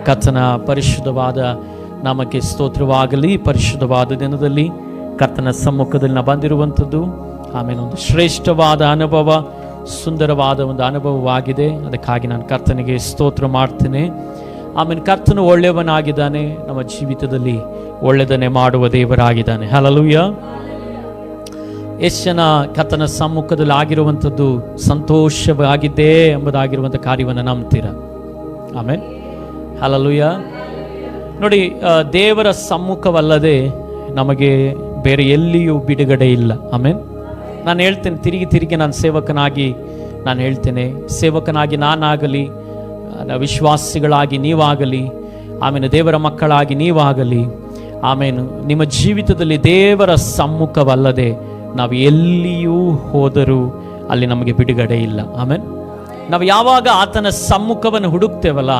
ಕರ್ತನ ಪರಿಶುದ್ಧವಾದ ನಾಮಕ್ಕೆ ಸ್ತೋತ್ರವಾಗಲಿ. ಪರಿಶುದ್ಧವಾದ ದಿನದಲ್ಲಿ ಕರ್ತನ ಸಮ್ಮುಖದಲ್ಲಿ ನಾವು ಬಂದಿರುವಂಥದ್ದು ಆಮೇಲೆ ಒಂದು ಶ್ರೇಷ್ಠವಾದ ಅನುಭವ, ಸುಂದರವಾದ ಒಂದು ಅನುಭವವಾಗಿದೆ. ಅದಕ್ಕಾಗಿ ನಾನು ಕರ್ತನಿಗೆ ಸ್ತೋತ್ರ ಮಾಡ್ತೇನೆ. ಆಮೇಲೆ ಕರ್ತನು ಒಳ್ಳೆಯವನಾಗಿದ್ದಾನೆ, ನಮ್ಮ ಜೀವಿತದಲ್ಲಿ ಒಳ್ಳೆಯದನ್ನೇ ಮಾಡುವ ದೇವರಾಗಿದ್ದಾನೆ. ಹಲ್ಲೆಲೂಯಾ. ಎಷ್ಟು ಜನ ಕರ್ತನ ಸಮ್ಮುಖದಲ್ಲಿ ಆಗಿರುವಂಥದ್ದು ಸಂತೋಷವಾಗಿದೆ ಎಂಬುದಾಗಿರುವಂಥ ಕಾರ್ಯವನ್ನು ನಂಬ್ತೀರ? ಆಮೇಲೆ ಹಲ್ಲೆಲೂಯಾ. ನೋಡಿ, ದೇವರ ಸಮ್ಮುಖವಲ್ಲದೆ ನಮಗೆ ಬೇರೆ ಎಲ್ಲಿಯೂ ಬಿಡುಗಡೆ ಇಲ್ಲ. ಆಮೇಲೆ ನಾನು ಹೇಳ್ತೇನೆ, ತಿರುಗಿ ನಾನು ಸೇವಕನಾಗಿ ನಾನು ಹೇಳ್ತೇನೆ, ಸೇವಕನಾಗಿ ನಾನಾಗಲಿ, ವಿಶ್ವಾಸಿಗಳಾಗಿ ನೀವಾಗಲಿ, ಆಮೇಲೆ ದೇವರ ಮಕ್ಕಳಾಗಿ ನೀವಾಗಲಿ, ಆಮೇಲೆ ನಿಮ್ಮ ಜೀವಿತದಲ್ಲಿ ದೇವರ ಸಮ್ಮುಖವಲ್ಲದೆ ನಾವು ಎಲ್ಲಿಯೂ ಹೋದರೂ ಅಲ್ಲಿ ನಮಗೆ ಬಿಡುಗಡೆ ಇಲ್ಲ. ಆಮೇಲೆ ನಾವು ಯಾವಾಗ ಆತನ ಸಮ್ಮುಖವನ್ನು ಹುಡುಕ್ತೇವಲ್ಲ,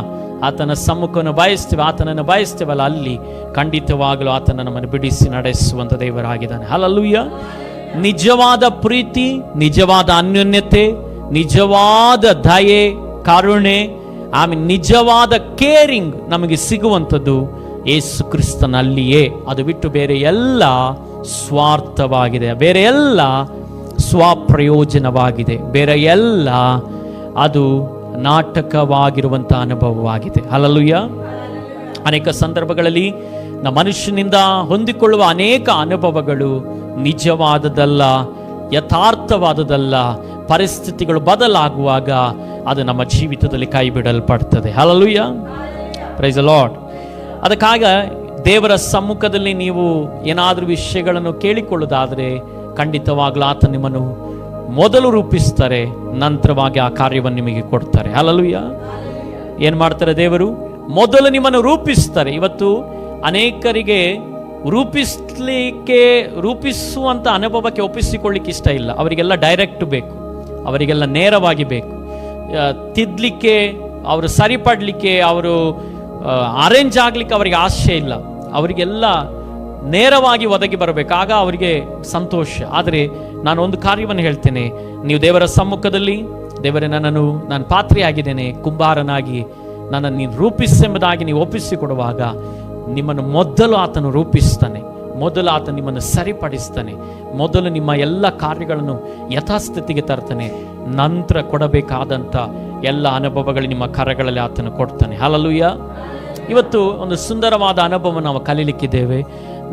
ಆತನ ಸಮ್ಮುಖವನ್ನು ಬಯಸ್ತೇವೆ, ಆತನನ್ನು ಬಯಸ್ತೇವಲ್ಲ, ಅಲ್ಲಿ ಖಂಡಿತವಾಗಲೂ ಆತನ ನಮ್ಮನ್ನು ಬಿಡಿಸಿ ನಡೆಸುವಂಥ ದೇವರಾಗಿದ್ದಾನೆ. ಹಲ್ಲೆಲೂಯಾ. ನಿಜವಾದ ಪ್ರೀತಿ, ನಿಜವಾದ ಅನ್ಯೋನ್ಯತೆ, ನಿಜವಾದ ದಯೆ, ಕರುಣೆ, ಆಮೇಲೆ ನಿಜವಾದ ಕೇರಿಂಗ್ ನಮಗೆ ಸಿಗುವಂಥದ್ದು ಯೇಸು ಕ್ರಿಸ್ತನಲ್ಲಿಯೇ. ಅದು ಬಿಟ್ಟು ಬೇರೆ ಎಲ್ಲ ಸ್ವಾರ್ಥವಾಗಿದೆ, ಬೇರೆ ಎಲ್ಲ ಸ್ವಪ್ರಯೋಜನವಾಗಿದೆ, ಬೇರೆ ಎಲ್ಲ ಅದು ನಾಟಕವಾಗಿರುವಂಥ ಅನುಭವವಾಗಿದೆ. ಹಲ್ಲೆಲೂಯಾ. ಅನೇಕ ಸಂದರ್ಭಗಳಲ್ಲಿ ನಮ್ಮ ಮನುಷ್ಯನಿಂದ ಹೊಂದಿಕೊಳ್ಳುವ ಅನೇಕ ಅನುಭವಗಳು ನಿಜವಾದದಲ್ಲ, ಯಥಾರ್ಥವಾದದಲ್ಲ. ಪರಿಸ್ಥಿತಿಗಳು ಬದಲಾಗುವಾಗ ಅದು ನಮ್ಮ ಜೀವಿತದಲ್ಲಿ ಕೈ ಬಿಡಲ್ಪಡ್ತದೆ. ಹಲ್ಲೆಲೂಯಾ. Praise the Lord. ಅದಕ್ಕಾಗ ದೇವರ ಸಮ್ಮುಖದಲ್ಲಿ ನೀವು ಏನಾದರೂ ವಿಷಯಗಳನ್ನು ಕೇಳಿಕೊಳ್ಳೋದಾದರೆ ಖಂಡಿತವಾಗ್ಲೂ ಆತ ನಿಮ್ಮನ್ನು ಮೊದಲು ರೂಪಿಸ್ತಾರೆ, ನಂತರವಾಗಿ ಆ ಕಾರ್ಯವನ್ನು ನಿಮಗೆ ಕೊಡ್ತಾರೆ. ಹಲ್ಲೆಲೂಯಾ. ಏನು ಮಾಡ್ತಾರೆ ದೇವರು? ಮೊದಲು ನಿಮ್ಮನ್ನು ರೂಪಿಸ್ತಾರೆ. ಇವತ್ತು ಅನೇಕರಿಗೆ ರೂಪಿಸುವಂಥ ಅನುಭವಕ್ಕೆ ಒಪ್ಪಿಸಿಕೊಳ್ಳಿಕ್ಕೆ ಇಷ್ಟ ಇಲ್ಲ. ಅವರಿಗೆಲ್ಲ ಡೈರೆಕ್ಟ್ ಬೇಕು, ಅವರಿಗೆಲ್ಲ ನೇರವಾಗಿ ಬೇಕು. ತಿದ್ದಲಿಕ್ಕೆ, ಅವರು ಸರಿಪಡಲಿಕ್ಕೆ, ಅವರು ಅರೇಂಜ್ ಆಗಲಿಕ್ಕೆ ಅವರಿಗೆ ಆಸೆ ಇಲ್ಲ. ಅವರಿಗೆಲ್ಲ ನೇರವಾಗಿ ಒದಗಿ ಬರಬೇಕು, ಆಗ ಅವರಿಗೆ ಸಂತೋಷ. ಆದರೆ ನಾನು ಒಂದು ಕಾರ್ಯವನ್ನು ಹೇಳ್ತೇನೆ, ನೀವು ದೇವರ ಸಮ್ಮುಖದಲ್ಲಿ, ದೇವರೇ ನಾನು ಪಾತ್ರೆಯಾಗಿದ್ದೇನೆ, ಕುಂಬಾರನಾಗಿ ನನ್ನನ್ನು ನೀನು ರೂಪಿಸೆಂಬುದಾಗಿ ನೀವು ಒಪ್ಪಿಸಿಕೊಡುವಾಗ ನಿಮ್ಮನ್ನು ಮೊದಲು ಆತನು ರೂಪಿಸ್ತಾನೆ, ಮೊದಲು ಆತ ನಿಮ್ಮನ್ನು ಸರಿಪಡಿಸ್ತಾನೆ, ಮೊದಲು ನಿಮ್ಮ ಎಲ್ಲ ಕಾರ್ಯಗಳನ್ನು ಯಥಾಸ್ಥಿತಿಗೆ ತರ್ತಾನೆ, ನಂತರ ಕೊಡಬೇಕಾದಂಥ ಎಲ್ಲ ಅನುಭವಗಳು ನಿಮ್ಮ ಕರಗಳಲ್ಲಿ ಆತನು ಕೊಡ್ತಾನೆ. ಹಲ್ಲೆಲೂಯಾ. ಇವತ್ತು ಒಂದು ಸುಂದರವಾದ ಅನುಭವ ನಾವು ಕಲೀಲಿಕ್ಕಿದ್ದೇವೆ.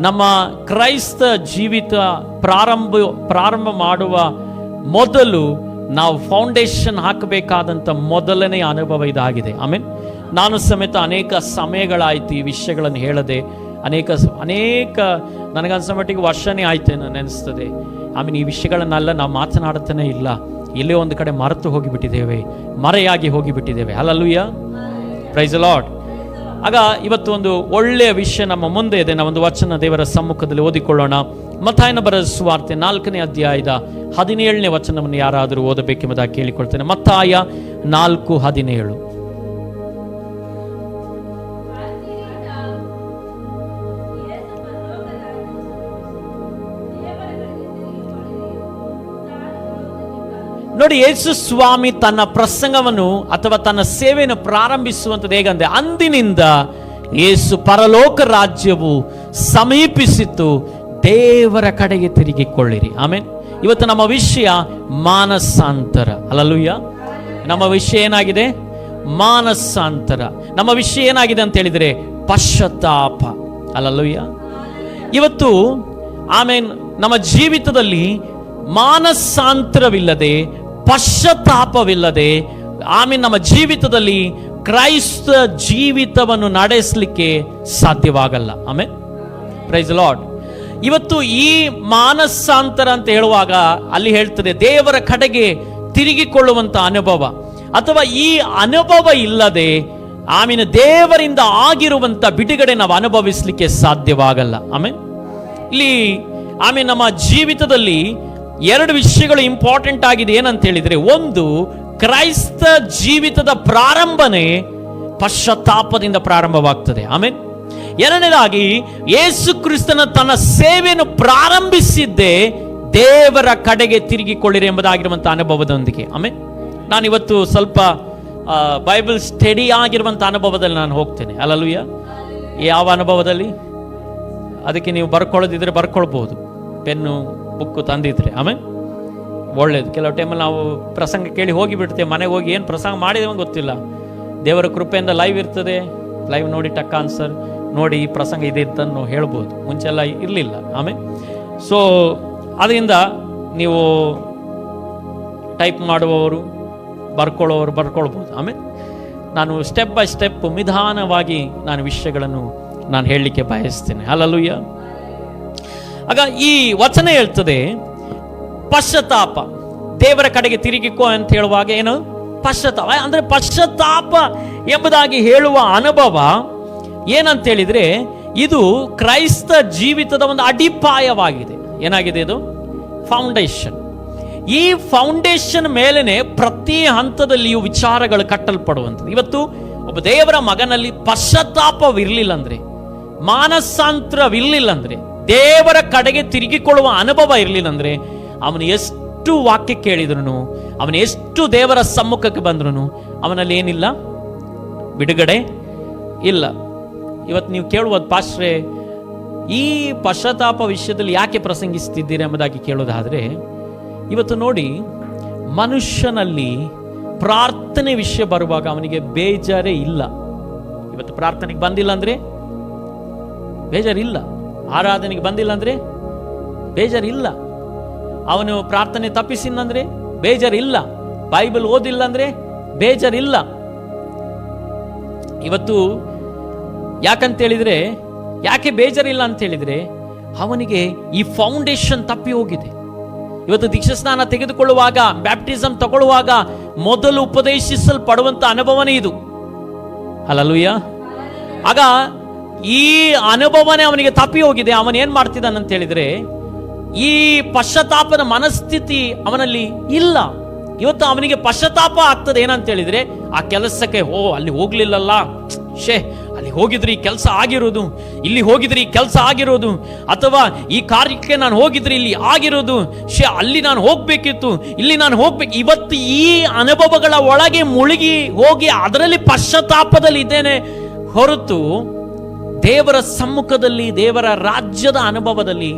ನಮ್ಮ ಕ್ರೈಸ್ತ ಜೀವಿತ ಪ್ರಾರಂಭ ಮಾಡುವ ಮೊದಲು ನಾವು ಫೌಂಡೇಶನ್ ಹಾಕಬೇಕಾದಂಥ ಮೊದಲನೇ ಅನುಭವ ಇದಾಗಿದೆ. ಆಮೇಲೆ ನಾನು ಸಮೇತ ಅನೇಕ ಸಮಯಗಳಾಯ್ತು ಈ ವಿಷಯಗಳನ್ನು ಹೇಳದೆ, ಅನೇಕ ನನಗನ್ಸೋ ಮಟ್ಟಿಗೆ ವರ್ಷನೇ ಆಯ್ತು ನೆನೆಸ್ತದೆ. ಆಮೇಲೆ ಈ ವಿಷಯಗಳನ್ನೆಲ್ಲ ನಾವು ಮಾತನಾಡುತ್ತಾನೆ ಇಲ್ಲ, ಎಲ್ಲೇ ಒಂದು ಕಡೆ ಮರೆತು ಹೋಗಿಬಿಟ್ಟಿದ್ದೇವೆ, ಮರೆಯಾಗಿ ಹೋಗಿಬಿಟ್ಟಿದ್ದೇವೆ. ಹಲ್ಲೆಲೂಯಾ. Praise the Lord. ಆಗ ಇವತ್ತು ಒಂದು ಒಳ್ಳೆಯ ವಿಷಯ ನಮ್ಮ ಮುಂದೆ ಇದೆ. ನಾವೊಂದು ವಚನ ದೇವರ ಸಮ್ಮುಖದಲ್ಲಿ ಓದಿಕೊಳ್ಳೋಣ. ಮತ್ತಾಯನ ಬರೆದ ಸುವಾರ್ತೆ 4ನೇ ಅಧ್ಯಾಯದ 17ನೇ ವಚನವನ್ನು ಯಾರಾದರೂ ಓದಬೇಕೆಂಬುದಾಗಿ ಕೇಳಿಕೊಳ್ತೇನೆ. ಮತ್ತಾಯ 4:17. ನೋಡಿ, ಯೇಸು ಸ್ವಾಮಿ ತನ್ನ ಪ್ರಸಂಗವನ್ನು ಅಥವಾ ತನ್ನ ಸೇವೆಯನ್ನು ಪ್ರಾರಂಭಿಸುವಂಥದ್ದು ಹೇಗಂದ್ರೆ, ಅಂದಿನಿಂದ ಯೇಸು ಪರಲೋಕ ರಾಜ್ಯವು ಸಮೀಪಿಸಿತು, ದೇವರ ಕಡೆಗೆ ತಿರುಗಿಕೊಳ್ಳಿರಿ. ಆಮೇಲೆ ಇವತ್ತು ನಮ್ಮ ವಿಷಯ ಮಾನಸಾಂತರ. ಹಲ್ಲೆಲೂಯಾ. ನಮ್ಮ ವಿಷಯ ಏನಾಗಿದೆ? ಮಾನಸಾಂತರ. ನಮ್ಮ ವಿಷಯ ಏನಾಗಿದೆ ಅಂತ ಹೇಳಿದರೆ ಪಶ್ಚಾತ್ತಾಪ. ಹಲ್ಲೆಲೂಯಾ. ಇವತ್ತು ಆಮೇಲೆ ನಮ್ಮ ಜೀವಿತದಲ್ಲಿ ಮಾನಸಾಂತರವಿಲ್ಲದೆ, ಪಶ್ಚಾತ್ತಾಪವಿಲ್ಲದೆ, ಆಮೇಲೆ ನಮ್ಮ ಜೀವಿತದಲ್ಲಿ ಕ್ರೈಸ್ತ ಜೀವಿತವನ್ನು ನಡೆಸಲಿಕ್ಕೆ ಸಾಧ್ಯವಾಗಲ್ಲ. ಆಮೇಲೆ ಪ್ರೈಸ್ ದಿ ಲಾರ್ಡ್. ಇವತ್ತು ಈ ಮಾನಸಾಂತರ ಅಂತ ಹೇಳುವಾಗ ಅಲ್ಲಿ ಹೇಳ್ತದೆ ದೇವರ ಕಡೆಗೆ ತಿರುಗಿಕೊಳ್ಳುವಂತ ಅನುಭವ, ಅಥವಾ ಈ ಅನುಭವ ಇಲ್ಲದೆ ಆಮೇಲೆ ದೇವರಿಂದ ಆಗಿರುವಂತ ಬಿಡುಗಡೆ ನಾವು ಅನುಭವಿಸಲಿಕ್ಕೆ ಸಾಧ್ಯವಾಗಲ್ಲ. ಆಮೇಲೆ ಇಲ್ಲಿ ಆಮೇಲೆ ನಮ್ಮ ಜೀವಿತದಲ್ಲಿ ಎರಡು ವಿಷಯಗಳು ಇಂಪಾರ್ಟೆಂಟ್ ಆಗಿದೆ. ಏನಂತ ಹೇಳಿದ್ರೆ, ಒಂದು, ಕ್ರೈಸ್ತ ಜೀವಿತದ ಪ್ರಾರಂಭನೆ ಪಶ್ಚಾತ್ತಾಪದಿಂದ ಪ್ರಾರಂಭವಾಗ್ತದೆ. ಆಮೇಲೆ ಎರಡನೇದಾಗಿ, ಯೇಸು ಕ್ರಿಸ್ತನ ತನ್ನ ಸೇವೆಯನ್ನು ಪ್ರಾರಂಭಿಸಿದ್ದೇ ದೇವರ ಕಡೆಗೆ ತಿರುಗಿಕೊಳ್ಳಿರಿ ಎಂಬುದಾಗಿರುವಂತಹ ಅನುಭವದೊಂದಿಗೆ. ಆಮೇಲೆ ನಾನಿವತ್ತು ಸ್ವಲ್ಪ ಬೈಬಲ್ ಸ್ಟಡಿ ಆಗಿರುವಂಥ ಅನುಭವದಲ್ಲಿ ನಾನು ಹೋಗ್ತೇನೆ. ಹಲ್ಲೆಲೂಯಾ. ಯಾವ ಅನುಭವದಲ್ಲಿ? ಅದಕ್ಕೆ ನೀವು ಬರ್ಕೊಳ್ಳೋದಿದ್ರೆ ಬರ್ಕೊಳ್ಬೋದು, ಪೆನ್ನು ಬುಕ್ಕು ತಂದಿದ್ರೆ. ಆಮೇಲೆ ಒಳ್ಳೇದು. ಕೆಲವು ಟೈಮಲ್ಲಿ ನಾವು ಪ್ರಸಂಗ ಕೇಳಿ ಹೋಗಿಬಿಡ್ತೇವೆ, ಮನೆಗೆ ಹೋಗಿ ಏನು ಪ್ರಸಂಗ ಮಾಡಿದೇವೆ ಗೊತ್ತಿಲ್ಲ. ದೇವರ ಕೃಪೆಯಿಂದ ಲೈವ್ ಇರ್ತದೆ, ಲೈವ್ ನೋಡಿ ಟಕ್ಕ ಆನ್ಸರ್ ನೋಡಿ ಈ ಪ್ರಸಂಗ ಇದೆ ಅಂತ ಹೇಳ್ಬೋದು. ಮುಂಚೆಲ್ಲ ಇರಲಿಲ್ಲ. ಆಮೇಲೆ ಸೊ ಅದರಿಂದ ನೀವು ಟೈಪ್ ಮಾಡುವವರು ಬರ್ಕೊಳ್ಳೋರು ಬರ್ಕೊಳ್ಬೋದು. ಆಮೇಲೆ ನಾನು ಸ್ಟೆಪ್ ಬೈ ಸ್ಟೆಪ್ ನಿಧಾನವಾಗಿ ನಾನು ವಿಷಯಗಳನ್ನು ನಾನು ಹೇಳಲಿಕ್ಕೆ ಬಯಸ್ತೇನೆ. ಹಲ್ಲೆಲೂಯಾ. ಆಗ ಈ ವಚನ ಹೇಳ್ತದೆ ಪಶ್ಚಾತ್ತಾಪ, ದೇವರ ಕಡೆಗೆ ತಿರುಗಿಕೋ ಅಂತ ಹೇಳುವಾಗ ಏನು ಪಶ್ಚಾತ್ತಾಪ ಅಂದ್ರೆ ಪಶ್ಚಾತ್ತಾಪ ಎಂಬುದಾಗಿ ಹೇಳುವ ಅನುಭವ ಏನಂತ ಹೇಳಿದ್ರೆ ಇದು ಕ್ರೈಸ್ತ ಜೀವಿತದ ಒಂದು ಅಡಿಪಾಯವಾಗಿದೆ. ಏನಾಗಿದೆ ಇದು? ಫೌಂಡೇಶನ್. ಈ ಫೌಂಡೇಶನ್ ಮೇಲೇನೆ ಪ್ರತಿ ಹಂತದಲ್ಲಿಯೂ ವಿಚಾರಗಳು ಕಟ್ಟಲ್ಪಡುವಂಥದ್ದು. ಇವತ್ತು ಒಬ್ಬ ದೇವರ ಮಗನಲ್ಲಿ ಪಶ್ಚಾತ್ತಾಪವಿರಲಿಲ್ಲ ಅಂದ್ರೆ, ಮಾನಸಾಂತರವಿರಲಿಲ್ಲ ಅಂದ್ರೆ, ದೇವರ ಕಡೆಗೆ ತಿರುಗಿಕೊಳ್ಳುವ ಅನುಭವ ಇರಲಿಲ್ಲ ಅಂದ್ರೆ, ಅವನು ಎಷ್ಟು ವಾಕ್ಯ ಕೇಳಿದ್ರು, ಅವನು ಎಷ್ಟು ದೇವರ ಸಮ್ಮುಖಕ್ಕೆ ಬಂದ್ರು ಅವನಲ್ಲಿ ಏನಿಲ್ಲ, ಬಿಡುಗಡೆ ಇಲ್ಲ. ಇವತ್ತು ನೀವು ಕೇಳುವುದು, ಪಾಸ್ಟ್ರೇ ಈ ಪಶ್ಚಾತ್ತಾಪ ವಿಷಯದಲ್ಲಿ ಯಾಕೆ ಪ್ರಸಂಗಿಸ್ತಿದ್ದೀರಿ ಎಂಬುದಾಗಿ ಕೇಳೋದಾದ್ರೆ, ಇವತ್ತು ನೋಡಿ ಮನುಷ್ಯನಲ್ಲಿ ಪ್ರಾರ್ಥನೆ ವಿಷಯ ಬರುವಾಗ ಅವನಿಗೆ ಬೇಜಾರೇ ಇಲ್ಲ. ಇವತ್ತು ಪ್ರಾರ್ಥನೆಗೆ ಬಂದಿಲ್ಲ ಅಂದ್ರೆ ಬೇಜಾರಿಲ್ಲ, ಆರಾಧನೆಗೆ ಬಂದಿಲ್ಲ ಅಂದ್ರೆ ಬೇಜಾರಿಲ್ಲ, ಅವನು ಪ್ರಾರ್ಥನೆ ತಪ್ಪಿಸಿನಂದ್ರೆ ಬೇಜಾರಿಲ್ಲ, ಬೈಬಲ್ ಓದಿಲ್ಲ ಅಂದ್ರೆ ಬೇಜಾರಿಲ್ಲ. ಇವತ್ತು ಯಾಕಂತೇಳಿದ್ರೆ, ಯಾಕೆ ಬೇಜಾರಿಲ್ಲ ಅಂತ ಹೇಳಿದ್ರೆ ಅವನಿಗೆ ಈ ಫೌಂಡೇಶನ್ ತಪ್ಪಿ ಹೋಗಿದೆ. ಇವತ್ತು ದೀಕ್ಷಾಸ್ನಾನ ತೆಗೆದುಕೊಳ್ಳುವಾಗ, ಬ್ಯಾಪ್ಟಿಸಮ್ ತಗೊಳ್ಳುವಾಗ ಮೊದಲು ಉಪದೇಶಿಸಲ್ಪಡುವಂತ ಅನುಭವನೇ ಇದು. ಹಲ್ಲೆಲೂಯಾ. ಆಗ ಈ ಅನುಭವನೇ ಅವನಿಗೆ ತಪ್ಪಿ ಹೋಗಿದೆ. ಅವನ್ ಏನ್ ಮಾಡ್ತಿದ್ದಾನಂತ ಹೇಳಿದ್ರೆ ಈ ಪಶ್ಚಾತ್ತಾಪದ ಮನಸ್ಥಿತಿ ಅವನಲ್ಲಿ ಇಲ್ಲ. ಇವತ್ತು ಅವನಿಗೆ ಪಶ್ಚಾತ್ತಾಪ ಆಗ್ತದೆ ಏನಂತ ಹೇಳಿದ್ರೆ, ಆ ಕೆಲಸಕ್ಕೆ ಅಲ್ಲಿ ಹೋಗ್ಲಿಲ್ಲಲ್ಲ, ಅಲ್ಲಿ ಹೋಗಿದ್ರೆ ಈ ಕೆಲಸ ಆಗಿರೋದು, ಇಲ್ಲಿ ಹೋಗಿದ್ರೆ ಈ ಕೆಲಸ ಆಗಿರೋದು, ಅಥವಾ ಈ ಕಾರ್ಯಕ್ಕೆ ನಾನು ಹೋಗಿದ್ರೆ ಇಲ್ಲಿ ಆಗಿರೋದು, ಅಲ್ಲಿ ನಾನು ಹೋಗ್ಬೇಕಿತ್ತು, ಇಲ್ಲಿ ನಾನು ಹೋಗ್ಬೇಕು. ಇವತ್ತು ಈ ಅನುಭವಗಳ ಒಳಗೆ ಮುಳುಗಿ ಹೋಗಿ ಅದರಲ್ಲಿ ಪಶ್ಚಾತ್ತಾಪದಲ್ಲಿ ಇದ್ದೇನೆ ಹೊರತು ದೇವರ ಸಮ್ಮುಖದಲ್ಲಿ, ದೇವರ ರಾಜ್ಯದ ಅನುಭವದಲ್ಲಿ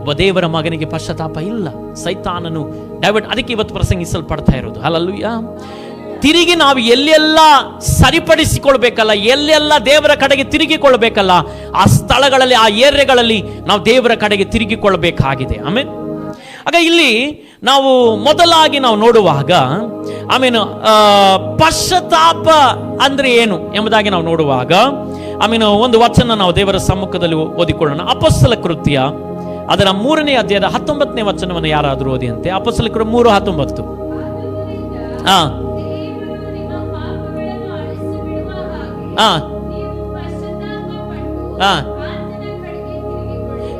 ಒಬ್ಬ ದೇವರ ಮಗನಿಗೆ ಪಶ್ಚಾತ್ತಾಪ ಇಲ್ಲ. ಸೈತಾನನು ಡೈವರ್ಟ್. ಅದಕ್ಕೆ ಇವತ್ತು ಪ್ರಸಂಗಿಸಲ್ಪಡ್ತಾ ಇರೋದು. ಹಲ್ಲೆಲೂಯಾ. ತಿರುಗಿ ನಾವು ಎಲ್ಲೆಲ್ಲ ಸರಿಪಡಿಸಿಕೊಳ್ಬೇಕಲ್ಲ, ಎಲ್ಲೆಲ್ಲ ದೇವರ ಕಡೆಗೆ ತಿರುಗಿಕೊಳ್ಬೇಕಲ್ಲ, ಆ ಸ್ಥಳಗಳಲ್ಲಿ, ಆ ಏರಿಯಾಗಳಲ್ಲಿ ನಾವು ದೇವರ ಕಡೆಗೆ ತಿರುಗಿಕೊಳ್ಬೇಕಾಗಿದೆ. ಆಮೇಲೆ ಆಗ ಇಲ್ಲಿ ನಾವು ಮೊದಲಾಗಿ ನಾವು ನೋಡುವಾಗ ಪಶ್ಚಾತ್ತಾಪ ಅಂದ್ರೆ ಏನು ಎಂಬುದಾಗಿ ನಾವು ನೋಡುವಾಗ ಒಂದು ವಚನ ನಾವು ದೇವರ ಸಮ್ಮುಖದಲ್ಲಿ ಓದಿಕೊಳ್ಳೋಣ. ಅಪೊಸ್ತಲ ಕೃತ್ಯ ಅದರ 3ನೇ ಅಧ್ಯಾಯದ 19ನೇ ವಚನವನ್ನು ಯಾರಾದರೂ ಓದಿ ಅಂತೆ. ಅಪೊಸ್ತಲ ಕೃತ್ಯ 3:19.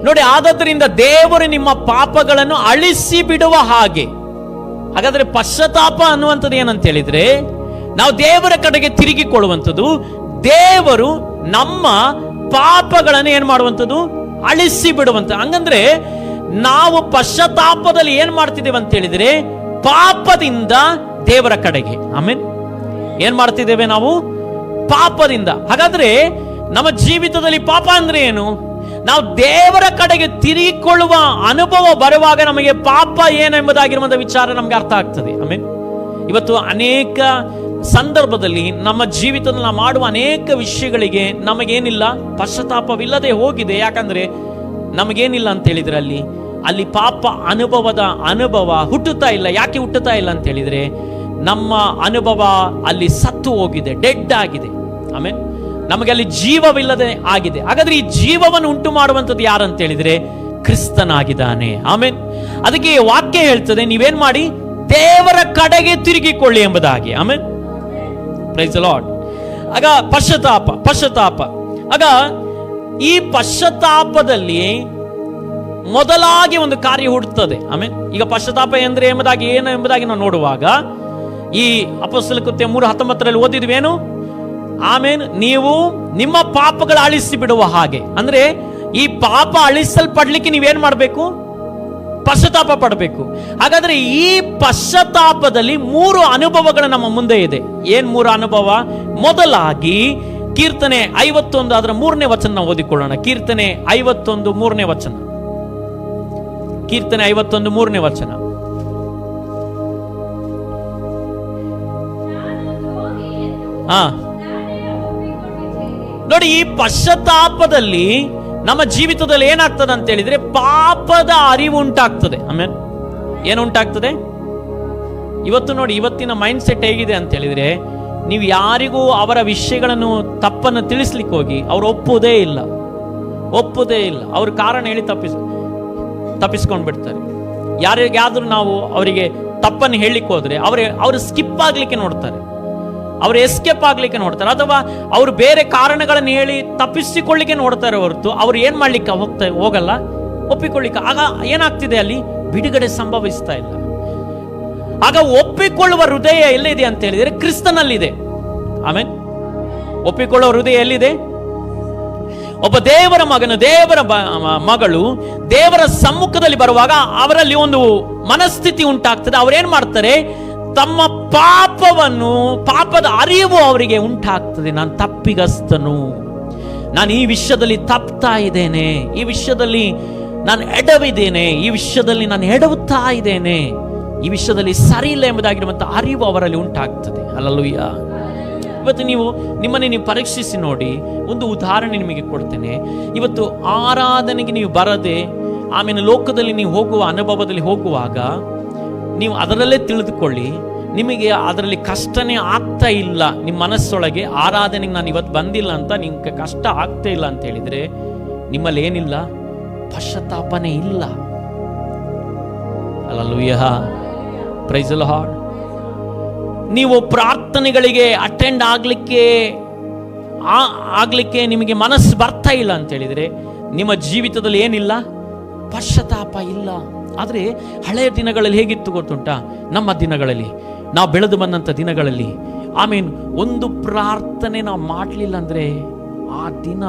ನೋಡಿ, ಆದದ್ದರಿಂದ ದೇವರು ನಿಮ್ಮ ಪಾಪಗಳನ್ನು ಅಳಿಸಿ ಬಿಡುವ ಹಾಗೆ. ಹಾಗಾದ್ರೆ ಪಶ್ಚಾತ್ತಾಪ ಅನ್ನುವಂಥದ್ದು ಏನಂತ ಹೇಳಿದ್ರೆ ನಾವು ದೇವರ ಕಡೆಗೆ ತಿರುಗಿಕೊಳ್ಳುವಂಥದ್ದು. ದೇವರು ನಮ್ಮ ಪಾಪಗಳನ್ನು ಏನ್ ಮಾಡುವಂಥದ್ದು? ಅಳಿಸಿ ಬಿಡುವಂತ. ಹಂಗಂದ್ರೆ ನಾವು ಪಶ್ಚಾತ್ತಾಪದಲ್ಲಿ ಏನ್ ಮಾಡ್ತಿದ್ದೇವೆ ಅಂತ ಹೇಳಿದ್ರೆ ಪಾಪದಿಂದ ದೇವರ ಕಡೆಗೆ. ಆಮೇಲೆ ಏನ್ ಮಾಡ್ತಿದ್ದೇವೆ ನಾವು? ಪಾಪದಿಂದ. ಹಾಗಾದ್ರೆ ನಮ್ಮ ಜೀವಿತದಲ್ಲಿ ಪಾಪ ಅಂದ್ರೆ ಏನು? ನಾವು ದೇವರ ಕಡೆಗೆ ತಿರುಗಿಕೊಳ್ಳುವ ಅನುಭವ ಬರುವಾಗ ನಮಗೆ ಪಾಪ ಏನೆಂಬುದಾಗಿರುವಂತ ವಿಚಾರ ನಮ್ಗೆ ಅರ್ಥ ಆಗ್ತದೆ. ಆಮೇಲೆ ಇವತ್ತು ಅನೇಕ ಸಂದರ್ಭದಲ್ಲಿ ನಮ್ಮ ಜೀವಿತದಲ್ಲಿ ನಾವು ಮಾಡುವ ಅನೇಕ ವಿಷಯಗಳಿಗೆ ನಮಗೇನಿಲ್ಲ, ಪಶ್ಚಾತ್ತಾಪವಿಲ್ಲದೆ ಹೋಗಿದೆ. ಯಾಕಂದ್ರೆ ನಮಗೇನಿಲ್ಲ ಅಂತ ಹೇಳಿದ್ರೆ ಅಲ್ಲಿ ಪಾಪ ಅನುಭವ ಹುಟ್ಟುತ್ತಾ ಇಲ್ಲ. ಯಾಕೆ ಹುಟ್ಟುತ್ತಾ ಇಲ್ಲ ಅಂತ ಹೇಳಿದ್ರೆ ನಮ್ಮ ಅನುಭವ ಅಲ್ಲಿ ಸತ್ತು ಹೋಗಿದೆ, ಡೆಡ್ ಆಗಿದೆ. ಆಮೇಲೆ ನಮಗೆ ಅಲ್ಲಿ ಜೀವವಿಲ್ಲದೆ ಆಗಿದೆ. ಹಾಗಾದ್ರೆ ಈ ಜೀವವನ್ನು ಉಂಟು ಮಾಡುವಂಥದ್ದು ಯಾರಂತ ಹೇಳಿದ್ರೆ ಕ್ರಿಸ್ತನಾಗಿದ್ದಾನೆ. ಆಮೇಲೆ ಅದಕ್ಕೆ ವಾಕ್ಯ ಹೇಳ್ತದೆ, ನೀವೇನ್ ಮಾಡಿ ದೇವರ ಕಡೆಗೆ ತಿರುಗಿಕೊಳ್ಳಿ ಎಂಬುದಾಗಿ. ಆಮೇಲೆ ಪ್ರೈಸ್ ದಿ ಲಾರ್ಡ್. ಆಗ ಪಶ್ಚಾತ್ತಾಪ ಆಗ ಈ ಪಶ್ಚಾತ್ತಾಪದಲ್ಲಿ ಮೊದಲಾಗಿ ಒಂದು ಕಾರ್ಯ ಹುಟ್ಟುತ್ತದೆ. ಆಮೇಲೆ ಈಗ ಪಶ್ಚಾತ್ತಾಪ ಎಂದ್ರೆ ಏನು ಎಂಬುದಾಗಿ ನಾವು ನೋಡುವಾಗ ಈ ಅಪೊಸ್ತಲ ಕೃತ್ಯ 3:19 ಓದಿದ್ವೇನು? ಆಮೇಲೆ ನೀವು ನಿಮ್ಮ ಪಾಪಗಳ ಅಳಿಸಿ ಬಿಡುವ ಹಾಗೆ. ಅಂದ್ರೆ ಈ ಪಾಪ ಅಳಿಸಲ್ಪಡ್ಲಿಕ್ಕೆ ನೀವೇನ್ ಮಾಡ್ಬೇಕು? ಪಶ್ಚಾತ್ತಾಪ ಪಡಬೇಕು. ಹಾಗಾದ್ರೆ ಈ ಪಶ್ಚಾತ್ತಾಪದಲ್ಲಿ 3 ಅನುಭವಗಳು ನಮ್ಮ ಮುಂದೆ ಇದೆ. ಏನ್ 3 ಅನುಭವ? ಮೊದಲಾಗಿ ಕೀರ್ತನೆ 51 ಅದರ 3ನೇ ವಚನ ನಾವು ಓದಿಕೊಳ್ಳೋಣ. ಕೀರ್ತನೆ 51 3ನೇ ವಚನ. ಕೀರ್ತನೆ 51 3ನೇ ವಚನ. ನೋಡಿ, ಈ ಪಶ್ಚಾತ್ತಾಪದಲ್ಲಿ ನಮ್ಮ ಜೀವಿತದಲ್ಲಿ ಏನಾಗ್ತದೆ ಅಂತ ಹೇಳಿದ್ರೆ ಪಾಪದ ಅರಿವು ಉಂಟಾಗ್ತದೆ. ಆಮೇಲೆ ಏನುಂಟಾಗ್ತದೆ? ಇವತ್ತು ನೋಡಿ, ಇವತ್ತಿನ ಮೈಂಡ್ ಸೆಟ್ ಹೇಗಿದೆ ಅಂತ ಹೇಳಿದ್ರೆ, ನೀವು ಯಾರಿಗೂ ಅವರ ವಿಷಯಗಳನ್ನು ತಪ್ಪನ್ನು ತಿಳಿಸ್ಲಿಕ್ಕೆ ಹೋಗಿ ಅವ್ರು ಒಪ್ಪುವುದೇ ಇಲ್ಲ. ಅವ್ರ ಕಾರಣ ಹೇಳಿ ತಪ್ಪಿಸ್ಕೊಂಡು ಬಿಡ್ತಾರೆ. ಯಾರಿಗಾದ್ರೂ ನಾವು ಅವರಿಗೆ ತಪ್ಪನ್ನು ಹೇಳಲಿಕ್ಕೆ ಹೋದ್ರೆ ಅವರು ಸ್ಕಿಪ್ ಆಗ್ಲಿಕ್ಕೆ ನೋಡ್ತಾರೆ, ಅವರು ಎಸ್ಕೇಪ್ ಆಗ್ಲಿಕ್ಕೆ ನೋಡ್ತಾರೆ, ಅಥವಾ ಅವರು ಬೇರೆ ಕಾರಣಗಳನ್ನು ಹೇಳಿ ತಪ್ಪಿಸಿಕೊಳ್ಳಿಕ್ಕೆ ನೋಡ್ತಾರೆ ಹೊರತು ಅವ್ರು ಏನ್ ಮಾಡ್ಲಿಕ್ಕೆ ಹೋಗಲ್ಲ, ಒಪ್ಪಿಕೊಳ್ಳಿಕ್ಕೆ. ಆಗ ಏನಾಗ್ತಿದೆ? ಅಲ್ಲಿ ಬಿಡುಗಡೆ ಸಂಭವಿಸ್ತಾ ಇಲ್ಲ. ಆಗ ಒಪ್ಪಿಕೊಳ್ಳುವ ಹೃದಯ ಎಲ್ಲಿದೆ ಅಂತ ಹೇಳಿದ್ರೆ ಕ್ರಿಸ್ತನಲ್ಲಿದೆ. ಆಮೇಲೆ ಒಪ್ಪಿಕೊಳ್ಳುವ ಹೃದಯ ಎಲ್ಲಿದೆ? ಒಬ್ಬ ದೇವರ ಮಗನು, ದೇವರ ಮಗಳು ದೇವರ ಸಮ್ಮುಖದಲ್ಲಿ ಬರುವಾಗ ಅವರಲ್ಲಿ ಒಂದು ಮನಸ್ಥಿತಿ ಉಂಟಾಗ್ತದೆ. ಅವ್ರೇನ್ ಮಾಡ್ತಾರೆ? ತಮ್ಮ ಪಾಪದ ಅರಿವು ಅವರಿಗೆ ಉಂಟಾಗ್ತದೆ. ನಾನು ತಪ್ಪಿಗಸ್ತನು, ನಾನು ಈ ವಿಷಯದಲ್ಲಿ ತಪ್ತಾ ಇದ್ದೇನೆ, ಈ ವಿಷಯದಲ್ಲಿ ನಾನು ಎಡವಿದ್ದೇನೆ, ಈ ವಿಷಯದಲ್ಲಿ ನಾನು ಎಡವುತ್ತಾ ಇದ್ದೇನೆ, ಈ ವಿಷಯದಲ್ಲಿ ಸರಿ ಇಲ್ಲ ಎಂಬುದಾಗಿರುವಂತ ಅರಿವು ಅವರಲ್ಲಿ ಉಂಟಾಗ್ತದೆ. ಹಲ್ಲೆಲೂಯಾ. ಇವತ್ತು ನಿಮ್ಮನ್ನೇ ನೀವು ಪರೀಕ್ಷಿಸಿ ನೋಡಿ. ಒಂದು ಉದಾಹರಣೆ ನಿಮಗೆ ಕೊಡ್ತೇನೆ. ಇವತ್ತು ಆರಾಧನೆಗೆ ನೀವು ಬರದೆ ಆಮೇಲೆ ಲೋಕದಲ್ಲಿ ನೀವು ಹೋಗುವ ಅನುಭವದಲ್ಲಿ ಹೋಗುವಾಗ ನೀವು ಅದರಲ್ಲೇ ತಿಳಿದುಕೊಳ್ಳಿ, ನಿಮಗೆ ಅದರಲ್ಲಿ ಕಷ್ಟನೇ ಆಗ್ತಾ ಇಲ್ಲ. ನಿಮ್ಮ ಮನಸ್ಸೊಳಗೆ ಆರಾಧನೆಗೆ ನಾನು ಇವತ್ತು ಬಂದಿಲ್ಲ ಅಂತ ನಿಮ್ಗೆ ಕಷ್ಟ ಆಗ್ತಾ ಇಲ್ಲ ಅಂತ ಹೇಳಿದ್ರೆ ನಿಮ್ಮಲ್ಲಿ ಏನಿಲ್ಲ? ಪಶ್ಚಾತ್ತಾಪನೇ ಇಲ್ಲ. Hallelujah, praise the Lord. ನೀವು ಪ್ರಾರ್ಥನೆಗಳಿಗೆ ಅಟೆಂಡ್ ಆಗ್ಲಿಕ್ಕೆ ನಿಮಗೆ ಮನಸ್ಸು ಬರ್ತಾ ಇಲ್ಲ ಅಂತ ಹೇಳಿದ್ರೆ ನಿಮ್ಮ ಜೀವಿತದಲ್ಲಿ ಏನಿಲ್ಲ? ಪಶ್ಚಾತ್ತಾಪ ಇಲ್ಲ. ಆದರೆ ಹಳೆಯ ದಿನಗಳಲ್ಲಿ ಹೇಗಿತ್ತು ಗೊತ್ತುಂಟಾ? ನಮ್ಮ ದಿನಗಳಲ್ಲಿ, ನಾವು ಬೆಳೆದು ಬಂದಂಥ ದಿನಗಳಲ್ಲಿ, ಆಮೇಲೆ ಒಂದು ಪ್ರಾರ್ಥನೆ ನಾವು ಮಾಡಲಿಲ್ಲ ಅಂದರೆ ಆ ದಿನ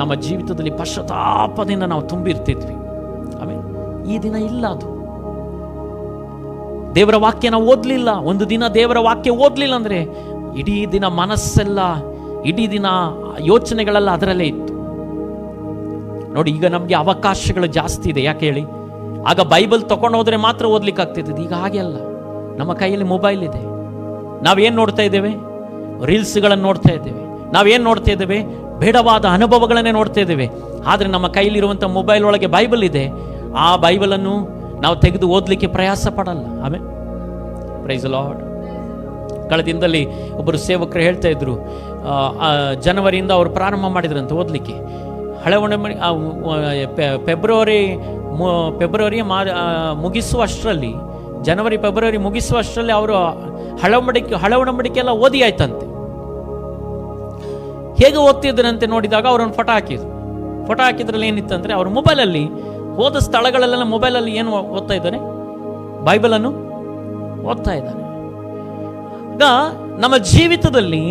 ನಮ್ಮ ಜೀವಿತದಲ್ಲಿ ಪಶ್ಚಾತ್ತಾಪದಿಂದ ನಾವು ತುಂಬಿರ್ತಿದ್ವಿ. ಆಮೇಲೆ ಈ ದಿನ ಇಲ್ಲ. ಅದು ದೇವರ ವಾಕ್ಯ ನಾವು ಓದಲಿಲ್ಲ, ಒಂದು ದಿನ ದೇವರ ವಾಕ್ಯ ಓದಲಿಲ್ಲ ಅಂದರೆ ಇಡೀ ದಿನ ಮನಸ್ಸೆಲ್ಲ, ಇಡೀ ದಿನ ಯೋಚನೆಗಳೆಲ್ಲ ಅದರಲ್ಲೇ ಇತ್ತು. ನೋಡಿ, ಈಗ ನಮಗೆ ಅವಕಾಶಗಳು ಜಾಸ್ತಿ ಇದೆ. ಯಾಕೆ ಹೇಳಿ? ಆಗ ಬೈಬಲ್ ತಗೊಂಡು ಹೋದ್ರೆ ಮಾತ್ರ ಓದ್ಲಿಕ್ಕೆ ಆಗ್ತಿತ್ತು. ಈಗ ಹಾಗೆ ಅಲ್ಲ. ನಮ್ಮ ಕೈಯಲ್ಲಿ ಮೊಬೈಲ್ ಇದೆ. ನಾವೇನು ನೋಡ್ತಾ ಇದ್ದೇವೆ? ರೀಲ್ಸ್ಗಳನ್ನು ನೋಡ್ತಾ ಇದ್ದೇವೆ. ನಾವೇನು ನೋಡ್ತಾ ಇದ್ದೇವೆ? ಬೇಡವಾದ ಅನುಭವಗಳನ್ನೇ ನೋಡ್ತಾ ಇದ್ದೇವೆ. ಆದರೆ ನಮ್ಮ ಕೈಲಿರುವಂಥ ಮೊಬೈಲ್ ಒಳಗೆ ಬೈಬಲ್ ಇದೆ. ಆ ಬೈಬಲನ್ನು ನಾವು ತೆಗೆದು ಓದಲಿಕ್ಕೆ ಪ್ರಯಾಸ ಪಡಲ್ಲ. ಆಮೇಲೆ ಪ್ರೈಸ್ ದಿ ಲಾರ್ಡ್. ಕಳೆದ ದಿನದಲ್ಲಿ ಒಬ್ಬರು ಸೇವಕರು ಹೇಳ್ತಾ ಇದ್ರು, ಜನವರಿಯಿಂದ ಅವರು ಪ್ರಾರಂಭ ಮಾಡಿದ್ರಂತೆ ಓದಲಿಕ್ಕೆ. ಹಳೆ ಒಡಂಬಡಿಕೆ ಫೆಬ್ರವರಿ ಮುಗಿಸುವಷ್ಟರಲ್ಲಿ, ಜನವರಿ ಫೆಬ್ರವರಿ ಮುಗಿಸುವಷ್ಟರಲ್ಲಿ ಅವರು ಹಳೆ ಒಡಂಬಡಿಕೆ ಎಲ್ಲ ಓದಿ ಆಯ್ತಂತೆ. ಹೇಗೆ ಓದ್ತಿದ್ರಂತೆ ನೋಡಿದಾಗ ಅವರೊಂದು ಫೋಟೋ ಹಾಕಿದ್ರಲ್ಲಿ ಏನಿತ್ತಂದ್ರೆ ಅವ್ರ ಮೊಬೈಲಲ್ಲಿ ಹೋದ ಸ್ಥಳಗಳಲ್ಲೆಲ್ಲ ಮೊಬೈಲಲ್ಲಿ ಏನು ಓದ್ತಾ ಇದ್ದಾನೆ? ಬೈಬಲನ್ನು ಓದ್ತಾ ಇದ್ದಾನೆ. ಈಗ ನಮ್ಮ ಜೀವಿತದಲ್ಲಿ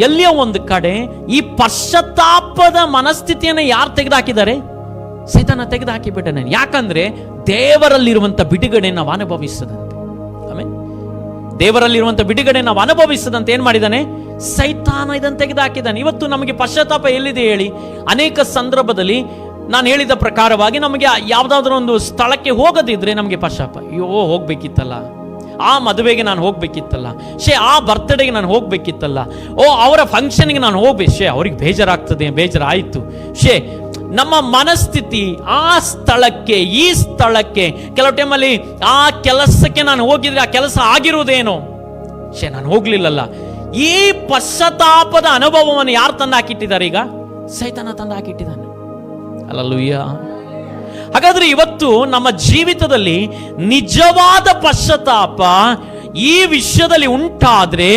ಎಲ್ಲಿಯೋ ಒಂದು ಕಡೆ ಈ ಪಶ್ಚಾತ್ತಾಪದ ಮನಸ್ಥಿತಿಯನ್ನು ಯಾರು ತೆಗೆದುಹಾಕಿದ್ದಾರೆ? ಸೈತಾನ ತೆಗೆದುಹಾಕಿಬಿಟ್ಟನೆ. ಯಾಕಂದ್ರೆ ದೇವರಲ್ಲಿರುವಂಥ ಬಿಡುಗಡೆ ನಾವು ಅನುಭವಿಸದಂತೆ. ಆಮೇಲೆ ದೇವರಲ್ಲಿರುವಂಥ ಬಿಡುಗಡೆ ನಾವು ಅನುಭವಿಸದಂತೆ ಏನ್ ಮಾಡಿದ್ದಾನೆ? ಸೈತಾನ ಇದನ್ನು ತೆಗೆದುಹಾಕಿದ್ದಾನೆ. ಇವತ್ತು ನಮಗೆ ಪಶ್ಚಾತ್ತಾಪ ಎಲ್ಲಿದೆ ಹೇಳಿ? ಅನೇಕ ಸಂದರ್ಭದಲ್ಲಿ ನಾನು ಹೇಳಿದ ಪ್ರಕಾರವಾಗಿ ನಮಗೆ ಯಾವುದಾದ್ರೂ ಒಂದು ಸ್ಥಳಕ್ಕೆ ಹೋಗದಿದ್ರೆ ನಮಗೆ ಪಶ್ಚಾತ್ತಾಪ. ಅಯ್ಯೋ, ಹೋಗ್ಬೇಕಿತ್ತಲ್ಲ, ಆ ಮದುವೆಗೆ ನಾನು ಹೋಗ್ಬೇಕಿತ್ತಲ್ಲ, ಆ ಬರ್ತ್ಡೇಗೆ ನಾನು ಹೋಗ್ಬೇಕಿತ್ತಲ್ಲ, ಅವರ ಫಂಕ್ಷನ್ಗೆ ನಾನು ಹೋಗ್ಬೇಕು, ಅವ್ರಿಗೆ ಬೇಜಾರಾಯಿತು. ನಮ್ಮ ಮನಸ್ಥಿತಿ ಆ ಸ್ಥಳಕ್ಕೆ, ಈ ಸ್ಥಳಕ್ಕೆ, ಕೆಲವು ಟೈಮಲ್ಲಿ ಆ ಕೆಲಸಕ್ಕೆ ನಾನು ಹೋಗಿದ್ರೆ ಆ ಕೆಲಸ ಆಗಿರುವುದೇನೋ, ನಾನು ಹೋಗ್ಲಿಲ್ಲಲ್ಲ. ಈ ಪಶ್ಚಾತ್ತಾಪದ ಅನುಭವವನ್ನು ಯಾರು ತಂದು ಹಾಕಿಟ್ಟಿದ್ದಾರೆ? ಈಗ ಸೈತಾನ ತಂದು ಹಾಕಿಟ್ಟಿದ್ದಾನೆ. ಹಲ್ಲೆಲೂಯಾ. ಹಾಗಾದ್ರೆ ಇವತ್ತು ನಮ್ಮ ಜೀವಿತದಲ್ಲಿ ನಿಜವಾದ ಪಶ್ಚಾತ್ತಾಪ ಈ ವಿಷಯದಲ್ಲಿ ಉಂಟಾದ್ರೆ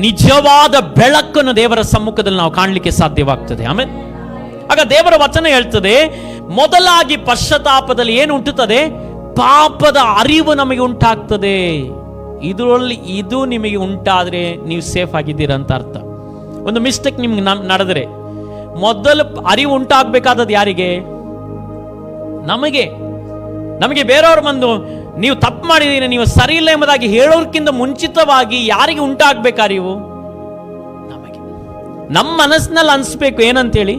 ನಿಜವಾದ ಬೆಳಕನ್ನು ದೇವರ ಸಮ್ಮುಖದಲ್ಲಿ ನಾವು ಕಾಣಲಿಕ್ಕೆ ಸಾಧ್ಯವಾಗ್ತದೆ. ಆಮೇಲೆ ಆಗ ದೇವರ ವಚನ ಹೇಳ್ತದೆ, ಮೊದಲಾಗಿ ಪಶ್ಚಾತ್ತಾಪದಲ್ಲಿ ಏನು ಉಂಟುತ್ತದೆ? ಪಾಪದ ಅರಿವು ನಮಗೆ ಉಂಟಾಗ್ತದೆ. ಇದು ನಿಮಗೆ ಉಂಟಾದ್ರೆ ನೀವು ಸೇಫ್ ಆಗಿದ್ದೀರ ಅಂತ ಅರ್ಥ. ಒಂದು ಮಿಸ್ಟೇಕ್ ನಿಮ್ಗೆ ನಡೆದ್ರೆ ಮೊದಲು ಅರಿವು ಉಂಟಾಗಬೇಕಾದದ್ದು ಯಾರಿಗೆ? ನಮಗೆ. ನಮಗೆ ಬೇರೆಯವ್ರ ಬಂದು ನೀವು ತಪ್ಪು ಮಾಡಿದೀರಿ, ನೀವು ಸರಿ ಇಲ್ಲ ಎಂಬುದಾಗಿ ಹೇಳೋರ್ಕಿಂತ ಮುಂಚಿತವಾಗಿ ಯಾರಿಗೆ ಉಂಟಾಗಬೇಕಾ ನೀವು? ನಮಗೆ ನಮ್ಮ ಮನಸ್ಸಿನಲ್ಲಿ ಅನಿಸ್ಬೇಕು ಏನಂತೇಳಿ,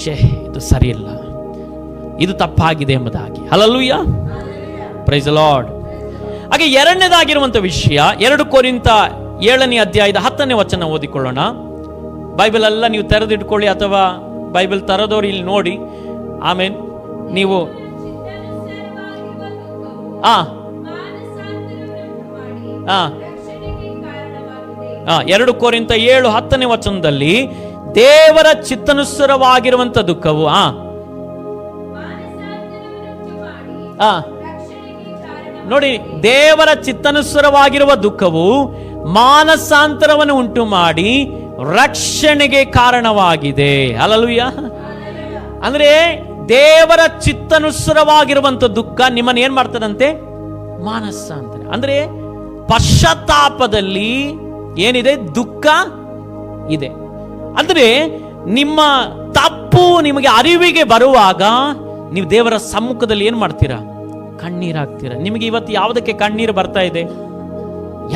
ಶೇ ಇದು ಸರಿ ಇಲ್ಲ, ಇದು ತಪ್ಪಾಗಿದೆ ಎಂಬುದಾಗಿ. Hallelujah, praise the Lord. ಹಾಗೆ ಎರಡನೇದಾಗಿರುವಂತ ವಿಷಯ 2 ಕೊರಿಂಥ 7ನೇ ಅಧ್ಯಾಯದ 10ನೇ ವಚನ ಓದಿಕೊಳ್ಳೋಣ. ಬೈಬಲ್ ಎಲ್ಲ ನೀವು ತೆರೆದಿಟ್ಕೊಳ್ಳಿ, ಅಥವಾ ಬೈಬಲ್ ತರದವ್ರು ಇಲ್ಲಿ ನೋಡಿ. ಆಮೇಲೆ ನೀವು 2 ಕೊರಿಂಥ 7:10ನೇ ವಚನದಲ್ಲಿ ದೇವರ ಚಿತ್ತಾನುಸಾರವಾಗಿರುವಂತ ದುಃಖವು ನೋಡಿ, ದೇವರ ಚಿತ್ತಾನುಸಾರವಾಗಿರುವ ದುಃಖವು ಮಾನಸಾಂತರವನ್ನು ಉಂಟು ಮಾಡಿ ರಕ್ಷಣೆಗೆ ಕಾರಣವಾಗಿದೆ. ಹಲ್ಲೆಲೂಯಾ. ಅಂದ್ರೆ ದೇವರ ಚಿತ್ತಾನುಸಾರವಾಗಿರುವಂತ ದುಃಖ ನಿಮ್ಮನ್ನು ಏನ್ ಮಾಡ್ತದಂತೆ? ಮಾನಸಾಂತರ. ಅಂದ್ರೆ ಪಶ್ಚಾತ್ತಾಪದಲ್ಲಿ ಏನಿದೆ? ದುಃಖ ಇದೆ. ಅಂದ್ರೆ ನಿಮ್ಮ ತಪ್ಪು ನಿಮಗೆ ಅರಿವಿಗೆ ಬರುವಾಗ ನೀವು ದೇವರ ಸಮ್ಮುಖದಲ್ಲಿ ಏನ್ ಮಾಡ್ತೀರಾ? ಕಣ್ಣೀರಾಗ್ತೀರಾ. ನಿಮಗೆ ಇವತ್ತು ಯಾವುದಕ್ಕೆ ಕಣ್ಣೀರು ಬರ್ತಾ ಇದೆ?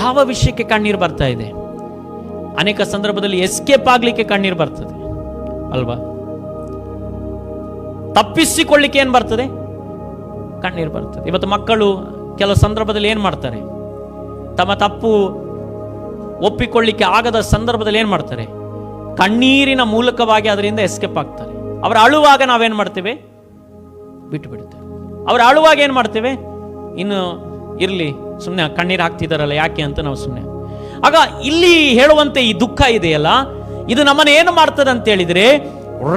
ಯಾವ ವಿಷಯಕ್ಕೆ ಕಣ್ಣೀರು ಬರ್ತಾ ಇದೆ? ಅನೇಕ ಸಂದರ್ಭದಲ್ಲಿ ಎಸ್ಕೇಪ್ ಆಗ್ಲಿಕ್ಕೆ ಕಣ್ಣೀರು ಬರ್ತದೆ ಅಲ್ವಾ? ತಪ್ಪಿಸಿಕೊಳ್ಳಿಕ್ಕೆ ಏನ್ ಬರ್ತದೆ? ಕಣ್ಣೀರು ಬರ್ತದೆ. ಇವತ್ತು ಮಕ್ಕಳು ಕೆಲವು ಸಂದರ್ಭದಲ್ಲಿ ಏನ್ ಮಾಡ್ತಾರೆ? ತಮ್ಮ ತಪ್ಪು ಒಪ್ಪಿಕೊಳ್ಳಿಕ್ಕೆ ಆಗದ ಸಂದರ್ಭದಲ್ಲಿ ಏನ್ ಮಾಡ್ತಾರೆ? ಕಣ್ಣೀರಿನ ಮೂಲಕವಾಗಿ ಅದರಿಂದ ಎಸ್ಕೇಪ್ ಆಗ್ತಾರೆ. ಅವರ ಅಳುವಾಗ ನಾವೇನ್ ಮಾಡ್ತೇವೆ? ಬಿಟ್ಟು ಬಿಡುತ್ತೇವೆ. ಅವ್ರ ಅಳುವಾಗ ಏನ್ ಮಾಡ್ತೇವೆ? ಇನ್ನು ಇರ್ಲಿ, ಸುಮ್ಮನೆ ಕಣ್ಣೀರು ಹಾಕ್ತಿದಾರಲ್ಲ ಯಾಕೆ ಅಂತ ನಾವು ಸುಮ್ಮನೆ. ಆಗ ಇಲ್ಲಿ ಹೇಳುವಂತೆ ಈ ದುಃಖ ಇದೆಯಲ್ಲ, ಇದು ನಮ್ಮನ್ನು ಏನು ಮಾಡ್ತದೆ ಅಂತ ಹೇಳಿದ್ರೆ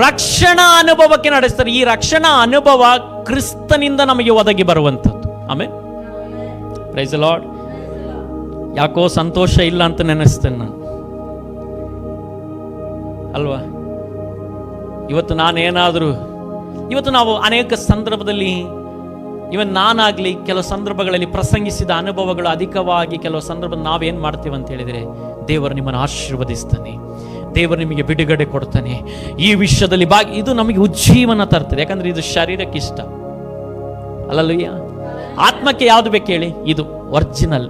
ರಕ್ಷಣಾ ಅನುಭವಕ್ಕೆ ನಡೆಸ್ತಾರೆ. ಈ ರಕ್ಷಣಾ ಅನುಭವ ಕ್ರಿಸ್ತನಿಂದ ನಮಗೆ ಒದಗಿ ಬರುವಂಥದ್ದು. ಆಮೇಲೆ ಪ್ರೈಸ್ ದಿ ಲಾರ್ಡ್. ಯಾಕೋ ಸಂತೋಷ ಇಲ್ಲ ಅಂತ ನೆನೆಸ್ತೇನೆ ನಾನು ಅಲ್ವಾ? ಇವತ್ತು ನಾವು ಅನೇಕ ಸಂದರ್ಭದಲ್ಲಿ, ಇವನ್ ನಾನಾಗ್ಲಿ ಕೆಲವು ಸಂದರ್ಭಗಳಲ್ಲಿ ಪ್ರಸಂಗಿಸಿದ ಅನುಭವಗಳು ಅಧಿಕವಾಗಿ ಕೆಲವು ಸಂದರ್ಭದಲ್ಲಿ ನಾವೇನ್ ಮಾಡ್ತೀವಿ ಅಂತ ಹೇಳಿದ್ರೆ, ದೇವರು ನಿಮ್ಮನ್ನು ಆಶೀರ್ವದಿಸ್ತಾನೆ, ದೇವರು ನಿಮಗೆ ಬಿಡುಗಡೆ ಕೊಡ್ತಾನೆ, ಈ ವಿಷಯದಲ್ಲಿ ಇದು ನಮಗೆ ಉಜ್ಜೀವನ ತರ್ತದೆ. ಯಾಕಂದ್ರೆ ಇದು ಶರೀರಕ್ಕೆ ಇಷ್ಟ ಅಲ್ಲಲ್ಲಯ್ಯ. ಆತ್ಮಕ್ಕೆ ಯಾವ್ದು ಬೇಕು ಹೇಳಿ? ಇದು ಒರಿಜಿನಲ್.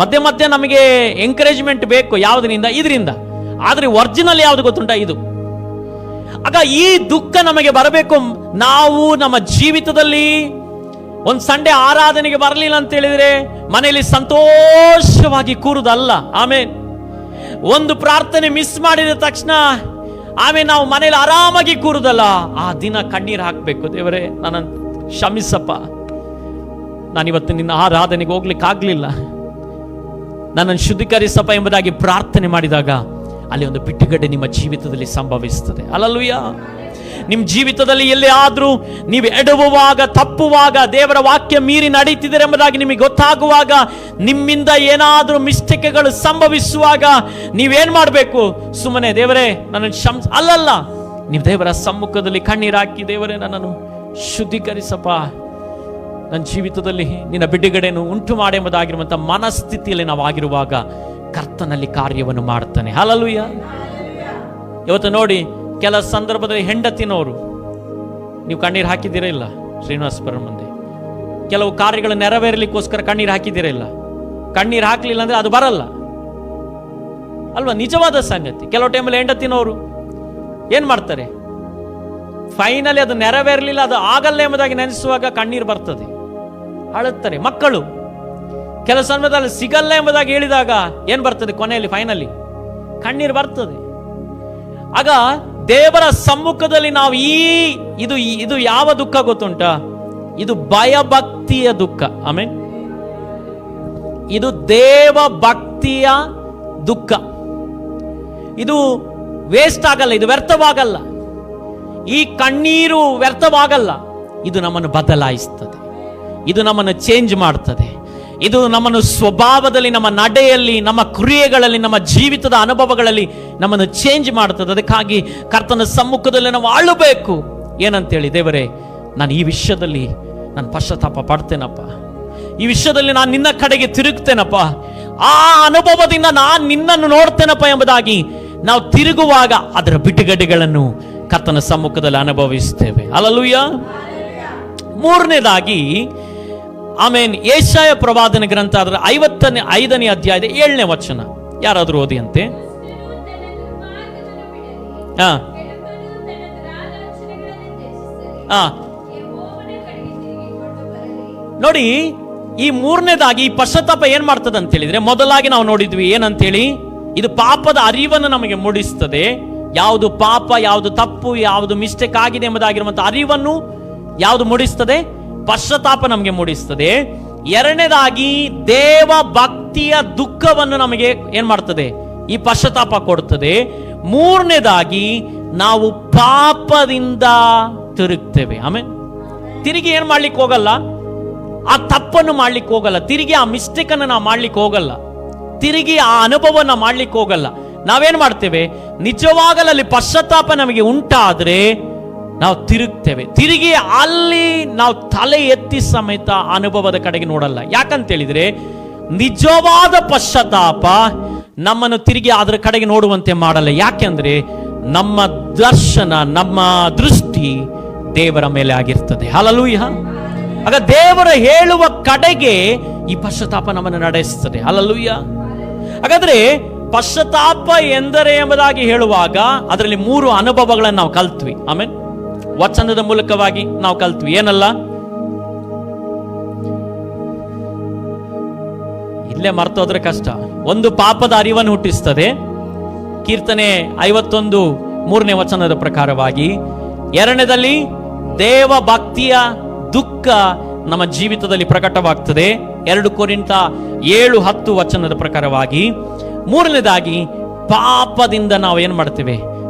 ಮಧ್ಯೆ ಮಧ್ಯೆ ನಮಗೆ ಎಂಕರೇಜ್ಮೆಂಟ್ ಬೇಕು. ಯಾವುದರಿಂದ? ಇದರಿಂದ. ಆದ್ರೆ ಒರಿಜಿನಲ್ ಯಾವ್ದು ಗೊತ್ತುಂಟ? ಇದು. ಆಗ ಈ ದುಃಖ ನಮಗೆ ಬರಬೇಕು. ನಾವು ನಮ್ಮ ಜೀವಿತದಲ್ಲಿ ಒಂದು ಸಂಡೆ ಆರಾಧನೆಗೆ ಬರಲಿಲ್ಲ ಅಂತ ಹೇಳಿದ್ರೆ ಮನೆಯಲ್ಲಿ ಸಂತೋಷವಾಗಿ ಕೂರುದಲ್ಲ. ಆಮೇಲೆ ಒಂದು ಪ್ರಾರ್ಥನೆ ಮಿಸ್ ಮಾಡಿದ ತಕ್ಷಣ ಆಮೇಲೆ ನಾವು ಮನೆಯಲ್ಲಿ ಆರಾಮಾಗಿ ಕೂರುದಲ್ಲ. ಆ ದಿನ ಕಣ್ಣೀರು ಹಾಕಬೇಕು. ದೇವರೇ, ನನ್ನ ಕ್ಷಮಿಸಪ್ಪ, ನಾನಿವತ್ತು ನಿನ್ನ ಆರಾಧನೆಗೆ ಹೋಗ್ಲಿಕ್ಕೆ ಆಗ್ಲಿಲ್ಲ, ನನ್ನನ್ನು ಶುದ್ಧೀಕರಿಸಪ್ಪ ಎಂಬುದಾಗಿ ಪ್ರಾರ್ಥನೆ ಮಾಡಿದಾಗ ಅಲ್ಲಿ ಒಂದು ಬಿಟ್ಟುಗಡೆ ನಿಮ್ಮ ಜೀವಿತದಲ್ಲಿ ಸಂಭವಿಸ್ತದೆ. ಹಲ್ಲೆಲೂಯಾ. ನಿಮ್ಮ ಜೀವಿತದಲ್ಲಿ ಎಲ್ಲಿ ಆದ್ರೂ ನೀವು ಎಡವುವಾಗ, ತಪ್ಪುವಾಗ, ದೇವರ ವಾಕ್ಯ ಮೀರಿ ನಡೀತಿದ್ದೀರ ಎಂಬುದಾಗಿ ನಿಮಗೆ ಗೊತ್ತಾಗುವಾಗ, ನಿಮ್ಮಿಂದ ಏನಾದ್ರೂ ಮಿಸ್ಟೇಕ್ಗಳು ಸಂಭವಿಸುವಾಗ ನೀವೇನ್ ಮಾಡಬೇಕು? ಸುಮ್ಮನೆ ದೇವರೇ ನನ್ನನ್ನು ಅಲ್ಲಲ್ಲ, ನೀವು ದೇವರ ಸಮ್ಮುಖದಲ್ಲಿ ಕಣ್ಣೀರು ಹಾಕಿ, ದೇವರೇ ನನ್ನನ್ನು ಶುದ್ಧೀಕರಿಸಪ್ಪ, ನನ್ನ ಜೀವಿತದಲ್ಲಿ ನಿನ್ನ ಬಿಡುಗಡೆಯನ್ನು ಉಂಟು ಮಾಡಿ ಎಂಬುದಾಗಿರುವಂಥ ಮನಸ್ಥಿತಿಯಲ್ಲಿ ನಾವು ಆಗಿರುವಾಗ ಕರ್ತನಲ್ಲಿ ಕಾರ್ಯವನ್ನು ಮಾಡ್ತಾನೆ. ಹಲ್ಲೆಲೂಯಾ. ಇವತ್ತು ನೋಡಿ, ಕೆಲ ಸಂದರ್ಭದಲ್ಲಿ ಹೆಂಡತಿನವರು ನೀವು ಕಣ್ಣೀರು ಹಾಕಿದ್ದೀರಾ ಇಲ್ಲ? ಶ್ರೀನಿವಾಸಪುರ ಮುಂದೆ ಕೆಲವು ಕಾರ್ಯಗಳು ನೆರವೇರಲಿಕ್ಕೋಸ್ಕರ ಕಣ್ಣೀರು ಹಾಕಿದ್ದೀರಾ ಇಲ್ಲ? ಕಣ್ಣೀರು ಹಾಕ್ಲಿಲ್ಲ ಅಂದ್ರೆ ಅದು ಬರಲ್ಲ ಅಲ್ವಾ? ನಿಜವಾದ ಸಂಗತಿ. ಕೆಲವು ಟೈಮಲ್ಲಿ ಹೆಂಡತಿನವರು ಏನ್ ಮಾಡ್ತಾರೆ? ಫೈನಲಿ ಅದು ನೆರವೇರಲಿಲ್ಲ, ಅದು ಆಗಲ್ಲ ಎಂಬುದಾಗಿ ನೆನೆಸುವಾಗ ಕಣ್ಣೀರು ಬರ್ತದೆ, ಅಳುತ್ತಾರೆ. ಮಕ್ಕಳು ಕೆಲ ಸಂದರ್ಭದಲ್ಲಿ ಸಿಗಲ್ಲ ಎಂಬುದಾಗಿ ಹೇಳಿದಾಗ ಏನ್ ಬರ್ತದೆ? ಕೊನೆಯಲ್ಲಿ ಫೈನಲಿ ಕಣ್ಣೀರು ಬರ್ತದೆ. ಆಗ ದೇವರ ಸಮ್ಮುಖದಲ್ಲಿ ನಾವು ಇದು ಯಾವ ದುಃಖ ಗೊತ್ತುಂಟ? ಇದು ಭಯಭಕ್ತಿಯ ದುಃಖ. ಆಮೇಲೆ ಇದು ದೇವ ಭಕ್ತಿಯ ದುಃಖ. ಇದು ವೇಸ್ಟ್ ಆಗಲ್ಲ, ಇದು ವ್ಯರ್ಥವಾಗಲ್ಲ. ಈ ಕಣ್ಣೀರು ವ್ಯರ್ಥವಾಗಲ್ಲ. ಇದು ನಮ್ಮನ್ನು ಬದಲಾಯಿಸ್ತದೆ, ಇದು ನಮ್ಮನ್ನು ಚೇಂಜ್ ಮಾಡ್ತದೆ, ಇದು ನಮ್ಮನ್ನು ಸ್ವಭಾವದಲ್ಲಿ, ನಮ್ಮ ನಡೆಯಲ್ಲಿ, ನಮ್ಮ ಕ್ರಿಯೆಗಳಲ್ಲಿ, ನಮ್ಮ ಜೀವಿತದ ಅನುಭವಗಳಲ್ಲಿ ನಮ್ಮನ್ನು ಚೇಂಜ್ ಮಾಡ್ತದೆ. ಅದಕ್ಕಾಗಿ ಕರ್ತನ ಸಮ್ಮುಖದಲ್ಲಿ ನಾವು ಆಳಬೇಕು. ಏನಂತೇಳಿ? ದೇವರೇ, ನಾನು ಈ ವಿಷಯದಲ್ಲಿ ನಾನು ಪಶ್ಚಾತ್ತಾಪ ಪಡ್ತೇನಪ್ಪ, ಈ ವಿಷಯದಲ್ಲಿ ನಾನು ನಿನ್ನ ಕಡೆಗೆ ತಿರುಗ್ತೇನಪ್ಪ, ಆ ಅನುಭವದಿಂದ ನಾನು ನಿನ್ನನ್ನು ನೋಡ್ತೇನಪ್ಪ ಎಂಬುದಾಗಿ ನಾವು ತಿರುಗುವಾಗ ಅದರ ಬಿಡುಗಡೆಗಳನ್ನು ಕರ್ತನ ಸಮ್ಮುಖದಲ್ಲಿ ಅನುಭವಿಸ್ತೇವೆ. ಹಲ್ಲೆಲೂಯಾ. ಮೂರನೇದಾಗಿ ಯೆಶಾಯ ಪ್ರವಾದನ ಗ್ರಂಥ ಅದರ 55ನೇ ಅಧ್ಯಾಯದ 7ನೇ ವಚನ. ಯಾರಾದ್ರೂ ಓದಿ ಅಂತೆ. ನೋಡಿ, ಈ ಮೂರನೇದಾಗಿ ಈ ಪಶ್ಚಾತ್ತಾಪ ಏನ್ ಮಾಡ್ತದೆ ಅಂತ ಹೇಳಿದ್ರೆ, ಮೊದಲಾಗಿ ನಾವು ನೋಡಿದ್ವಿ ಏನಂತೇಳಿ, ಇದು ಪಾಪದ ಅರಿವನ್ನು ನಮಗೆ ಮೂಡಿಸ್ತದೆ. ಯಾವುದು ಪಾಪ, ಯಾವುದು ತಪ್ಪು, ಯಾವುದು ಮಿಸ್ಟೇಕ್ ಆಗಿದೆ ಎಂಬುದಾಗಿರುವಂತ ಅರಿವನ್ನು ಯಾವುದು ಮೂಡಿಸ್ತದೆ? ಪಶ್ಚಾತ್ತಾಪ ನಮಗೆ ಮೂಡಿಸ್ತದೆ. ಎರಡನೇದಾಗಿ ದೇವ ಭಕ್ತಿಯ ದುಃಖವನ್ನು ನಮಗೆ ಏನ್ ಮಾಡ್ತದೆ? ಈ ಪಶ್ಚಾತ್ತಾಪ ಕೊಡ್ತದೆ. ಮೂರನೇದಾಗಿ ನಾವು ಪಾಪದಿಂದ ತಿರುಗ್ತೇವೆ. ಆಮೇಲೆ ತಿರುಗಿ ಏನ್ ಮಾಡ್ಲಿಕ್ಕೆ ಹೋಗಲ್ಲ, ಆ ತಪ್ಪನ್ನು ಮಾಡ್ಲಿಕ್ಕೆ ಹೋಗಲ್ಲ, ತಿರುಗಿ ಆ ಮಿಸ್ಟೇಕ್ ಅನ್ನು ನಾವು ಮಾಡ್ಲಿಕ್ಕೆ ಹೋಗಲ್ಲ, ತಿರುಗಿ ಆ ಅನುಭವನ ಮಾಡ್ಲಿಕ್ಕೆ ಹೋಗಲ್ಲ. ನಾವೇನ್ ಮಾಡ್ತೇವೆ? ನಿಜವಾಗಲಲ್ಲಿ ಪಶ್ಚಾತ್ತಾಪ ನಮಗೆ ಉಂಟಾದ್ರೆ ನಾವು ತಿರುಗ್ತೇವೆ. ತಿರುಗಿ ಅಲ್ಲಿ ನಾವು ತಲೆ ಎತ್ತಿ ಸಮೇತ ಅನುಭವದ ಕಡೆಗೆ ನೋಡಲ್ಲ. ಯಾಕಂತ ಹೇಳಿದ್ರೆ ನಿಜವಾದ ಪಶ್ಚಾತ್ತಾಪ ನಮ್ಮನ್ನು ತಿರುಗಿ ಅದರ ಕಡೆಗೆ ನೋಡುವಂತೆ ಮಾಡಲ್ಲ. ಯಾಕೆಂದ್ರೆ ನಮ್ಮ ದರ್ಶನ, ನಮ್ಮ ದೃಷ್ಟಿ ದೇವರ ಮೇಲೆ ಆಗಿರ್ತದೆ. ಹಲ್ಲೆಲೂಯಾ. ಆಗ ದೇವರ ಹೇಳುವ ಕಡೆಗೆ ಈ ಪಶ್ಚಾತ್ತಾಪ ನಮ್ಮನ್ನು ನಡೆಸ್ತದೆ. ಹಲ್ಲೆಲೂಯಾ. ಹಾಗಾದ್ರೆ ಪಶ್ಚಾತ್ತಾಪ ಎಂದರೆ ಎಂಬುದಾಗಿ ಹೇಳುವಾಗ ಅದರಲ್ಲಿ 3 ಅನುಭವಗಳನ್ನು ನಾವು ಕಲ್ತ್ವಿ. ಆಮೇಲೆ ವಚನದ ಮೂಲಕವಾಗಿ ನಾವು ಕಲ್ತ್ವಿ. ಏನಲ್ಲ, ಇಲ್ಲೇ ಮರ್ತೋದ್ರೆ ಕಷ್ಟ. ಒಂದು, ಪಾಪದ ಅರಿವನ್ನು ಹುಟ್ಟಿಸ್ತದೆ, ಕೀರ್ತನೆ 51 3ನೇ ವಚನದ ಪ್ರಕಾರವಾಗಿ. ಎರಡನೇದಲ್ಲಿ ದೇವ ಭಕ್ತಿಯ ದುಃಖ ನಮ್ಮ ಜೀವಿತದಲ್ಲಿ ಪ್ರಕಟವಾಗ್ತದೆ, 2 ಕೊರಿಂಥ 7:10 ವಚನದ ಪ್ರಕಾರವಾಗಿ. ಮೂರನೇದಾಗಿ ಪಾಪದಿಂದ ನಾವು ಏನ್ ಮಾಡ್ತೇವೆ?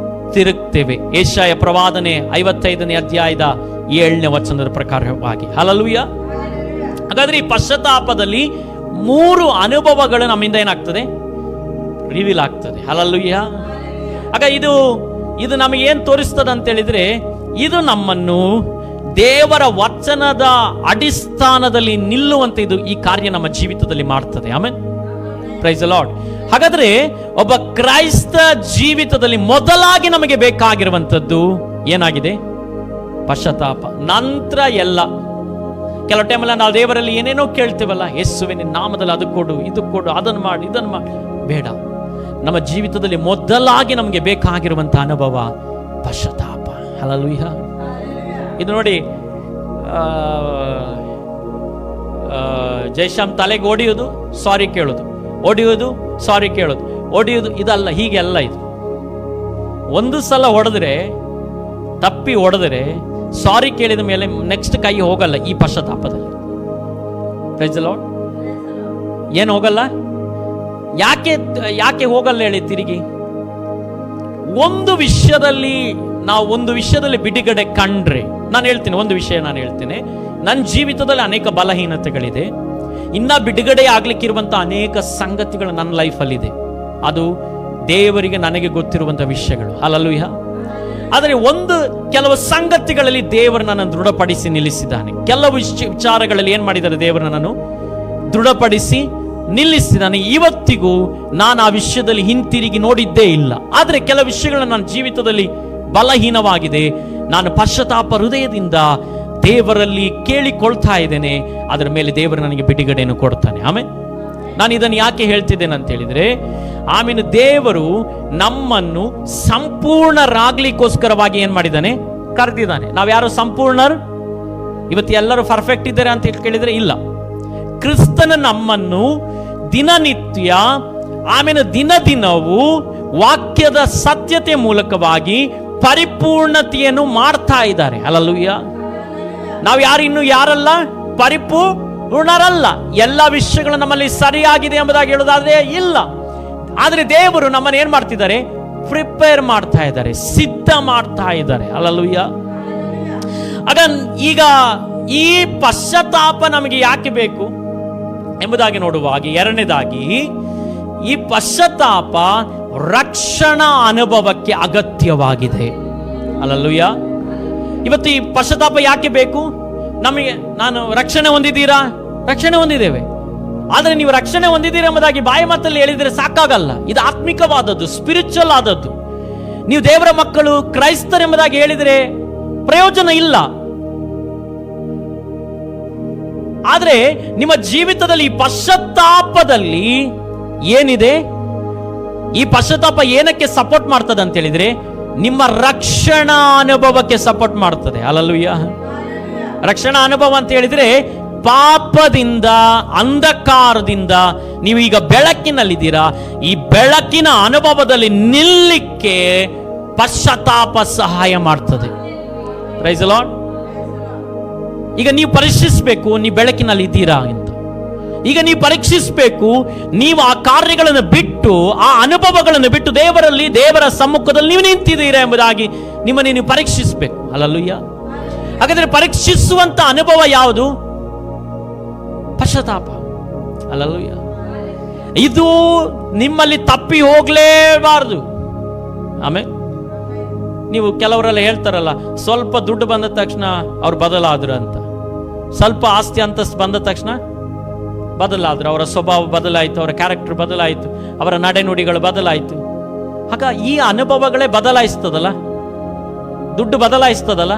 ತಿರುಗ್ತೇವೆ. ಯೆಶಾಯ ಪ್ರವಾದನೆ 55ನೇ ಅಧ್ಯಾಯದ 7ನೇ ವಚನದ ಪ್ರಕಾರವಾಗಿ. ಹಲ್ಲೆಲೂಯಾ. ಹಾಗಾದ್ರೆ ಈ ಪಶ್ಚಾತ್ತಾಪದಲ್ಲಿ 3 ಅನುಭವಗಳು ನಮ್ಮಿಂದ ಏನಾಗ್ತದೆ? ರಿವೀಲ್ ಆಗ್ತದೆ. ಹಲ್ಲೆಲೂಯಾ. ಆಗ ಇದು ನಮಗೆ ಏನ್ ತೋರಿಸ್ತದೆ ಅಂತ ಹೇಳಿದ್ರೆ, ಇದು ನಮ್ಮನ್ನು ದೇವರ ವಚನದ ಅಡಿಸ್ಥಾನದಲ್ಲಿ ನಿಲ್ಲುವಂತೆ ಈ ಕಾರ್ಯ ನಮ್ಮ ಜೀವಿತದಲ್ಲಿ ಮಾಡ್ತದೆ. ಆಮೆನ್. Praise the Lord. ಹಾಗಾದ್ರೆ ಒಬ್ಬ ಕ್ರೈಸ್ತ ಜೀವಿತದಲ್ಲಿ ಮೊದಲಾಗಿ ನಮಗೆ ಬೇಕಾಗಿರುವಂತದ್ದು ಏನಾಗಿದೆ? ಪಶ್ಚಾತ್ತಾಪ. ನಂತರ ಎಲ್ಲ. ಕೆಲವು ಟೈಮಲ್ಲ ನಾವು ದೇವರಲ್ಲಿ ಏನೇನೋ ಕೇಳ್ತೇವಲ್ಲ, ಯೇಸುವೆ ನಿನ್ನ ನಾಮದಲ್ಲಿ ಅದು ಕೊಡು, ಇದು ಕೊಡು, ಅದನ್ನು ಮಾಡಿ, ಇದನ್ನು ಮಾಡಿ. ಬೇಡ. ನಮ್ಮ ಜೀವಿತದಲ್ಲಿ ಮೊದಲಾಗಿ ನಮಗೆ ಬೇಕಾಗಿರುವಂತಹ ಅನುಭವ ಪಶ್ಚಾತ್ತಾಪ. ಹಲ್ಲೆಲೂಯಾ. ಇದು ನೋಡಿ, ಜಯಶ್ಯಾಮ್ ತಲೆಗೆ ಹೊಡೆಯೋದು, ಸಾರಿ ಕೇಳೋದು, ಹೊಡೆಯೋದು, ಸಾರಿ ಕೇಳೋದು, ಹೊಡೆಯೋದು, ಇದಲ್ಲ. ಹೀಗೆಲ್ಲ ಇದು ಒಂದು ಸಲ ಹೊಡೆದ್ರೆ, ತಪ್ಪಿ ಹೊಡೆದ್ರೆ, ಸಾರಿ ಕೇಳಿದ ಮೇಲೆ ನೆಕ್ಸ್ಟ್ ಕೈ ಹೋಗಲ್ಲ ಈ ಪಶ್ಚಾತ್ತಾಪದಲ್ಲಿ. Price the lord. ಏನು ಹೋಗಲ್ಲ? ಯಾಕೆ ಹೋಗಲ್ಲ ಹೇಳಿ? ತಿರುಗಿ ಒಂದು ವಿಷಯದಲ್ಲಿ ಬಿಡುಗಡೆ ಕಂಡ್ರೆ, ನಾನು ಹೇಳ್ತೀನಿ ಒಂದು ವಿಷಯ, ನಾನು ಹೇಳ್ತೇನೆ, ನನ್ನ ಜೀವಿತದಲ್ಲಿ ಅನೇಕ ಬಲಹೀನತೆಗಳಿದೆ, ಇನ್ನ ಬಿಡುಗಡೆ ಆಗ್ಲಿಕ್ಕಿರುವಂತ ಅನೇಕ ಸಂಗತಿಗಳು ನನ್ನ ಲೈಫಲ್ಲಿದೆ. ಅದು ದೇವರಿಗೆ ನನಗೆ ಗೊತ್ತಿರುವಂತ ವಿಷಯಗಳು. ಹಲ್ಲೆಲೂಯಾ. ಆದರೆ ಕೆಲವು ಸಂಗತಿಗಳಲ್ಲಿ ದೇವರು ನನ್ನನ್ನು ದೃಢಪಡಿಸಿ ನಿಲ್ಲಿಸಿದ್ದಾನೆ. ಕೆಲವು ವಿಚಾರಗಳಲ್ಲಿ ಏನ್ ಮಾಡಿದ್ದಾರೆ? ದೇವರು ನನ್ನನ್ನು ದೃಢಪಡಿಸಿ ನಿಲ್ಲಿಸಿದ್ದಾನೆ. ಇವತ್ತಿಗೂ ನಾನು ಆ ವಿಷಯದಲ್ಲಿ ಹಿಂತಿರುಗಿ ನೋಡಿದ್ದೇ ಇಲ್ಲ. ಆದರೆ ಕೆಲವು ವಿಷಯಗಳು ನನ್ನ ಜೀವಿತದಲ್ಲಿ ಬಲಹೀನವಾಗಿದೆ. ನಾನು ಪಶ್ಚಾತ್ತಾಪ ಹೃದಯದಿಂದ ದೇವರಲ್ಲಿ ಕೇಳಿಕೊಳ್ತಾ ಇದ್ದೇನೆ. ಅದರ ಮೇಲೆ ದೇವರು ನನಗೆ ಬಿಡುಗಡೆಯನ್ನು ಕೊಡ್ತಾನೆ. ಆಮೇಲೆ ನಾನು ಇದನ್ನು ಯಾಕೆ ಹೇಳ್ತಿದ್ದೇನೆ ಅಂತ ಹೇಳಿದ್ರೆ, ಆಮೇಲೆ ದೇವರು ನಮ್ಮನ್ನು ಸಂಪೂರ್ಣರಾಗ್ಲಿಕ್ಕೋಸ್ಕರವಾಗಿ ಏನ್ ಮಾಡಿದ್ದಾನೆ? ಕರೆದಿದ್ದಾನೆ. ನಾವ್ಯಾರು ಸಂಪೂರ್ಣರು? ಇವತ್ತು ಎಲ್ಲರೂ ಪರ್ಫೆಕ್ಟ್ ಇದ್ದಾರೆ ಅಂತ ಕೇಳಿದ್ರೆ ಇಲ್ಲ. ಕ್ರಿಸ್ತನ ನಮ್ಮನ್ನು ದಿನನಿತ್ಯ, ಆಮೇಲೆ ದಿನದಿನವೂ ವಾಕ್ಯದ ಸತ್ಯತೆ ಮೂಲಕವಾಗಿ ಪರಿಪೂರ್ಣತೆಯನ್ನು ಮಾಡ್ತಾ ಇದ್ದಾರೆ. ಹಲ್ಲೆಲೂಯಾ. ನಾವು ಯಾರಲ್ಲ? ಪರಿಪೂರ್ಣರಲ್ಲ. ಎಲ್ಲ ವಿಷಯಗಳು ನಮ್ಮಲ್ಲಿ ಸರಿಯಾಗಿದೆ ಎಂಬುದಾಗಿ ಹೇಳೋದಾದ್ರೆ ಇಲ್ಲ. ಆದ್ರೆ ದೇವರು ನಮ್ಮನ್ನು ಏನ್ ಮಾಡ್ತಿದ್ದಾರೆ? ಪ್ರಿಪೇರ್ ಮಾಡ್ತಾ ಇದ್ದಾರೆ, ಸಿದ್ಧ ಮಾಡ್ತಾ ಇದ್ದಾರೆ. ಹಲ್ಲೆಲೂಯಾ. ಈಗ ಈ ಪಶ್ಚಾತ್ತಾಪ ನಮಗೆ ಯಾಕೆ ಬೇಕು ಎಂಬುದಾಗಿ ನೋಡುವಾಗ, ಎರಡನೇದಾಗಿ ಈ ಪಶ್ಚಾತ್ತಾಪ ರಕ್ಷಣಾ ಅನುಭವಕ್ಕೆ ಅಗತ್ಯವಾಗಿದೆ. ಹಲ್ಲೆಲೂಯಾ. ಇವತ್ತು ಈ ಪಶ್ಚಾತ್ತಾಪ ಯಾಕೆ ಬೇಕು ನಮಗೆ? ನಾನು ರಕ್ಷಣೆ ಹೊಂದಿದ್ದೀರಾ? ರಕ್ಷಣೆ ಹೊಂದಿದ್ದೇವೆ. ಆದರೆ ನೀವು ರಕ್ಷಣೆ ಹೊಂದಿದ್ದೀರಾ ಎಂಬುದಾಗಿ ಬಾಯಿ ಮಾತಲ್ಲಿ ಹೇಳಿದರೆ ಸಾಕಾಗಲ್ಲ. ಇದು ಆತ್ಮಿಕವಾದದ್ದು, ಸ್ಪಿರಿಚುವಲ್ ಆದದ್ದು. ನೀವು ದೇವರ ಮಕ್ಕಳು, ಕ್ರೈಸ್ತರೆಂಬುದಾಗಿ ಹೇಳಿದರೆ ಪ್ರಯೋಜನ ಇಲ್ಲ. ಆದ್ರೆ ನಿಮ್ಮ ಜೀವಿತದಲ್ಲಿ ಈ ಪಶ್ಚಾತ್ತಾಪದಲ್ಲಿ ಏನಿದೆ, ಈ ಪಶ್ಚಾತ್ತಾಪ ಏನಕ್ಕೆ ಸಪೋರ್ಟ್ ಮಾಡ್ತದೆ ಅಂತ ಹೇಳಿದ್ರೆ ನಿಮ್ಮ ರಕ್ಷಣಾ ಅನುಭವಕ್ಕೆ ಸಪೋರ್ಟ್ ಮಾಡ್ತದೆ. ಹಲ್ಲೆಲೂಯಾ. ರಕ್ಷಣಾ ಅನುಭವ ಅಂತ ಹೇಳಿದ್ರೆ ಪಾಪದಿಂದ, ಅಂಧಕಾರದಿಂದ ನೀವು ಈಗ ಬೆಳಕಿನಲ್ಲಿದ್ದೀರಾ. ಈ ಬೆಳಕಿನ ಅನುಭವದಲ್ಲಿ ನಿಲ್ಲಿಕ್ಕೆ ಪಶ್ಚಾತ್ತಾಪ ಸಹಾಯ ಮಾಡ್ತದೆ. Praise the Lord. ಈಗ ನೀವು ಪರೀಕ್ಷಿಸಬೇಕು, ನೀವು ಬೆಳಕಿನಲ್ಲಿ ಇದ್ದೀರಾ ಅಂತ. ಈಗ ನೀವು ಪರೀಕ್ಷಿಸಬೇಕು, ನೀವು ಆ ಕಾರ್ಯಗಳನ್ನು ಬಿಟ್ಟು, ಆ ಅನುಭವಗಳನ್ನು ಬಿಟ್ಟು ದೇವರಲ್ಲಿ, ದೇವರ ಸಮ್ಮುಖದಲ್ಲಿ ನೀವು ನಿಂತಿದ್ದೀರಾ ಎಂಬುದಾಗಿ ನಿಮ್ಮನ್ನು ನೀವು ಪರೀಕ್ಷಿಸಬೇಕು. ಹಲ್ಲೆಲೂಯಾ. ಹಾಗಾದ್ರೆ ಪರೀಕ್ಷಿಸುವಂತ ಅನುಭವ ಯಾವುದು? ಪಶ್ಚಾತ್ತಾಪ. ಹಲ್ಲೆಲೂಯಾ. ಇದು ನಿಮ್ಮಲ್ಲಿ ತಪ್ಪಿ ಹೋಗ್ಲೇಬಾರದು. ಆಮೇಲೆ ನೀವು ಕೆಲವರೆಲ್ಲ ಹೇಳ್ತಾರಲ್ಲ, ಸ್ವಲ್ಪ ದುಡ್ಡು ಬಂದ ತಕ್ಷಣ ಅವ್ರು ಬದಲಾದ್ರು ಅಂತ, ಸ್ವಲ್ಪ ಆಸ್ತಿ ಅಂತಸ್ತು ಬಂದ ತಕ್ಷಣ ಬದಲಾದ್ರು, ಅವರ ಸ್ವಭಾವ ಬದಲಾಯಿತು, ಅವರ ಕ್ಯಾರೆಕ್ಟರ್ ಬದಲಾಯಿತು, ಅವರ ನಡೆನುಡಿಗಳು ಬದಲಾಯಿತು. ಆಗ ಈ ಅನುಭವಗಳೇ ಬದಲಾಯಿಸ್ತದಲ್ಲ, ದುಡ್ಡು ಬದಲಾಯಿಸ್ತದಲ್ಲ,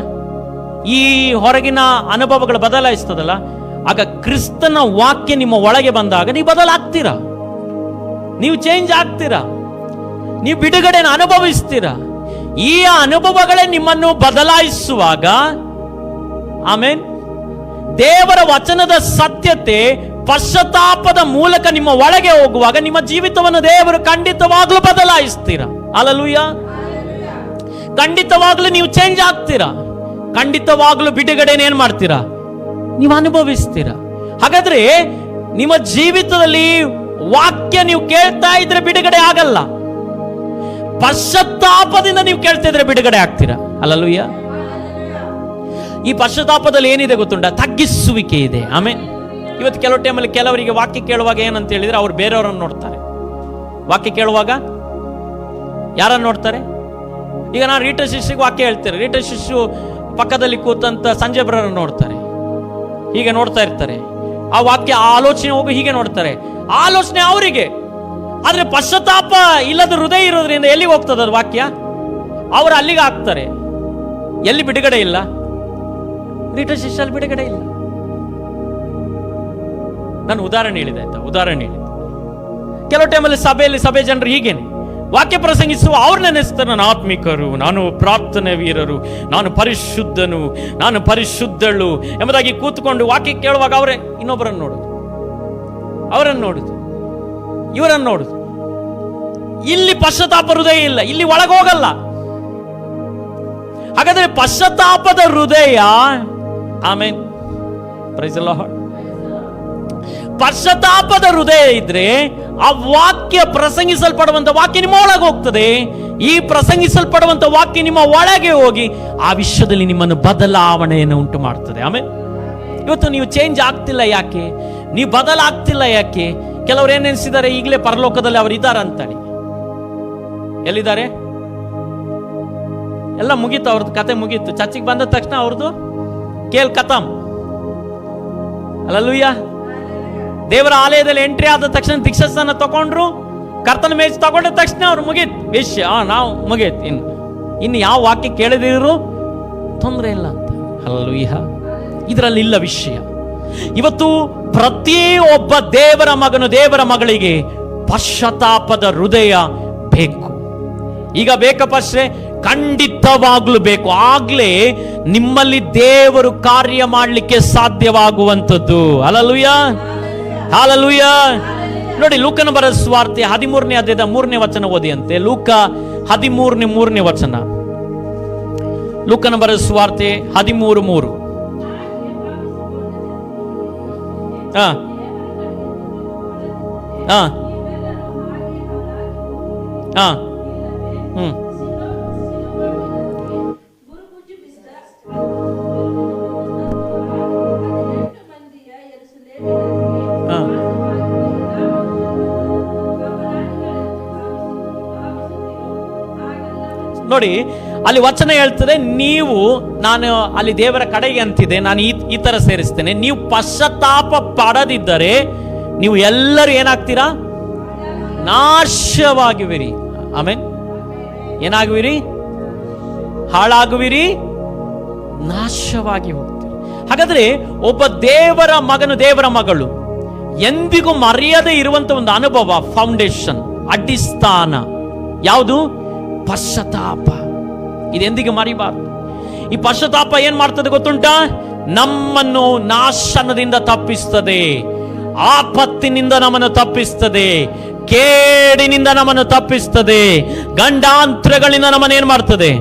ಈ ಹೊರಗಿನ ಅನುಭವಗಳು ಬದಲಾಯಿಸ್ತದಲ್ಲ. ಆಗ ಕ್ರಿಸ್ತನ ವಾಕ್ಯ ನಿಮ್ಮ ಒಳಗೆ ಬಂದಾಗ ನೀವು ಬದಲಾಗ್ತೀರಾ, ನೀವು ಚೇಂಜ್ ಆಗ್ತೀರಾ, ನೀವು ಬಿಡುಗಡೆನ ಅನುಭವಿಸ್ತೀರಾ. ಈ ಅನುಭವಗಳೇ ನಿಮ್ಮನ್ನು ಬದಲಾಯಿಸುವಾಗ, ಆಮೇನ್, ದೇವರ ವಚನದ ಸತ್ಯತೆ ಪಶ್ಚಾತ್ತಾಪದ ಮೂಲಕ ನಿಮ್ಮ ಒಳಗೆ ಹೋಗುವಾಗ ನಿಮ್ಮ ಜೀವಿತವನ್ನು ದೇವರು ಖಂಡಿತವಾಗ್ಲೂ ಬದಲಾಯಿಸ್ತೀರಾ. ಹಲ್ಲೆಲೂಯಾ. ಖಂಡಿತವಾಗ್ಲೂ ನೀವು ಚೇಂಜ್ ಆಗ್ತೀರಾ, ಖಂಡಿತವಾಗ್ಲೂ ಬಿಡುಗಡೆನ ಏನ್ ಮಾಡ್ತೀರಾ? ನೀವು ಅನುಭವಿಸ್ತೀರಾ. ಹಾಗಾದ್ರೆ ನಿಮ್ಮ ಜೀವಿತದಲ್ಲಿ ವಾಕ್ಯ ನೀವು ಕೇಳ್ತಾ ಇದ್ರೆ ಬಿಡುಗಡೆ ಆಗಲ್ಲ, ಪಶ್ಚಾತ್ತಾಪದಿಂದ ನೀವು ಕೇಳ್ತಾ ಇದ್ರೆ ಬಿಡುಗಡೆ ಆಗ್ತೀರಾ. ಹಲ್ಲೆಲೂಯಾ. ಈ ಪಶ್ಚಾತ್ತಾಪದಲ್ಲಿ ಏನಿದೆ ಗೊತ್ತುಂಟ? ತಗ್ಗಿಸುವಿಕೆ ಇದೆ. ಆಮೇಲೆ ಇವತ್ತು ಕೆಲವು ಟೈಮಲ್ಲಿ ಕೆಲವರಿಗೆ ವಾಕ್ಯ ಕೇಳುವಾಗ ಏನಂತ ಹೇಳಿದ್ರೆ ಅವ್ರು ಬೇರೆಯವರನ್ನು ನೋಡ್ತಾರೆ. ವಾಕ್ಯ ಕೇಳುವಾಗ ಯಾರನ್ನು ನೋಡ್ತಾರೆ? ಈಗ ನಾನು ರೀಟ ಶಿಷ್ಯಗೆ ವಾಕ್ಯ ಹೇಳ್ತೇನೆ, ರೀಟ ಶಿಷ್ಯು ಪಕ್ಕದಲ್ಲಿ ಕೂತಂತ ಸಂಜಯ್ ಬ್ರದರ್ ನೋಡ್ತಾರೆ, ಹೀಗೆ ನೋಡ್ತಾ ಇರ್ತಾರೆ. ಆ ವಾಕ್ಯ ಆಲೋಚನೆ ಹೋಗಿ ಹೀಗೆ ನೋಡ್ತಾರೆ, ಆಲೋಚನೆ ಅವರಿಗೆ. ಆದ್ರೆ ಪಶ್ಚಾತ್ತಾಪ ಇಲ್ಲದ ಹೃದಯ ಇರೋದ್ರಿಂದ ಎಲ್ಲಿಗೆ ಹೋಗ್ತದ ಅದು ವಾಕ್ಯ? ಅವರು ಅಲ್ಲಿಗೆ ಹಾಕ್ತಾರೆ. ಎಲ್ಲಿ ಬಿಡುಗಡೆ ಇಲ್ಲ? ರೀಟ ಶಿಷ್ಯಲ್ಲಿ ಬಿಡುಗಡೆ ಇಲ್ಲ. ನಾನು ಉದಾಹರಣೆ ಹೇಳಿದೆ ಆಯ್ತಾ? ಉದಾಹರಣೆ ಹೇಳಿದೆ. ಕೆಲವು ಟೈಮಲ್ಲಿ ಸಭೆ ಜನರು ಹೀಗೇನೆ ವಾಕ್ಯ ಪ್ರಸಂಗಿಸುವ ಅವ್ರು ನೆನೆಸ್ತಾರೆ, ನಾನು ಆತ್ಮಿಕರು, ನಾನು ಪ್ರಾರ್ಥನೆ ವೀರರು, ನಾನು ಪರಿಶುದ್ಧನು, ನಾನು ಪರಿಶುದ್ಧಳು ಎಂಬುದಾಗಿ ಕೂತ್ಕೊಂಡು ವಾಕ್ಯ ಕೇಳುವಾಗ ಅವರೇ ಇನ್ನೊಬ್ಬರನ್ನು ನೋಡುದು, ಅವರನ್ನು ನೋಡುದು, ಇವರನ್ನು ನೋಡುದು. ಇಲ್ಲಿ ಪಶ್ಚಾತ್ತಾಪ ಹೃದಯ ಇಲ್ಲ, ಇಲ್ಲಿ ಒಳಗೋಗಲ್ಲ. ಹಾಗಾದ್ರೆ ಪಶ್ಚಾತ್ತಾಪದ ಹೃದಯ, ಆಮೇನ್, ಪ್ರೈಸ್ ದಿ ಲಾರ್ಡ್, ಪಶ್ಚಾತ್ತಾಪದ ಹೃದಯ ಇದ್ರೆ ಆ ವಾಕ್ಯ, ಪ್ರಸಂಗಿಸಲ್ಪಡುವಂತ ವಾಕ್ಯ ನಿಮ್ಮ ಒಳಗೆ ಹೋಗ್ತದೆ. ಈ ಪ್ರಸಂಗಿಸಲ್ಪಡುವಂತ ವಾಕ್ಯ ನಿಮ್ಮ ಒಳಗೆ ಹೋಗಿ ಆ ವಿಷಯದಲ್ಲಿ ನಿಮ್ಮನ್ನು ಬದಲಾವಣೆಯನ್ನು ಉಂಟು ಮಾಡ್ತದೆ. ಆಮೇಲೆ ಇವತ್ತು ನೀವು ಚೇಂಜ್ ಆಗ್ತಿಲ್ಲ ಯಾಕೆ? ನೀವು ಬದಲಾಗ್ತಿಲ್ಲ ಯಾಕೆ? ಕೆಲವರು ಏನ್ ನೆನೆಸಿದ್ದಾರೆ, ಈಗಲೇ ಪರಲೋಕದಲ್ಲಿ ಅವರು ಇದ್ದಾರೆ ಅಂತಾನೆ. ಎಲ್ಲಿದ್ದಾರೆ? ಎಲ್ಲ ಮುಗೀತು, ಅವ್ರದ್ದು ಕತೆ ಮುಗೀತು. ಚರ್ಚಿಗೆ ಬಂದ ತಕ್ಷಣ ಅವ್ರದ್ದು ಕೇಲ್ ಖತಮ್. ಹಲ್ಲೆಲೂಯಾ. ದೇವರ ಆಲಯದಲ್ಲಿ ಎಂಟ್ರಿ ಆದ ತಕ್ಷಣ ದೀಕ್ಷಾಸ್ನಾನ ತಗೊಂಡ್ರು, ಕರ್ತನ ಮೇಜ್ ತಗೊಂಡ ತಕ್ಷಣ ಅವ್ರು ಮುಗೀತ್ ವಿಷಯ, ನಾವು ಮುಗೀತ್. ಇನ್ನು ಯಾವ ವಾಕ್ಯ ಕೇಳದಿರು ತೊಂದರೆ ಇಲ್ಲ ಅಂತ. ಹಲ್ಲೆಲೂಯಾ. ಇದರಲ್ಲಿ ಇಲ್ಲ ವಿಷಯ. ಇವತ್ತು ಪ್ರತಿಯೊಬ್ಬ ದೇವರ ಮಗನು, ದೇವರ ಮಗಳಿಗೆ ಪಶ್ಚಾತ್ತಾಪದ ಹೃದಯ ಬೇಕು. ಈಗ ಬೇಕಪ್ಪಷ್ಟೇ? ಖಂಡಿತವಾಗ್ಲೂ ಬೇಕು. ಆಗ್ಲೇ ನಿಮ್ಮಲ್ಲಿ ದೇವರು ಕಾರ್ಯ ಮಾಡಲಿಕ್ಕೆ ಸಾಧ್ಯವಾಗುವಂಥದ್ದು. Hallelujah, hallelujah. ನೋಡಿ, ಲೂಕನ ಬರೆದ ಸುವಾರ್ತೆ 13ನೇ ಅಧ್ಯಾಯದ 3ನೇ ವಚನ ಓದಿಯಂತೆ. ಲೂಕ 13ನೇ 3ನೇ ವಚನ. ಲೂಕನ ಬರೆದ ಸುವಾರ್ತೆ 13:3. ನೋಡಿ, ಅಲ್ಲಿ ವಚನ ಹೇಳ್ತದೆ, ನೀವು, ನಾನು ಅಲ್ಲಿ ದೇವರ ಕಡೆಗೆ ಅಂತಿದೆ, ನಾನು ಈ ತರ ಸೇರಿಸ್ತೇನೆ, ನೀವು ಪಶ್ಚಾತ್ತಾಪ ಪಡದಿದ್ದರೆ ನೀವು ಎಲ್ಲರೂ ಏನಾಗ್ತೀರಾ? ನಾಶವಾಗುವಿರಿ. ಆಮೇನ್. ಏನಾಗುವಿರಿ? ಹಾಳಾಗುವಿರಿ, ನಾಶವಾಗಿ ಹೋಗ್ತೀರಿ. ಹಾಗಾದ್ರೆ ಒಬ್ಬ ದೇವರ ಮಗನು, ದೇವರ ಮಗಳು ಎಂದಿಗೂ ಮರೆಯದೇ ಇರುವಂತ ಒಂದು ಅನುಭವ, ಫೌಂಡೇಶನ್, ಅಡ್ಡಿಸ್ಥಾನ ಯಾವುದು? ಪಶ್ಚಾತ್ತಾಪ. ಇದೆಂದಿಗೂ ಮರಿಬಾರದು. ಈ ಪಶ್ಚಾತ್ತಾಪ ಏನ್ ಮಾಡ್ತದೆ ಗೊತ್ತುಂಟಾ? ನಮ್ಮನ್ನು ನಾಶನದಿಂದ ತಪ್ಪಿಸ್ತದೆ, ಆಪತ್ತಿನಿಂದ ನಮ್ಮನ್ನು ತಪ್ಪಿಸ್ತದೆ, ಕೇಡಿನಿಂದ ನಮ್ಮನ್ನು ತಪ್ಪಿಸ್ತದೆ, ಗಂಡಾಂತರಗಳಿಂದ ನಮ್ಮನ್ನು ಏನ್ ಮಾಡ್ತದೆ?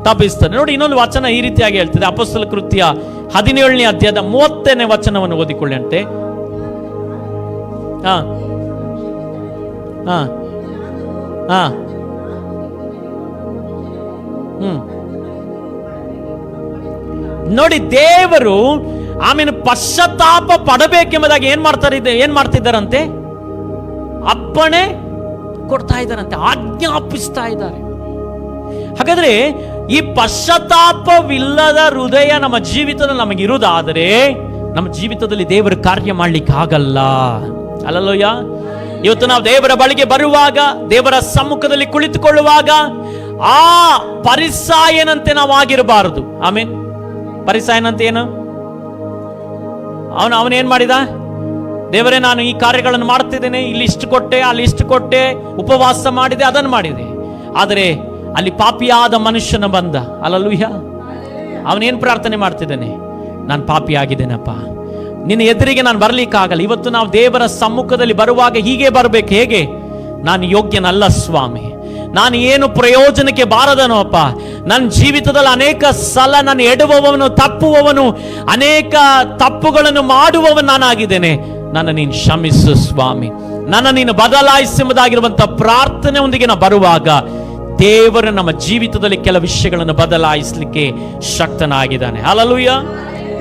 ತಪ್ಪಿಸ್ತದೆ. ನೋಡಿ, ಇನ್ನೊಂದು ವಚನ ಈ ರೀತಿಯಾಗಿ ಹೇಳ್ತದೆ. ಅಪೊಸ್ತಲ ಕೃತ್ಯ 17ನೇ ಅಧ್ಯಾಯದ 30ನೇ ವಚನವನ್ನು ಓದಿಕೊಳ್ಳಿ ಅಂತೆ. ನೋಡಿ, ದೇವರು ಆಮೇಲೆ ಪಶ್ಚಾತ್ತಾಪ ಪಡಬೇಕೆಂಬುದಾಗಿ ಏನ್ ಮಾಡ್ತಿದ್ದಾರಂತೆ? ಅಪ್ಪಣೆ ಕೊಡ್ತಾ ಇದ್ದಾರಂತೆ, ಆಜ್ಞಾಪಿಸ್ತಾ ಇದ್ದಾರೆ. ಹಾಗಾದ್ರೆ ಈ ಪಶ್ಚಾತ್ತಾಪವಿಲ್ಲದ ಹೃದಯ ನಮ್ಮ ಜೀವಿತದಲ್ಲಿ ನಮಗಿರುವುದಾದರೆ ನಮ್ಮ ಜೀವಿತದಲ್ಲಿ ದೇವರ ಕಾರ್ಯ ಮಾಡ್ಲಿಕ್ಕೆ ಆಗಲ್ಲ. ಅಲ್ಲಲ್ಲೋಯ್ಯ, ಇವತ್ತು ನಾವು ದೇವರ ಬಳಿಗೆ ಬರುವಾಗ, ದೇವರ ಸಮ್ಮುಖದಲ್ಲಿ ಕುಳಿತುಕೊಳ್ಳುವಾಗ ಆ ಪರಿಸಾಯನಂತೆ ನಾವು ಆಗಿರಬಾರದು. ಆಮೇನ್. ಪರಿಸಾಯನಂತೆ ಏನು? ಅವನೇನ್ ಮಾಡಿದ? ದೇವರೇ, ನಾನು ಈ ಕಾರ್ಯಗಳನ್ನು ಮಾಡ್ತಿದ್ದೇನೆ, ಇಲ್ಲಿ ಇಷ್ಟು ಕೊಟ್ಟೆ, ಅಲ್ಲಿ ಇಷ್ಟು ಕೊಟ್ಟೆ, ಉಪವಾಸ ಮಾಡಿದೆ, ಅದನ್ನು ಮಾಡಿದೆ. ಆದರೆ ಅಲ್ಲಿ ಪಾಪಿಯಾದ ಮನುಷ್ಯನ ಬಂದ. ಅಲ್ಲಲ್ಲೂಯ್ಯ, ಅವನೇನ್ ಪ್ರಾರ್ಥನೆ ಮಾಡ್ತಿದ್ದಾನೆ? ನಾನು ಪಾಪಿ ಆಗಿದ್ದೇನಪ್ಪ, ನಿನ್ನ ಎದುರಿಗೆ ನಾನು ಬರ್ಲಿಕ್ಕಾಗಲ್ಲ. ಇವತ್ತು ನಾವು ದೇವರ ಸಮ್ಮುಖದಲ್ಲಿ ಬರುವಾಗ ಹೀಗೆ ಬರಬೇಕು. ಹೇಗೆ? ನಾನು ಯೋಗ್ಯನಲ್ಲ ಸ್ವಾಮಿ, ನಾನು ಏನು ಪ್ರಯೋಜನಕ್ಕೆ ಬಾರದನೋ ಅಪ್ಪ. ನನ್ನ ಜೀವಿತದಲ್ಲಿ ಅನೇಕ ಸಲ ನಾನು ಎಡುವವನು, ತಪ್ಪುವವನು, ಅನೇಕ ತಪ್ಪುಗಳನ್ನು ಮಾಡುವವನು ನಾನಾಗಿದ್ದೇನೆ. ನನ್ನ ನೀನು ಕ್ಷಮಿಸು ಸ್ವಾಮಿ, ನನ್ನ ನೀನು ಬದಲಾಯಿಸುವುದಾಗಿರುವಂತ ಪ್ರಾರ್ಥನೆ ಒಂದಿಗೆ ನಾವು ಬರುವಾಗ ದೇವರು ನಮ್ಮ ಜೀವಿತದಲ್ಲಿ ಕೆಲ ವಿಷಯಗಳನ್ನು ಬದಲಾಯಿಸಲಿಕ್ಕೆ ಶಕ್ತನಾಗಿದ್ದಾನೆ. ಹಲ್ಲೆಲೂಯಾ.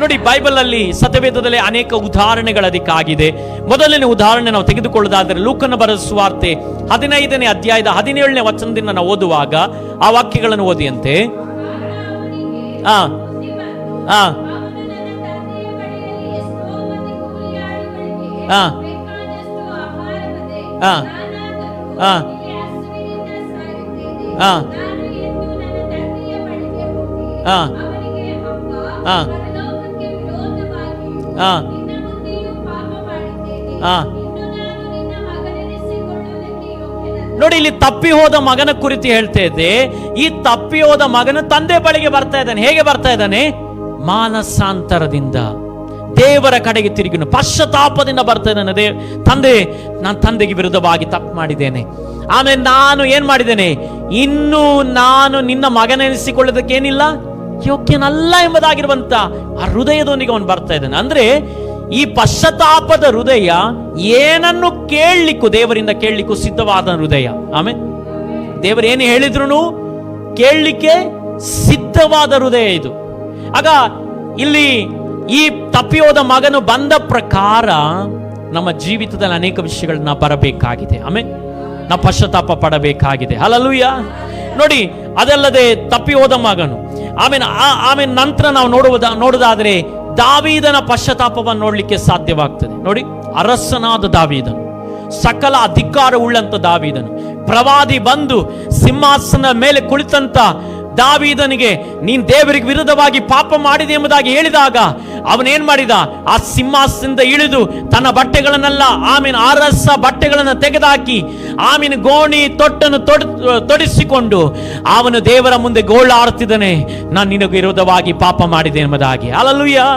ನೋಡಿ, ಬೈಬಲ್ ಅಲ್ಲಿ, ಸತ್ಯವೇದದಲ್ಲಿ ಅನೇಕ ಉದಾಹರಣೆಗಳು ಅದಕ್ಕಾಗಿದೆ. ಮೊದಲನೇ ಉದಾಹರಣೆ ನಾವು ತೆಗೆದುಕೊಳ್ಳುವುದಾದರೆ ಲೂಕನ ಬರೆದ ಸುವಾರ್ತೆ 15ನೇ ಅಧ್ಯಾಯದ 17ನೇ ವಚನದಿಂದ ನಾವು ಓದುವಾಗ ಆ ವಾಕ್ಯಗಳನ್ನು ಓದಿಯಂತೆ. ನೋಡಿ, ಇಲ್ಲಿ ತಪ್ಪಿ ಹೋದ ಮಗನ ಕುರಿತು ಹೇಳ್ತಾ ಇದ್ದೆ. ಈ ತಪ್ಪಿ ಹೋದ ಮಗನ ತಂದೆ ಬಳಿಗೆ ಬರ್ತಾ ಇದ್ದಾನೆ. ಹೇಗೆ ಬರ್ತಾ ಇದ್ದಾನೆ? ಮಾನಸಾಂತರದಿಂದ, ದೇವರ ಕಡೆಗೆ ತಿರುಗಿನು ಪಶ್ಚಾತ್ತಾಪದಿಂದ ಬರ್ತಾ ಇದ್ದಾನೆ. ತಂದೆ, ನಾನು ತಂದೆಗೆ ವಿರುದ್ಧವಾಗಿ ತಪ್ಪು ಮಾಡಿದ್ದೇನೆ. ಆಮೇಲೆ ನಾನು ಏನ್ ಮಾಡಿದ್ದೇನೆ? ಇನ್ನು ನಾನು ನಿನ್ನ ಮಗನೆನಿಸಿಕೊಳ್ಳೋದಕ್ಕೇನಿಲ್ಲ, ಯೋಗ್ಯನಲ್ಲ ಎಂಬುದಾಗಿರುವಂತ ಆ ಹೃದಯದೊಂದಿಗೆ ಅವನು ಬರ್ತಾ ಇದ್ದಾನೆ. ಅಂದ್ರೆ ಈ ಪಶ್ಚಾತ್ತಾಪದ ಹೃದಯ ಏನನ್ನು ಕೇಳಲಿಕ್ಕೂ, ದೇವರಿಂದ ಕೇಳಲಿಕ್ಕೂ ಸಿದ್ಧವಾದ ಹೃದಯ. ಆಮೇಲೆ ದೇವರು ಏನು ಹೇಳಿದ್ರು ಕೇಳಲಿಕ್ಕೆ ಸಿದ್ಧವಾದ ಹೃದಯ ಇದು. ಆಗ ಇಲ್ಲಿ ಈ ತಪ್ಪಿಯೋದ ಮಗನು ಬಂದ ಪ್ರಕಾರ ನಮ್ಮ ಜೀವಿತದಲ್ಲಿ ಅನೇಕ ವಿಷಯಗಳನ್ನ ಬರಬೇಕಾಗಿದೆ. ಆಮೇಲೆ ನಾವು ಪಶ್ಚಾತ್ತಾಪ ಪಡಬೇಕಾಗಿದೆ. ಹಲ್ಲೆಲೂಯಾ. ನೋಡಿ, ಅದಲ್ಲದೆ ತಪ್ಪಿ ಹೋದ ಮಗನು, ಆಮೇಲೆ ನಂತರ ನಾವು ನೋಡುವುದಾದರೆ ದಾವೀದನ ಪಶ್ಚಾತ್ತಾಪವನ್ನು ನೋಡ್ಲಿಕ್ಕೆ ಸಾಧ್ಯವಾಗ್ತದೆ. ನೋಡಿ, ಅರಸನಾದ ದಾವೀದನು, ಸಕಲ ಅಧಿಕಾರ ಉಳ್ಳಂತ ದಾವೀದನು, ಪ್ರವಾದಿ ಬಂದು ಸಿಂಹಾಸನ ಮೇಲೆ ಕುಳಿತಂತ ದಾವೀದನಿಗೆ ನೀನ್ ದೇವರಿಗೆ ವಿರುದ್ಧವಾಗಿ ಪಾಪ ಮಾಡಿದೆ ಎಂಬುದಾಗಿ ಹೇಳಿದಾಗ ಅವನೇನ್ ಮಾಡಿದ? ಆ ಸಿಂಹಾಸನದಿಂದ ಇಳಿದು ತನ್ನ ಬಟ್ಟೆಗಳನ್ನೆಲ್ಲ, ಅರಸ ಬಟ್ಟೆಗಳನ್ನು ತೆಗೆದುಹಾಕಿ ಗೋಣಿ ತೊಟ್ಟನ್ನು ತೊಡಿಸಿಕೊಂಡು ಅವನು ದೇವರ ಮುಂದೆ ಗೋಳಾಡುತ್ತಿದ್ದಾನೆ, ನಾನು ನಿನಗೆ ವಿರೋಧವಾಗಿ ಪಾಪ ಮಾಡಿದೆ ಎಂಬುದಾಗಿ. ಹಲ್ಲೆಲೂಯಾ.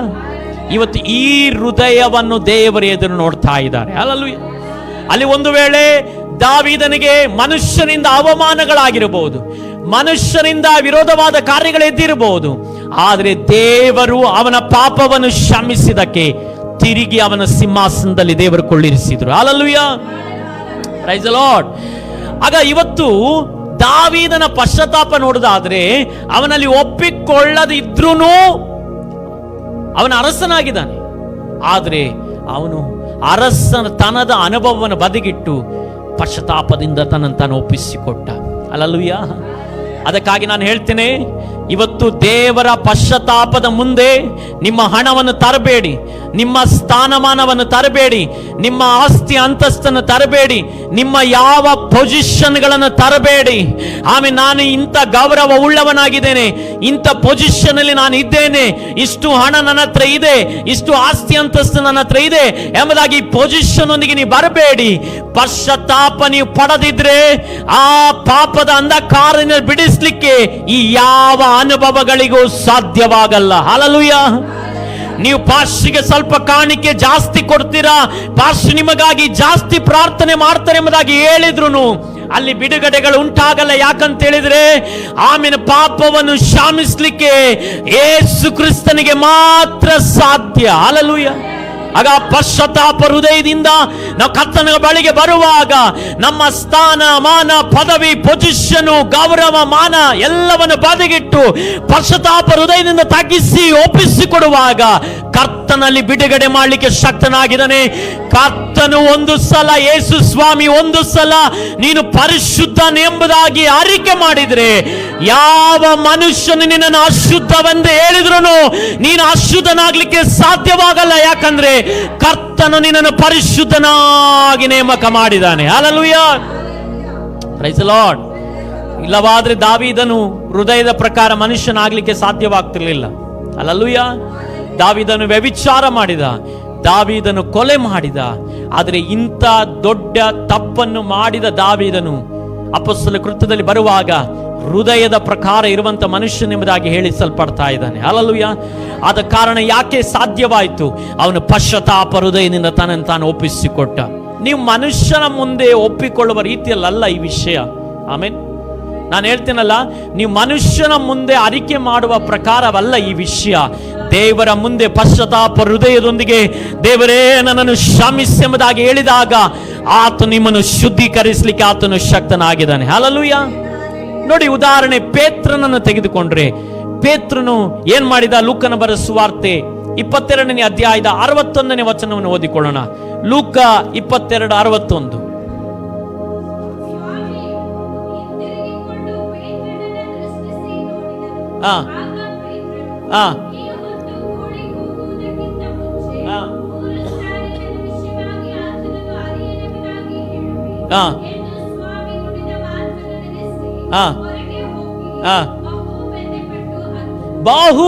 ಇವತ್ತು ಈ ಹೃದಯವನ್ನು ದೇವರ ಎದುರು ನೋಡ್ತಾ ಇದ್ದಾರೆ. ಹಲ್ಲೆಲೂಯಾ. ಅಲ್ಲಿ ಒಂದು ವೇಳೆ ದಾವೀದನಿಗೆ ಮನುಷ್ಯನಿಂದ ಅವಮಾನಗಳಾಗಿರಬಹುದು, ಮನುಷ್ಯನಿಂದ ವಿರೋಧವಾದ ಕಾರ್ಯಗಳೆದ್ದಿರಬಹುದು, ಆದರೆ ದೇವರು ಅವನ ಪಾಪವನ್ನು ಕ್ಷಮಿಸಿದಕ್ಕೆ ತಿರುಗಿ ಅವನ ಸಿಂಹಾಸನದಲ್ಲಿ ದೇವರು ಕೊಳ್ಳಿರಿಸಿದ್ರು. ಹಲ್ಲೆಲೂಯಾ. Praise the Lord. ಆಗ ಇವತ್ತು ದಾವೀದನ ಪಶ್ಚಾತ್ತಾಪ ನೋಡುವುದಾದ್ರೆ ಅವನಲ್ಲಿ ಒಪ್ಪಿಕೊಳ್ಳದಿದ್ರೂ ಅವನ ಅರಸನಾಗಿದ್ದಾನೆ. ಆದರೆ ಅವನು ಅರಸನ ತನದ ಅನುಭವವನ್ನು ಬದಿಗಿಟ್ಟು ಪಶ್ಚಾತ್ತಾಪದಿಂದ ತನ್ನನ್ನು ತಾನು ಒಪ್ಪಿಸಿಕೊಟ್ಟ. ಹಲ್ಲೆಲೂಯಾ. ಅದಕ್ಕಾಗಿ ನಾನು ಹೇಳ್ತೇನೆ, ಇವತ್ತು ದೇವರ ಪಶ್ಚಾತ್ತಾಪದ ಮುಂದೆ ನಿಮ್ಮ ಹಣವನ್ನು ತರಬೇಡಿ, ನಿಮ್ಮ ಸ್ಥಾನಮಾನವನ್ನು ತರಬೇಡಿ, ನಿಮ್ಮ ಆಸ್ತಿ ಅಂತಸ್ತನ್ನು ತರಬೇಡಿ, ನಿಮ್ಮ ಯಾವ ಪೊಸಿಷನ್ಗಳನ್ನು ತರಬೇಡಿ. ಆಮೇಲೆ ನಾನು ಇಂಥ ಗೌರವ ಉಳ್ಳವನಾಗಿದ್ದೇನೆ, ಇಂಥ ಪೊಸಿಷನ್ ಅಲ್ಲಿ ನಾನು ಇದ್ದೇನೆ, ಇಷ್ಟು ಹಣ ನನ್ನ ಹತ್ರ ಇದೆ, ಇಷ್ಟು ಆಸ್ತಿ ಅಂತಸ್ತು ನನ್ನ ಹತ್ರ ಇದೆ ಎಂಬುದಾಗಿ ಪೊಸಿಷನ್ ಒಂದಿಗೆ ನೀವು ಬರಬೇಡಿ. ಪಶ್ಚಾತ್ತಾಪ ನೀವು ಪಡೆದಿದ್ರೆ ಆ ಪಾಪದ ಅಂಧಕಾರದಿಂದ ಬಿಡಿಸ್ಲಿಕ್ಕೆ ಈ ಯಾವ ಅನುಭವಗಳಿಗೂ ಸಾಧ್ಯವಾಗಲ್ಲ. ಹಲ್ಲೆಲೂಯ. ನೀವು ಪಾಸ್ಟ್ರಿಗೆ ಸ್ವಲ್ಪ ಕಾಣಿಕೆ ಜಾಸ್ತಿ ಕೊಡ್ತೀರಾ, ಪಾಸ್ಟ್ ನಿಮಗಾಗಿ ಜಾಸ್ತಿ ಪ್ರಾರ್ಥನೆ ಮಾಡ್ತಾರೆ ಎಂಬುದಾಗಿ ಹೇಳಿದ್ರು ಅಲ್ಲಿ ಬಿಡುಗಡೆಗಳು ಉಂಟಾಗಲ್ಲ. ಯಾಕಂತ ಹೇಳಿದ್ರೆ ಆಮೇಲೆ ಪಾಪವನ್ನು ಶಾಮಿಸ್ಲಿಕ್ಕೆ ಯೇಸು ಕ್ರಿಸ್ತನಿಗೆ ಮಾತ್ರ ಸಾಧ್ಯ. ಹಲ್ಲೆಲೂಯ. ಆಗ ಪಶ್ಚಾತ್ತಾಪ ಹೃದಯದಿಂದ ನಾವು ಕರ್ತನ ಬಳಿಗೆ ಬರುವಾಗ ನಮ್ಮ ಸ್ಥಾನ ಮಾನ ಪದವಿ ಪೊಸಿಷನ್ ಗೌರವ ಮಾನ ಎಲ್ಲವನ್ನು ಬದಿಗಿಟ್ಟು ಪಶ್ಚಾತ್ತಾಪ ಹೃದಯದಿಂದ ತಗ್ಗಿಸಿ ಒಪ್ಪಿಸಿಕೊಡುವಾಗ ಕರ್ತನಲ್ಲಿ ಬಿಡುಗಡೆ ಮಾಡಲಿಕ್ಕೆ ಶಕ್ತನಾಗಿದ್ದಾನೆ. ಕರ್ತನು ಒಂದು ಸಲ, ಯೇಸು ಸ್ವಾಮಿ ಒಂದು ಸಲ ನೀನು ಪರಿಶುದ್ಧನೆಂಬುದಾಗಿ ಅರಿಕೆ ಮಾಡಿದ್ರೆ ಯಾವ ಮನುಷ್ಯನು ನಿನ್ನನ್ನು ಅಶುದ್ಧವೆಂದು ಹೇಳಿದ್ರು ನೀನು ಅಶುದ್ಧನಾಗ್ಲಿಕ್ಕೆ ಸಾಧ್ಯವಾಗಲ್ಲ. ಯಾಕಂದ್ರೆ ಕರ್ತನು ನಿನ್ನನ್ನು ಪರಿಶುದ್ಧನಾಗಿ ನೇಮಕ ಮಾಡಿದ್ದಾನೆ. ಹಲ್ಲೆಲೂಯಾ. Praise the Lord. ಇಲ್ಲವಾದ್ರೆ ದಾವೀದನು ಹೃದಯದ ಪ್ರಕಾರ ಮನುಷ್ಯನಾಗ್ಲಿಕ್ಕೆ ಸಾಧ್ಯವಾಗ್ತಿರ್ಲಿಲ್ಲ. ಹಲ್ಲೆಲೂಯಾ. ದಾವೀದನು ವ್ಯಭಿಚಾರ ಮಾಡಿದ, ದಾವೀದನು ಕೊಲೆ ಮಾಡಿದ. ಆದರೆ ಇಂಥ ದೊಡ್ಡ ತಪ್ಪನ್ನು ಮಾಡಿದ ದಾವೀದನು ಅಪೊಸ್ತಲ ಕೃತ್ಯದಲ್ಲಿ ಬರುವಾಗ ಹೃದಯದ ಪ್ರಕಾರ ಇರುವಂತ ಮನುಷ್ಯನೆಂಬುದಾಗಿ ಹೇಳಿಸಲ್ಪಡ್ತಾ ಇದ್ದಾನೆ. ಹಲ್ಲೆಲೂಯಾ. ಆದ ಕಾರಣ ಯಾಕೆ ಸಾಧ್ಯವಾಯಿತು? ಅವನು ಪಶ್ಚಾತ್ತಾಪ ಹೃದಯದಿಂದ ತನ್ನನ್ನು ತಾನು ಒಪ್ಪಿಸಿಕೊಟ್ಟ. ನೀವು ಮನುಷ್ಯನ ಮುಂದೆ ಒಪ್ಪಿಕೊಳ್ಳುವ ರೀತಿಯಲ್ಲ ಈ ವಿಷಯ. ಆಮೇಲೆ ನಾನು ಹೇಳ್ತೇನಲ್ಲ, ನೀವು ಮನುಷ್ಯನ ಮುಂದೆ ಅರಿಕೆ ಮಾಡುವ ಪ್ರಕಾರವಲ್ಲ ಈ ವಿಷಯ. ದೇವರ ಮುಂದೆ ಪಶ್ಚಾತ್ತಾಪ ಹೃದಯದೊಂದಿಗೆ ದೇವರೇ ನನ್ನನ್ನು ಕ್ಷಮಿಸಿ ಎಂಬುದಾಗಿ ಹೇಳಿದಾಗ ಆತ ನಿಮ್ಮನ್ನು ಶುದ್ಧೀಕರಿಸಲಿಕ್ಕೆ ಆತನು ಶಕ್ತನಾಗಿದ್ದಾನೆ. ಹಲ್ಲೆಲೂಯಾ. ನೋಡಿ, ಉದಾಹರಣೆ ಪೇತ್ರನನ್ನು ತೆಗೆದುಕೊಂಡ್ರೆ, ಪೇತ್ರನು ಏನ್ ಮಾಡಿದ? ಲೂಕನ ಬರೆದ ಸುವಾರ್ತೆ 22ನೇ ಅಧ್ಯಾಯದ 61ನೇ ವಚನವನ್ನು ಓದಿಕೊಳ್ಳೋಣ. ಲೂಕ 22:61. ಬಹು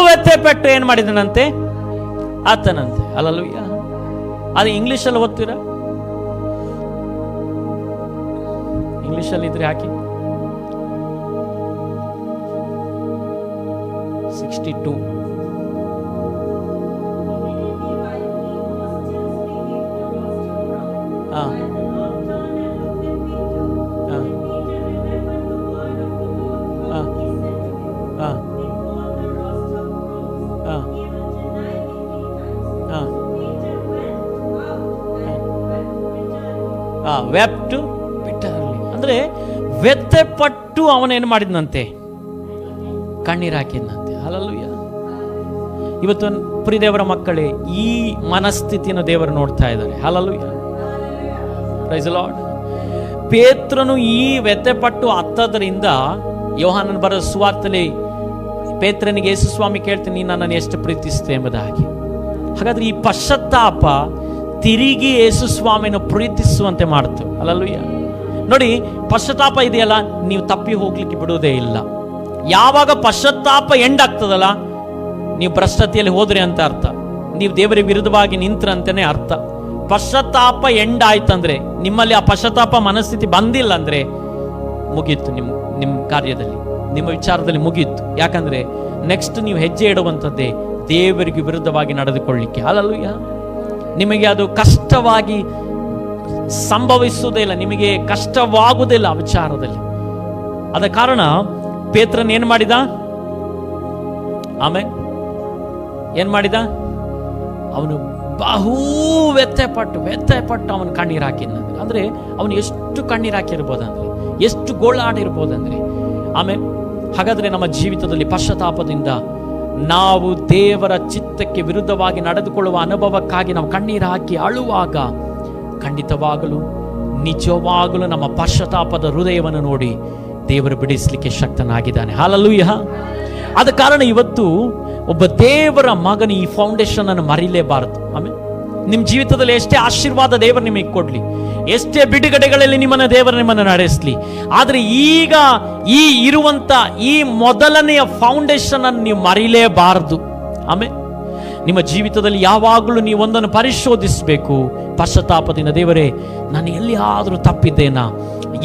ವ್ಯಥೆಪಟ್ಟು ಏನ್ ಮಾಡಿದನಂತೆ? ಆತನಂತೆ. ಹಲ್ಲೆಲೂಯ. ಅದು ಇಂಗ್ಲಿಷಲ್ಲಿ ಓದ್ತೀರಾ? ಇಂಗ್ಲಿಷಲ್ಲಿ ಇದ್ರೆ ಹಾಕಿ. 62. ವೆಪ್ಟು ಬಿಟ್ಟರಲ್ಲಿ ಅಂದ್ರೆ ವ್ಯಥೆಪಟ್ಟು ಅವನೇನು ಮಾಡಿದ್ನಂತೆ? ಕಣ್ಣೀರು ಹಾಕಿದ್ನಂತೆ. ಹಲ್ಲೆಲೂಯಾ. ಇವತ್ತು ಪ್ರಿಯ ದೇವರ ಮಕ್ಕಳೇ, ಈ ಮನಸ್ಥಿತಿಯನ್ನು ದೇವರು ನೋಡ್ತಾ ಇದ್ದಾರೆ. ಹಲ್ಲೆಲೂಯಾ. Praise the Lord. ಪೇತ್ರನು ಈ ವ್ಯಥೆಪಟ್ಟು ಹತ್ತದ್ರಿಂದ ಯೋಹಾನನ ಬರೆದ ಸುವಾರ್ತೆಯಲ್ಲಿ ಪೇತ್ರನಿಗೆ ಯೇಸು ಸ್ವಾಮಿ ಕೇಳ್ತೀನಿ, ನೀನು ನನ್ನನ್ನು ಎಷ್ಟು ಪ್ರೀತಿಸ್ತೆ ಎಂಬುದಾಗಿ. ಹಾಗಾದ್ರೆ ಈ ಪಶ್ಚಾತ್ತಾಪ ತಿರುಗಿ ಯೇಸು ಸ್ವಾಮಿಯನ್ನು ಪ್ರೀತಿಸುವಂತೆ ಮಾಡ್ತು. ಹಲ್ಲೆಲೂಯಾ. ನೋಡಿ, ಪಶ್ಚಾತ್ತಾಪ ಇದೆಯಲ್ಲ, ನೀವು ತಪ್ಪಿ ಹೋಗ್ಲಿಕ್ಕೆ ಬಿಡುವುದೇ ಇಲ್ಲ. ಯಾವಾಗ ಪಶ್ಚಾತ್ತಾಪ ಎಂಡ್ ಆಗ್ತದಲ್ಲ, ನೀವು ಭ್ರಷ್ಟತೆಯಲ್ಲಿ ಹೋದ್ರಿ ಅಂತ ಅರ್ಥ, ನೀವು ದೇವರಿಗೆ ವಿರುದ್ಧವಾಗಿ ನಿಂತ್ರಂತಾನೆ ಅರ್ಥ. ಪಶ್ಚಾತ್ತಾಪ ಎಂಡ್ ಆಯ್ತಂದ್ರೆ, ನಿಮ್ಮಲ್ಲಿ ಆ ಪಶ್ಚಾತ್ತಾಪ ಮನಸ್ಥಿತಿ ಬಂದಿಲ್ಲ ಅಂದ್ರೆ ಮುಗೀತು. ನಿಮ್ಮ ಕಾರ್ಯದಲ್ಲಿ, ನಿಮ್ಮ ವಿಚಾರದಲ್ಲಿ ಮುಗೀತು. ಯಾಕಂದ್ರೆ ನೆಕ್ಸ್ಟ್ ನೀವು ಹೆಜ್ಜೆ ಇಡುವಂಥದ್ದೇ ದೇವರಿಗೆ ವಿರುದ್ಧವಾಗಿ ನಡೆದುಕೊಳ್ಳಿಕ್ಕೆ. ಹಲ್ಲೆಲೂಯಾ. ನಿಮಗೆ ಅದು ಕಷ್ಟವಾಗಿ ಸಂಭವಿಸುವುದೇ ಇಲ್ಲ, ನಿಮಗೆ ಕಷ್ಟವಾಗುವುದಿಲ್ಲ ಆ ವಿಚಾರದಲ್ಲಿ. ಆದ ಕಾರಣ ಪೇತ್ರನ್ ಏನ್ ಮಾಡಿದ? ಆಮೇಲೆ ಏನ್ ಮಾಡಿದ? ಅವನು ಬಹು ವ್ಯಥೆಪಟ್ಟು ಅವನು ಕಣ್ಣೀರು ಹಾಕಿದ್ನಂದ್ರೆ, ಅಂದ್ರೆ ಅವನು ಎಷ್ಟು ಕಣ್ಣೀರು ಹಾಕಿರ್ಬೋದಂದ್ರೆ, ಎಷ್ಟು ಗೋಳಾಡಿರ್ಬೋದಂದ್ರೆ. ಆಮೇಲೆ ಹಾಗಾದ್ರೆ ನಮ್ಮ ಜೀವಿತದಲ್ಲಿ ಪಶ್ಚಾತ್ತಾಪದಿಂದ ನಾವು ದೇವರ ಚಿತ್ತಕ್ಕೆ ವಿರುದ್ಧವಾಗಿ ನಡೆದುಕೊಳ್ಳುವ ಅನುಭವಕ್ಕಾಗಿ ನಾವು ಕಣ್ಣೀರು ಹಾಕಿ ಅಳುವಾಗ ಖಂಡಿತವಾಗಲು ನಿಜವಾಗಲೂ ನಮ್ಮ ಪಶ್ಚಾತ್ತಾಪದ ಹೃದಯವನ್ನು ನೋಡಿ ದೇವರು ಬಿಡಿಸಲಿಕ್ಕೆ ಶಕ್ತನಾಗಿದ್ದಾನೆ. ಹಲ್ಲೆಲೂಯಾ. ಆದ ಕಾರಣ ಇವತ್ತು ಒಬ್ಬ ದೇವರ ಮಗನ ಈ ಫೌಂಡೇಶನ್ ಅನ್ನು ಮರಿಲೇಬಾರದು. ಆಮೇಲೆ ನಿಮ್ಮ ಜೀವಿತದಲ್ಲಿ ಎಷ್ಟೇ ಆಶೀರ್ವಾದ ದೇವರು ನಿಮಗೆ ಕೊಡ್ಲಿ, ಎಷ್ಟೇ ಬಿಡುಗಡೆಗಳಲ್ಲಿ ನಿಮ್ಮನ್ನು ನಡೆಸಲಿ, ಆದರೆ ಈಗ ಈ ಇರುವಂತ ಈ ಮೊದಲನೆಯ ಫೌಂಡೇಶನ್ ಅನ್ನು ನೀವು ಮರಿಲೇಬಾರದು. ಆಮೇಲೆ ನಿಮ್ಮ ಜೀವಿತದಲ್ಲಿ ಯಾವಾಗಲೂ ನೀವು ಒಂದನ್ನು ಪರಿಶೋಧಿಸಬೇಕು. ಪಶ್ಚಾತ್ತಾಪದಿಂದ, ದೇವರೇ, ನಾನು ಎಲ್ಲಿಯಾದರೂ ತಪ್ಪಿದ್ದೇನಾ,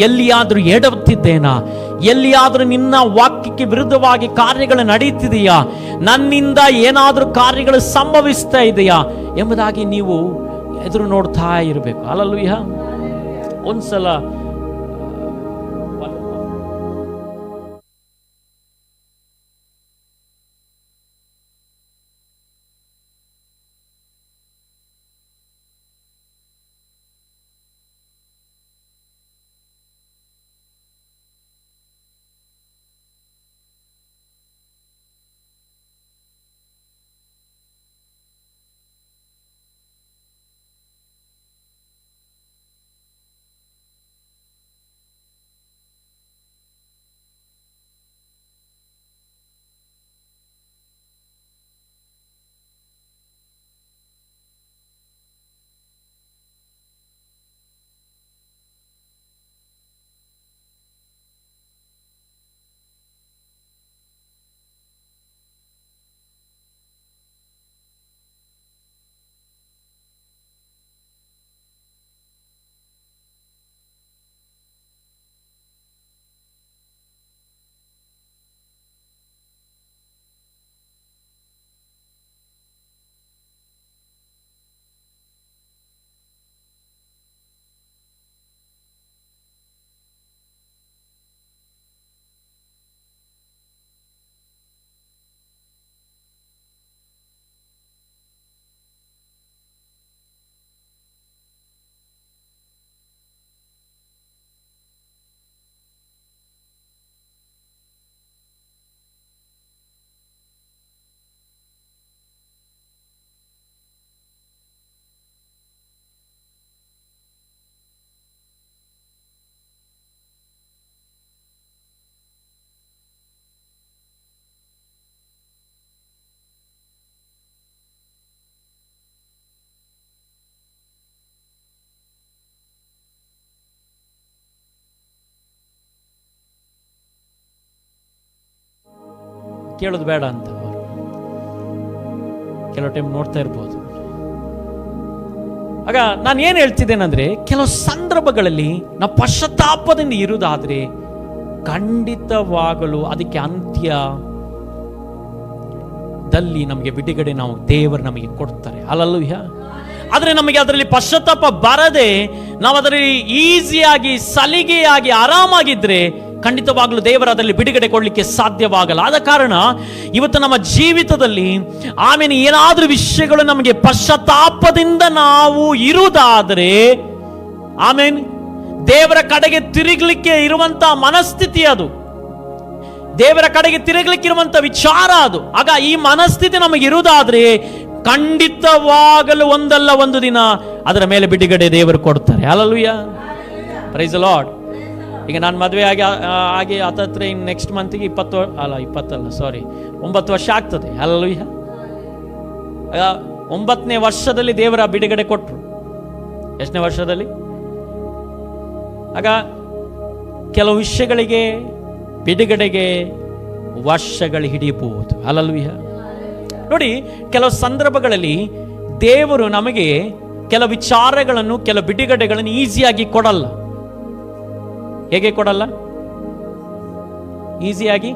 ಎಲ್ಲಿಯಾದರೂ ಎಡವುತ್ತಿದ್ದೇನಾ, ಎಲ್ಲಿಯಾದರೂ ನಿನ್ನ ವಾಕ್ಯಕ್ಕೆ ವಿರುದ್ಧವಾಗಿ ಕಾರ್ಯಗಳು ನಡೀತಿದೆಯಾ, ನನ್ನಿಂದ ಏನಾದರೂ ಕಾರ್ಯಗಳು ಸಂಭವಿಸ್ತಾ ಇದೆಯಾ ಎಂಬುದಾಗಿ ನೀವು ಎದುರು ನೋಡ್ತಾ ಇರಬೇಕು. ಹಲ್ಲೆಲೂಯಾ. ಒಂದ್ಸಲ ಕೇಳೋದು ಬೇಡ ಅಂತ ಕೆಲವು ಟೈಮ್ ನೋಡ್ತಾ ಇರ್ಬೋದು. ಆಗ ನಾನು ಏನು ಹೇಳ್ತಿದ್ದೇನೆಂದ್ರೆ, ಕೆಲವು ಸಂದರ್ಭಗಳಲ್ಲಿ ನಾವು ಪಶ್ಚಾತ್ತಾಪದಿಂದ ಇರುವುದಾದ್ರೆ ಖಂಡಿತವಾಗಲು ಅದಕ್ಕೆ ಅಂತ್ಯದಲ್ಲಿ ನಮಗೆ ಬಿಡುಗಡೆ ದೇವರು ನಮಗೆ ಕೊಡ್ತಾರೆ. ಹಲ್ಲೆಲೂಯಾ. ಆದರೆ ನಮಗೆ ಅದರಲ್ಲಿ ಪಶ್ಚಾತ್ತಾಪ ಬರದೆ ನಾವು ಅದರಲ್ಲಿ ಈಸಿಯಾಗಿ ಸಲಿಗೆಯಾಗಿ ಆರಾಮಾಗಿದ್ರೆ ಖಂಡಿತವಾಗ್ಲೂ ದೇವರ ಅದರಲ್ಲಿ ಬಿಡುಗಡೆ ಕೊಡಲಿಕ್ಕೆ ಸಾಧ್ಯವಾಗಲ್ಲ. ಆದ ಕಾರಣ ಇವತ್ತು ನಮ್ಮ ಜೀವಿತದಲ್ಲಿ ಆಮೇಲೆ ಏನಾದ್ರೂ ವಿಷಯಗಳು ನಮಗೆ ಪಶ್ಚಾತ್ತಾಪದಿಂದ ನಾವು ಇರುವುದಾದರೆ, ಆಮೇಲೆ ದೇವರ ಕಡೆಗೆ ತಿರುಗಲಿಕ್ಕೆ ಇರುವಂತ ಮನಸ್ಥಿತಿ, ಅದು ದೇವರ ಕಡೆಗೆ ತಿರುಗಲಿಕ್ಕೆ ಇರುವಂತ ವಿಚಾರ ಅದು. ಆಗ ಈ ಮನಸ್ಥಿತಿ ನಮಗೆ ಇರುವುದಾದ್ರೆ ಖಂಡಿತವಾಗಲು ಒಂದಲ್ಲ ಒಂದು ದಿನ ಅದರ ಮೇಲೆ ಬಿಡುಗಡೆ ದೇವರು ಕೊಡ್ತಾರೆ. ಹಲ್ಲೆಲೂಯಾ. Praise the Lord. ಈಗ ನಾನು ಮದುವೆ ಆಗಿ ಹತ್ತತ್ರ ಇನ್ನು ನೆಕ್ಸ್ಟ್ ಮಂತ್ಗೆ 9 ವರ್ಷ ಆಗ್ತದೆ. ಹಲ್ಲೆಲೂಯಾ. 9ನೇ ವರ್ಷದಲ್ಲಿ ದೇವರ ಬಿಡುಗಡೆ ಕೊಟ್ಟರು. ಎಷ್ಟನೇ ವರ್ಷದಲ್ಲಿ? ಆಗ ಕೆಲವು ವಿಷಯಗಳಿಗೆ ಬಿಡುಗಡೆಗೆ ವರ್ಷಗಳು ಹಿಡಿಯಬಹುದು. ಹಲ್ಲೆಲೂಯಾ. ನೋಡಿ, ಕೆಲವು ಸಂದರ್ಭಗಳಲ್ಲಿ ದೇವರು ನಮಗೆ ಕೆಲವು ವಿಚಾರಗಳನ್ನು, ಕೆಲವು ಬಿಡುಗಡೆಗಳನ್ನು ಈಸಿಯಾಗಿ ಕೊಡಲ್ಲ. ಹೇಗೆ ಕೊಡಲ್ಲ? ಈಸಿಯಾಗಿ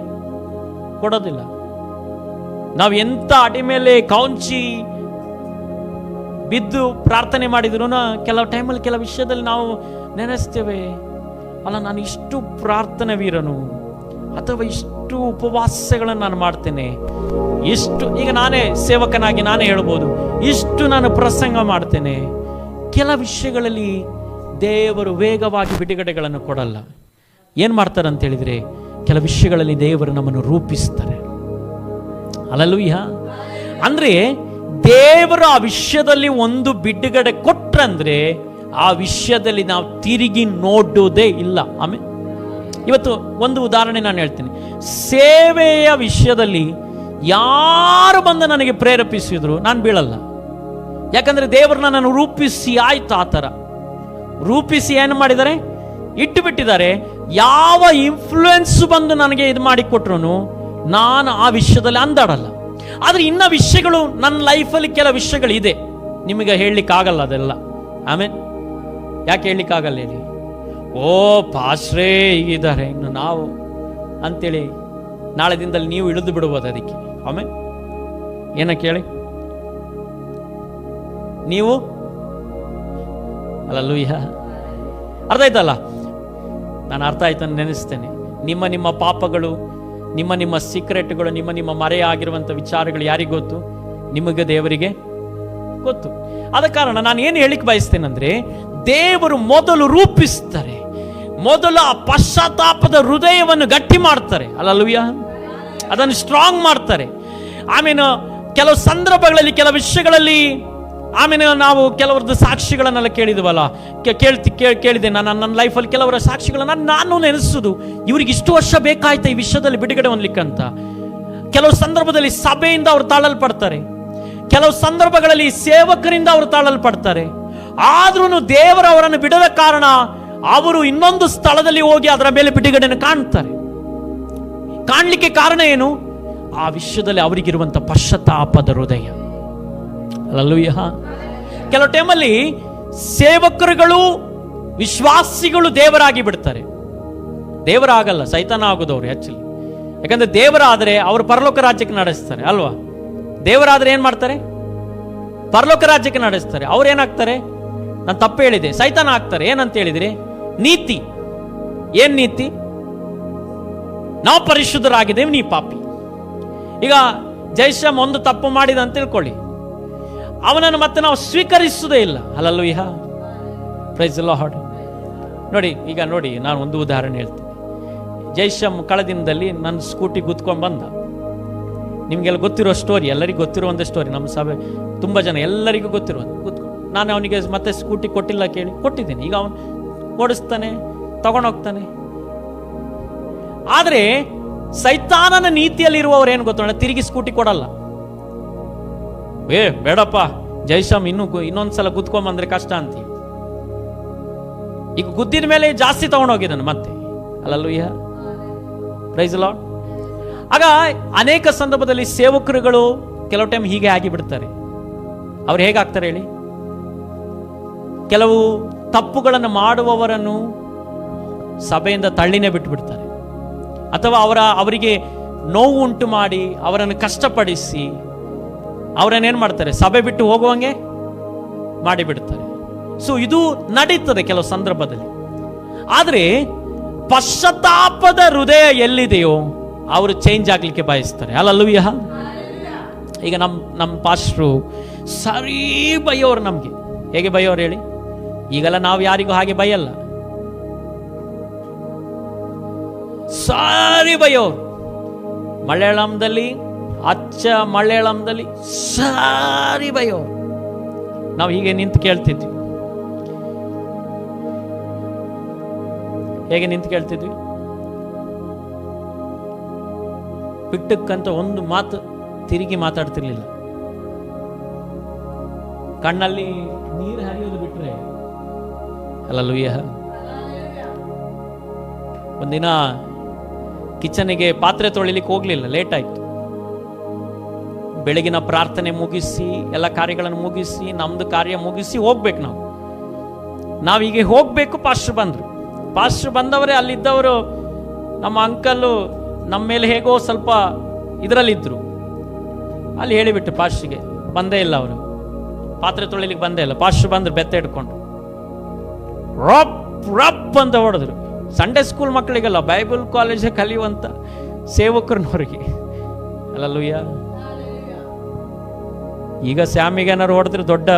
ಕೊಡೋದಿಲ್ಲ. ನಾವು ಎಂತ ಅಡಿ ಮೇಲೆ ಕೌಂಚಿ ಬಿದ್ದು ಪ್ರಾರ್ಥನೆ ಮಾಡಿದ್ರು ಕೆಲವು ಟೈಮಲ್ಲಿ ಕೆಲವು ವಿಷಯದಲ್ಲಿ ನಾವು ನೆನೆಸ್ತೇವೆ, ಅಲ್ಲ ನಾನು ಇಷ್ಟು ಪ್ರಾರ್ಥನೆ ವೀರನು, ಅಥವಾ ಇಷ್ಟು ಉಪವಾಸಗಳನ್ನು ನಾನು ಮಾಡ್ತೇನೆ, ಇಷ್ಟು, ಈಗ ನಾನೇ ಸೇವಕನಾಗಿ ನಾನೇ ಹೇಳ್ಬೋದು, ಇಷ್ಟು ನಾನು ಪ್ರಸಂಗ ಮಾಡ್ತೇನೆ. ಕೆಲ ವಿಷಯಗಳಲ್ಲಿ ದೇವರು ವೇಗವಾಗಿ ಬಿಡುಗಡೆಗಳನ್ನು ಕೊಡಲ್ಲ. ಏನು ಮಾಡ್ತಾರೆ ಅಂತ ಹೇಳಿದ್ರೆ, ಕೆಲ ವಿಷಯಗಳಲ್ಲಿ ದೇವರು ನಮ್ಮನ್ನು ರೂಪಿಸ್ತಾರೆ. ಹಲ್ಲೆಲೂಯಾ. ಅಂದ್ರೆ ದೇವರು ಆ ವಿಷಯದಲ್ಲಿ ಒಂದು ಬಿಡುಗಡೆ ಕೊಟ್ರಂದ್ರೆ ಆ ವಿಷಯದಲ್ಲಿ ನಾವು ತಿರುಗಿ ನೋಡೋದೇ ಇಲ್ಲ. ಆಮೇಲೆ ಇವತ್ತು ಒಂದು ಉದಾಹರಣೆ ನಾನು ಹೇಳ್ತೀನಿ. ಸೇವೆಯ ವಿಷಯದಲ್ಲಿ ಯಾರು ಬಂದು ನನಗೆ ಪ್ರೇರೇಪಿಸಿದ್ರು ನಾನು ಬೀಳಲ್ಲ. ಯಾಕಂದ್ರೆ ದೇವರು ನನ್ನನ್ನು ರೂಪಿಸಿ ಆಯ್ತು. ಆ ಥರ ರೂಪಿಸಿ ಏನು ಮಾಡಿದ್ದಾರೆ, ಇಟ್ಟು ಬಿಟ್ಟಿದ್ದಾರೆ. ಯಾವ ಇನ್ಫ್ಲೂಯೆನ್ಸ್ ಬಂದು ನನಗೆ ಇದು ಮಾಡಿಕೊಟ್ರು ನಾನು ಆ ವಿಷಯದಲ್ಲಿ ಅಂದಾಡಲ್ಲ. ಆದರೆ ಇನ್ನ ವಿಷಯಗಳು ನನ್ನ ಲೈಫಲ್ಲಿ ಕೆಲವು ವಿಷಯಗಳು ಇದೆ, ನಿಮಗೆ ಹೇಳಲಿಕ್ಕಾಗಲ್ಲ ಅದೆಲ್ಲ. ಆಮೇಲೆ ಯಾಕೆ ಹೇಳಲಿಕ್ಕಾಗಲ್ಲ ಹೇಳಿ? ಓ ಪಾಶ್ರೇ ಹೀಗಿದ್ದಾರೆ ಇನ್ನು ನಾವು ಅಂತೇಳಿ ನಾಳೆ ದಿನದಲ್ಲಿ ನೀವು ಇಳಿದು ಬಿಡ್ಬೋದು ಅದಕ್ಕೆ. ಆಮೇಲೆ ಏನ ಕೇಳಿ ನೀವು ಅಲ್ಲೂಯ್ಯ, ಅರ್ಥ ಆಯ್ತಲ್ಲ? ನಾನು ಅರ್ಥ ಆಯ್ತು ಅಂತ ನೆನೆಸ್ತೇನೆ. ನಿಮ್ಮ ಪಾಪಗಳು, ನಿಮ್ಮ ಸೀಕ್ರೆಟ್ಗಳು, ನಿಮ್ಮ ಮರೆಯಾಗಿರುವಂಥ ವಿಚಾರಗಳು ಯಾರಿಗೆ ಗೊತ್ತು? ನಿಮಗೆ, ದೇವರಿಗೆ ಗೊತ್ತು. ಆದ ಕಾರಣ ನಾನು ಏನು ಹೇಳಿಕ್ ಬಯಸ್ತೇನೆಂದ್ರೆ, ದೇವರು ಮೊದಲು ರೂಪಿಸ್ತಾರೆ, ಮೊದಲು ಆ ಪಶ್ಚಾತ್ತಾಪದ ಹೃದಯವನ್ನು ಗಟ್ಟಿ ಮಾಡ್ತಾರೆ. ಅಲ್ಲೂಯ್ಯ, ಅದನ್ನು ಸ್ಟ್ರಾಂಗ್ ಮಾಡ್ತಾರೆ. ಆಮೇಲೆ ಕೆಲವು ಸಂದರ್ಭಗಳಲ್ಲಿ, ಕೆಲವು ವಿಷಯಗಳಲ್ಲಿ ಆಮೇಲೆ ನಾವು ಕೆಲವರದ್ದು ಸಾಕ್ಷಿಗಳನ್ನೆಲ್ಲ ಕೇಳಿದ್ವಲ್ಲ, ಕೇಳಿದೆ ನಾನು ನನ್ನ ಲೈಫಲ್ಲಿ ಕೆಲವರ ಸಾಕ್ಷಿಗಳನ್ನ ನಾನು ನೆನೆಸುದು, ಇವ್ರಿಗೆ ಇಷ್ಟು ವರ್ಷ ಬೇಕಾಯ್ತು ಈ ವಿಷಯದಲ್ಲಿ ಬಿಡುಗಡೆ ಹೊಂದಲಿಕ್ಕಂತ. ಕೆಲವು ಸಂದರ್ಭದಲ್ಲಿ ಸಭೆಯಿಂದ ಅವರು ತಾಳಲ್ಪಡ್ತಾರೆ, ಕೆಲವು ಸಂದರ್ಭಗಳಲ್ಲಿ ಸೇವಕರಿಂದ ಅವರು ತಾಳಲ್ಪಡ್ತಾರೆ. ಆದ್ರೂ ದೇವರು ಅವರನ್ನು ಬಿಡದ ಕಾರಣ ಅವರು ಇನ್ನೊಂದು ಸ್ಥಳದಲ್ಲಿ ಹೋಗಿ ಅದರ ಮೇಲೆ ಬಿಡುಗಡೆಯನ್ನು ಕಾಣ್ತಾರೆ. ಕಾಣಲಿಕ್ಕೆ ಕಾರಣ ಏನು? ಆ ವಿಷಯದಲ್ಲಿ ಅವರಿಗಿರುವಂಥ ಪಶ್ಚಾತ್ತಾಪದ ಹೃದಯ. ಅಲ್ಲೂಯ್ಯ. ಕೆಲವು ಟೈಮಲ್ಲಿ ಸೇವಕರುಗಳು, ವಿಶ್ವಾಸಿಗಳು ದೇವರಾಗಿ ಬಿಡ್ತಾರೆ. ದೇವರಾಗಲ್ಲ, ಸೈತಾನ ಆಗೋದವ್ರು ಆಕ್ಚುಲಿ. ಯಾಕಂದ್ರೆ ದೇವರಾದರೆ ಅವರು ಪರಲೋಕ ರಾಜ್ಯಕ್ಕೆ ನಡೆಸ್ತಾರೆ ಅಲ್ವಾ? ದೇವರಾದ್ರೆ ಏನ್ ಮಾಡ್ತಾರೆ? ಪರಲೋಕ ರಾಜ್ಯಕ್ಕೆ ನಡೆಸ್ತಾರೆ. ಅವ್ರು ಏನಾಗ್ತಾರೆ? ನಾನು ತಪ್ಪು ಹೇಳಿದೆ, ಸೈತಾನ ಆಗ್ತಾರೆ. ಏನಂತ ಹೇಳಿದ್ರಿ? ನೀತಿ. ಏನ್ ನೀತಿ? ನಾವು ಪರಿಶುದ್ಧರಾಗಿದ್ದೇವೆ, ನೀ ಪಾಪಿ. ಈಗ ಜೈಶ್ಯಾಮ್ ಒಂದು ತಪ್ಪು ಮಾಡಿದ ಅಂತ ತಿಳ್ಕೊಳ್ಳಿ, ಅವನನ್ನು ಮತ್ತೆ ನಾವು ಸ್ವೀಕರಿಸುವುದೇ ಇಲ್ಲ. Hallelujah, praise the Lord. ನೋಡಿ, ಈಗ ನೋಡಿ, ನಾನು ಒಂದು ಉದಾಹರಣೆ ಹೇಳ್ತೀನಿ. ಜೈಶ್ಯಾಮ್ ಕಳೆದಿನದಲ್ಲಿ ನನ್ನ ಸ್ಕೂಟಿ ಗುದ್ಕೊಂಡು ಬಂದ. ನಿಮಗೆಲ್ಲ ಗೊತ್ತಿರೋ ಸ್ಟೋರಿ, ಎಲ್ಲರಿಗೂ ಗೊತ್ತಿರುವಂಥ ಸ್ಟೋರಿ. ನಮ್ಮ ಸಭೆ ತುಂಬ ಜನ ಎಲ್ಲರಿಗೂ ಗೊತ್ತಿರುವಂಥ. ನಾನು ಅವನಿಗೆ ಮತ್ತೆ ಸ್ಕೂಟಿ ಕೊಟ್ಟಿಲ್ಲ ಕೇಳಿ, ಕೊಟ್ಟಿದ್ದೀನಿ. ಈಗ ಅವನು ಓಡಿಸ್ತಾನೆ, ತಗೊಂಡೋಗ್ತಾನೆ. ಆದರೆ ಸೈತಾನನ ನೀತಿಯಲ್ಲಿರುವವರು ಏನು ಗೊತ್ತೋಣ, ತಿರುಗಿ ಸ್ಕೂಟಿ ಕೊಡಲ್ಲ. ಬೇಡಪ್ಪ ಜೈಶ್ಯಾಮ್ ಇನ್ನೊಂದ್ಸಲ ಗುದ್ಕೊಂಬಂದ್ರೆ ಕಷ್ಟ ಅಂತೀವಿ. ಈಗ ಗುದ್ದಿದ ಮೇಲೆ ಜಾಸ್ತಿ ತಗೊಂಡೋಗಿದ್ದಾನೆ ಮತ್ತೆ. ಅಲ್ಲೂಯ್ಯ, ಪ್ರೈಸ್ ದಿ ಲಾರ್ಡ್. ಆಗ ಅನೇಕ ಸಂದರ್ಭದಲ್ಲಿ ಸೇವಕರುಗಳು ಕೆಲವು ಟೈಮ್ ಹೀಗೆ ಆಗಿಬಿಡ್ತಾರೆ. ಅವ್ರು ಹೇಗಾಗ್ತಾರೆ ಹೇಳಿ? ಕೆಲವು ತಪ್ಪುಗಳನ್ನು ಮಾಡುವವರನ್ನು ಸಭೆಯಿಂದ ತಳ್ಳಿನೇ ಬಿಟ್ಟುಬಿಡ್ತಾರೆ, ಅಥವಾ ಅವರಿಗೆ ನೋವು ಉಂಟು ಮಾಡಿ ಅವರನ್ನು ಕಷ್ಟಪಡಿಸಿ ಅವರನ್ನೇನು ಮಾಡ್ತಾರೆ? ಸಭೆ ಬಿಟ್ಟು ಹೋಗುವಂಗೆ ಮಾಡಿಬಿಡ್ತಾರೆ. ಸೊ ಇದು ನಡೀತದೆ ಕೆಲವು ಸಂದರ್ಭದಲ್ಲಿ. ಆದರೆ ಪಶ್ಚಾತ್ತಾಪದ ಹೃದಯ ಎಲ್ಲಿದೆಯೋ ಅವರು ಚೇಂಜ್ ಆಗ್ಲಿಕ್ಕೆ ಬಯಸ್ತಾರೆ. ಅಲ್ಲೂಯ್ಯ. ಈಗ ನಮ್ಮ ಪಾಸ್ಟ್ರು ಸರಿ ಬೈಯೋರು ನಮ್ಗೆ. ಹೇಗೆ ಬೈಯೋರು ಹೇಳಿ? ಈಗೆಲ್ಲ ನಾವು ಯಾರಿಗೂ ಹಾಗೆ ಬೈಯಲ್ಲ. ಸಾರಿ ಬೈಯೋರು. ಮಲಯಾಳಂದಲ್ಲಿ, ಅಚ್ಚ ಮಲಯಾಳಂದಲ್ಲಿ ಸಾರಿ ಬೈಯೋರು. ನಾವು ಹೀಗೆ ನಿಂತು ಕೇಳ್ತಿದ್ವಿ. ಹೇಗೆ ನಿಂತು ಕೇಳ್ತಿದ್ವಿ? ಬಿಟ್ಟಕ್ಕಂತ ಒಂದು ಮಾತು ತಿರುಗಿ ಮಾತಾಡ್ತಿರ್ಲಿಲ್ಲ. ಕಣ್ಣಲ್ಲಿ ನೀರು ಹರಿಯೋದು ಬಿಟ್ರೆ. ಅಲ್ಲೂಯ್ಯ. ಒಂದಿನ ಕಿಚನಿಗೆ ಪಾತ್ರೆ ತೊಳಿಲಿಕ್ಕೆ ಹೋಗ್ಲಿಲ್ಲ, ಲೇಟ್ ಆಯ್ತು. ಬೆಳಗಿನ ಪ್ರಾರ್ಥನೆ ಮುಗಿಸಿ ಎಲ್ಲ ಕಾರ್ಯಗಳನ್ನು ಮುಗಿಸಿ ನಮ್ದು ಕಾರ್ಯ ಮುಗಿಸಿ ಹೋಗ್ಬೇಕು. ನಾವೀಗ ಹೋಗ್ಬೇಕು. ಪಾಸ್ಟರ್ ಬಂದ್ರು. ಪಾಸ್ಟರ್ ಬಂದವರೇ ಅಲ್ಲಿದ್ದವರು ನಮ್ಮ ಅಂಕಲ್ಲು ನಮ್ಮ ಮೇಲೆ ಹೇಗೋ ಸ್ವಲ್ಪ ಇದರಲ್ಲಿದ್ದರು. ಅಲ್ಲಿ ಹೇಳಿಬಿಟ್ಟು ಪಾಸ್ಟ್ರಿಗೆ ಬಂದೇ ಇಲ್ಲ, ಅವರು ಪಾತ್ರೆ ತೊಳಿಲಿಕ್ಕೆ ಬಂದೇ ಇಲ್ಲ. ಪಾಸ್ಟರ್ ಬಂದ್ರು ಬೆತ್ತ ಹಿಡ್ಕೊಂಡು ರಪ್ ರಪ್ ಅಂತ ಹೊಡೆದ್ರು. ಸಂಡೇ ಸ್ಕೂಲ್ ಮಕ್ಕಳಿಗೆಲ್ಲ, ಬೈಬಲ್ ಕಾಲೇಜ್ ಕಲಿಯುವಂಥ ಸೇವಕರನವರಿಗೆ. ಅಲ್ಲೂಯ್ಯ. ಈಗ ಸ್ಯಾಮಿಗೆ ಏನಾರು ಹೊಡೆದ್ರೆ ದೊಡ್ಡ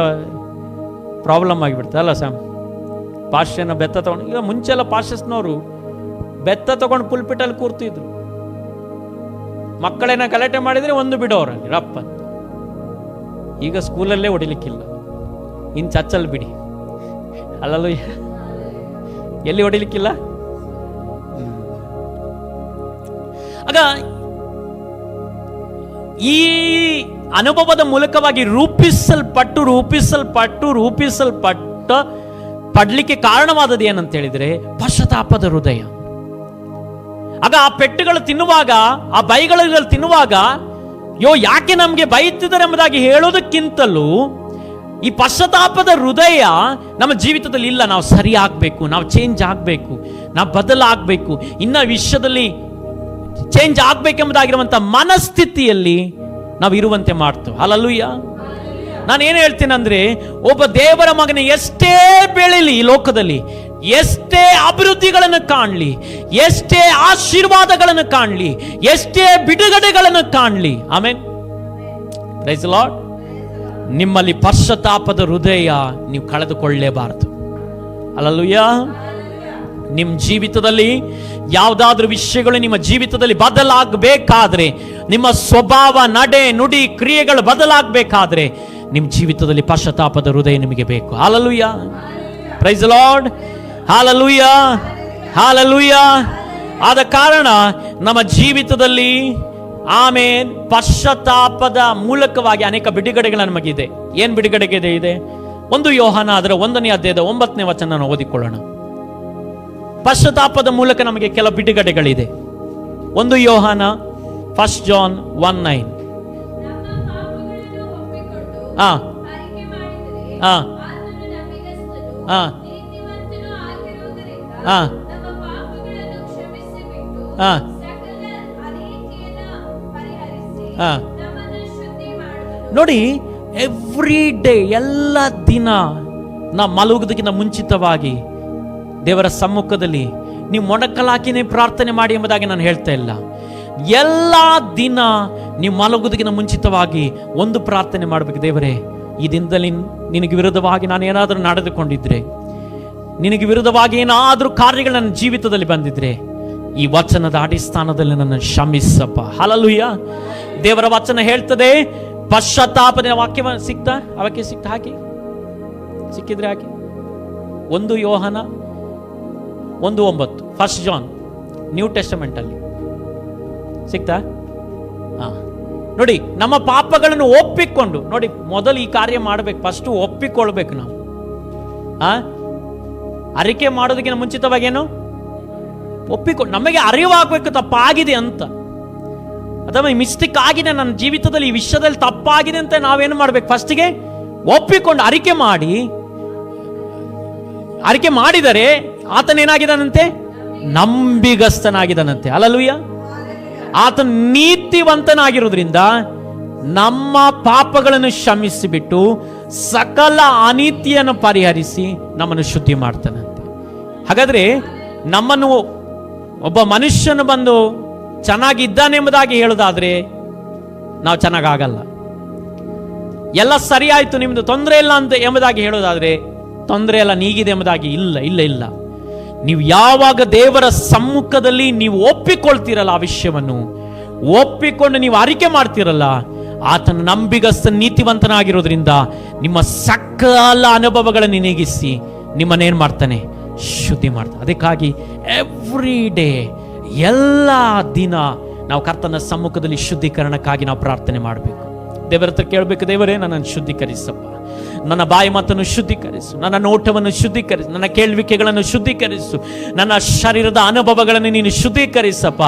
ಪ್ರಾಬ್ಲಮ್ ಆಗಿಬಿಡ್ತದೆ ಅಲ್ಲ ಸ್ಯಾಮ್? ಪಾಶ್ಯನ ಬೆತ್ತ ತಗೊಂಡು, ಈಗ ಮುಂಚೆಲ್ಲ ಪಾಶಸ್ನವರು ಬೆತ್ತ ತಗೊಂಡು ಪುಲ್ಪಿಟಲ್ಲಿ ಕೂರ್ತಿದ್ರು. ಮಕ್ಕಳೇನ ಗಲಾಟೆ ಮಾಡಿದ್ರೆ ಒಂದು ಬಿಡೋರಲ್ಲಿ ರಪ್ಪ. ಈಗ ಸ್ಕೂಲಲ್ಲೇ ಹೊಡಿಲಿಕ್ಕಿಲ್ಲ, ಇನ್ನು ಚಚ್ಚಲ್ಲಿ ಬಿಡಿ. ಅಲ್ಲಲ್ಲೂ ಎಲ್ಲಿ ಹೊಡಿಲಿಕ್ಕಿಲ್ಲ. ಆಗ ಈ ಅನುಭವದ ಮೂಲಕವಾಗಿ ಪಡ್ಲಿಕ್ಕೆ ಕಾರಣವಾದದ್ದು ಏನಂತ ಹೇಳಿದ್ರೆ ಪಶ್ಚಾತ್ತಾಪದ ಹೃದಯ. ಆಗ ಆ ಪೆಟ್ಟುಗಳು ತಿನ್ನುವಾಗ, ಆ ಬೈಗಳು ತಿನ್ನುವಾಗ, ಯಾಕೆ ನಮ್ಗೆ ಬೈತಿದ್ದಾರೆ ಎಂಬುದಾಗಿ ಹೇಳೋದಕ್ಕಿಂತಲೂ ಈ ಪಶ್ಚಾತ್ತಾಪದ ಹೃದಯ ನಮ್ಮ ಜೀವಿತದಲ್ಲಿ ಇಲ್ಲ, ನಾವು ಸರಿ ಆಗ್ಬೇಕು, ನಾವು ಚೇಂಜ್ ಆಗ್ಬೇಕು, ನಾವು ಬದಲಾಗಬೇಕು, ಇನ್ನ ವಿಷಯದಲ್ಲಿ ಚೇಂಜ್ ಆಗ್ಬೇಕೆಂಬುದಾಗಿರುವಂತ ಮನಸ್ಥಿತಿಯಲ್ಲಿ ನಾವು ಇರುವಂತೆ ಮಾಡ್ತೇವೆ. ಹಲ್ಲೆಲೂಯಾ. ನಾನು ಏನು ಹೇಳ್ತೀನಂದ್ರೆ, ಒಬ್ಬ ದೇವರ ಮಗನ ಎಷ್ಟೇ ಬೆಳೀಲಿ ಈ ಲೋಕದಲ್ಲಿ, ಎಷ್ಟೇ ಅಭಿವೃದ್ಧಿಗಳನ್ನು ಕಾಣಲಿ, ಎಷ್ಟೇ ಆಶೀರ್ವಾದಗಳನ್ನು ಕಾಣಲಿ, ಎಷ್ಟೇ ಬಿಡುಗಡೆಗಳನ್ನು ಕಾಣಲಿ, ಆಮೆನ್, ಪ್ರೈಸ್ ದಿ ಲಾರ್ಡ್, ನಿಮ್ಮಲ್ಲಿ ಪಶ್ಚಾತ್ತಾಪದ ಹೃದಯ ನೀವು ಕಳೆದುಕೊಳ್ಳಲೇಬಾರದು. ಹಲ್ಲೆಲೂಯಾ. ನಿಮ್ಮ ಜೀವಿತದಲ್ಲಿ ಯಾವುದಾದ್ರೂ ವಿಷಯಗಳು ನಿಮ್ಮ ಜೀವಿತದಲ್ಲಿ ಬದಲಾಗಬೇಕಾದ್ರೆ, ನಿಮ್ಮ ಸ್ವಭಾವ, ನಡೆ, ನುಡಿ, ಕ್ರಿಯೆಗಳು ಬದಲಾಗಬೇಕಾದ್ರೆ ನಿಮ್ಮ ಜೀವಿತದಲ್ಲಿ ಪಶ್ಚಾತ್ತಾಪದ ಹೃದಯ ನಿಮಗೆ ಬೇಕು. Hallelujah, praise the Lord, hallelujah, hallelujah. ಆದ ಕಾರಣ ನಮ್ಮ ಜೀವಿತದಲ್ಲಿ ಆಮೇನ್ ಪಶ್ಚಾತ್ತಾಪದ ಮೂಲಕವಾಗಿ ಅನೇಕ ಬಿಡುಗಡೆಗಳು ನಮಗಿದೆ. ಏನ್ ಬಿಡುಗಡೆಗೆ ಇದೆ? 1 ಯೋಹಾನ ಅದರ 1ನೇ ಅಧ್ಯಾಯದ 9ನೇ ವಚನ ಓದಿಕೊಳ್ಳೋಣ. ಪಶ್ಚಾತ್ತಾಪದ ಮೂಲಕ ನಮಗೆ ಕೆಲವು ಬಿಡುಗಡೆಗಳಿದೆ. 1 ಯೋಹಾನ, 1 ಜಾನ್ 1:9. ನೋಡಿ, ಎವ್ರಿ ಡೇ, ಎಲ್ಲ ದಿನ ನಾ ಮಲಗುವುದಕ್ಕಿಂತ ಮುಂಚಿತವಾಗಿ ದೇವರ ಸಮ್ಮುಖದಲ್ಲಿ ನೀವು ಮೊಣಕಲಾಕಿನೇ ಪ್ರಾರ್ಥನೆ ಮಾಡಿ ಎಂಬುದಾಗಿ ನಾನು ಹೇಳ್ತಾ ಇಲ್ಲ. ಎಲ್ಲ ದಿನ ನೀವು ಮಲಗುವುದಕ್ಕಿಂತ ಮುಂಚಿತವಾಗಿ ಒಂದು ಪ್ರಾರ್ಥನೆ ಮಾಡಬೇಕು. ದೇವರೇ, ಈ ದಿನದಲ್ಲಿ ನಿನಗೆ ವಿರುದ್ಧವಾಗಿ ನಾನು ಏನಾದರೂ ನಡೆದುಕೊಂಡಿದ್ರೆ, ನಿನಗೆ ವಿರುದ್ಧವಾಗಿ ಏನಾದರೂ ಕಾರ್ಯಗಳು ನನ್ನ ಜೀವಿತದಲ್ಲಿ ಬಂದಿದ್ರೆ, ಈ ವಚನದ ಅಡಿಸ್ಥಾನದಲ್ಲಿ ನನ್ನ ಕ್ಷಮಿಸಪ್ಪ. ಹಲ್ಲೆಲೂಯಾ. ದೇವರ ವಚನ ಹೇಳ್ತದೆ, ಪಶ್ಚಾತ್ತಾಪದ ವಾಕ್ಯ ಸಿಕ್ತಾ ಹಾಕಿ, ಸಿಕ್ಕಿದ್ರೆ ಹಾಕಿ. 1 ಯೋಹಾನ 1:9, 1 ಜಾನ್ ನ್ಯೂ ಟೆಸ್ಟಮೆಂಟ್ ಅಲ್ಲಿ ಸಿಕ್ತಾ? ನೋಡಿ, ನಮ್ಮ ಪಾಪಗಳನ್ನು ಒಪ್ಪಿಕೊಂಡು, ನೋಡಿ, ಮೊದಲು ಈ ಕಾರ್ಯ ಮಾಡಬೇಕು, ಫಸ್ಟ್ ಒಪ್ಪಿಕೊಳ್ಬೇಕು ನಾವು. ಅರಿಕೆ ಮಾಡೋದಕ್ಕಿಂತ ಮುಂಚಿತವಾಗಿ ಏನು ಒಪ್ಪಿಕೊಂಡು, ನಮಗೆ ಅರಿವಾಗಬೇಕು ತಪ್ಪಾಗಿದೆ ಅಂತ, ಅಥವಾ ಮಿಸ್ಟೇಕ್ ಆಗಿದೆ ನನ್ನ ಜೀವಿತದಲ್ಲಿ, ಈ ವಿಷಯದಲ್ಲಿ ತಪ್ಪಾಗಿದೆ ಅಂತ ನಾವೇನು ಮಾಡ್ಬೇಕು? ಫಸ್ಟಿಗೆ ಒಪ್ಪಿಕೊಂಡು ಅರಿಕೆ ಮಾಡಿದರೆ ಆತನೇನಾಗಿದ್ದಾನಂತೆ? ನಂಬಿಗಸ್ತನಾಗಿದ್ದಾನಂತೆ. ಹಲ್ಲೆಲೂಯಾ. ಆತ ನೀತಿವಂತನಾಗಿರುವುದರಿಂದ ನಮ್ಮ ಪಾಪಗಳನ್ನು ಕ್ಷಮಿಸಿಬಿಟ್ಟು ಸಕಲ ಅನೀತಿಯನ್ನು ಪರಿಹರಿಸಿ ನಮ್ಮನ್ನು ಶುದ್ಧಿ ಮಾಡ್ತಾನಂತೆ. ಹಾಗಾದ್ರೆ ನಮ್ಮನ್ನು ಒಬ್ಬ ಮನುಷ್ಯನು ಬಂದು ಚೆನ್ನಾಗಿದ್ದಾನೆಂಬುದಾಗಿ ಹೇಳೋದಾದ್ರೆ ನಾವು ಚೆನ್ನಾಗಾಗಲ್ಲ. ಎಲ್ಲ ಸರಿ ಆಯ್ತು, ನಿಮ್ದು ತೊಂದರೆ ಇಲ್ಲ ಅಂತ ಎಂಬುದಾಗಿ ಹೇಳೋದಾದ್ರೆ ತೊಂದರೆ ಎಲ್ಲ ನೀಗಿದೆ ಎಂಬುದಾಗಿ ಇಲ್ಲ. ನೀವು ಯಾವಾಗ ದೇವರ ಸಮ್ಮುಖದಲ್ಲಿ ನೀವು ಒಪ್ಪಿಕೊಳ್ತೀರಲ್ಲ, ಆ ವಿಷಯವನ್ನು ಒಪ್ಪಿಕೊಂಡು ನೀವು ಅರಿಕೆ ಮಾಡ್ತೀರಲ್ಲ, ಆತನ ನಂಬಿಗಸ್ತ ನೀತಿವಂತನಾಗಿರೋದ್ರಿಂದ ನಿಮ್ಮ ಸಕಲ ಅನುಭವಗಳನ್ನು ನೀಗಿಸಿ ನಿಮ್ಮನ್ನೇನು ಮಾಡ್ತಾನೆ? ಶುದ್ಧಿ ಮಾಡ್ತಾನೆ. ಅದಕ್ಕಾಗಿ ಎವ್ರಿ ಡೇ, ಎಲ್ಲ ದಿನ ನಾವು ಕರ್ತನ ಸಮ್ಮುಖದಲ್ಲಿ ಶುದ್ಧೀಕರಣಕ್ಕಾಗಿ ನಾವು ಪ್ರಾರ್ಥನೆ ಮಾಡಬೇಕು. ದೇವರ ಹತ್ರ ಕೇಳಬೇಕು, ದೇವರೇ ನನ್ನನ್ನು ಶುದ್ಧೀಕರಿಸಪ್ಪ, ನನ್ನ ಬಾಯಿ ಮಾತನ್ನು ಶುದ್ಧೀಕರಿಸು, ನನ್ನ ನೋಟವನ್ನು ಶುದ್ಧೀಕರಿಸು, ನನ್ನ ಕೇಳುವಿಕೆಗಳನ್ನು ಶುದ್ಧೀಕರಿಸು, ನನ್ನ ಶರೀರದ ಅನುಭವಗಳನ್ನು ನೀನು ಶುದ್ಧೀಕರಿಸಪ್ಪ.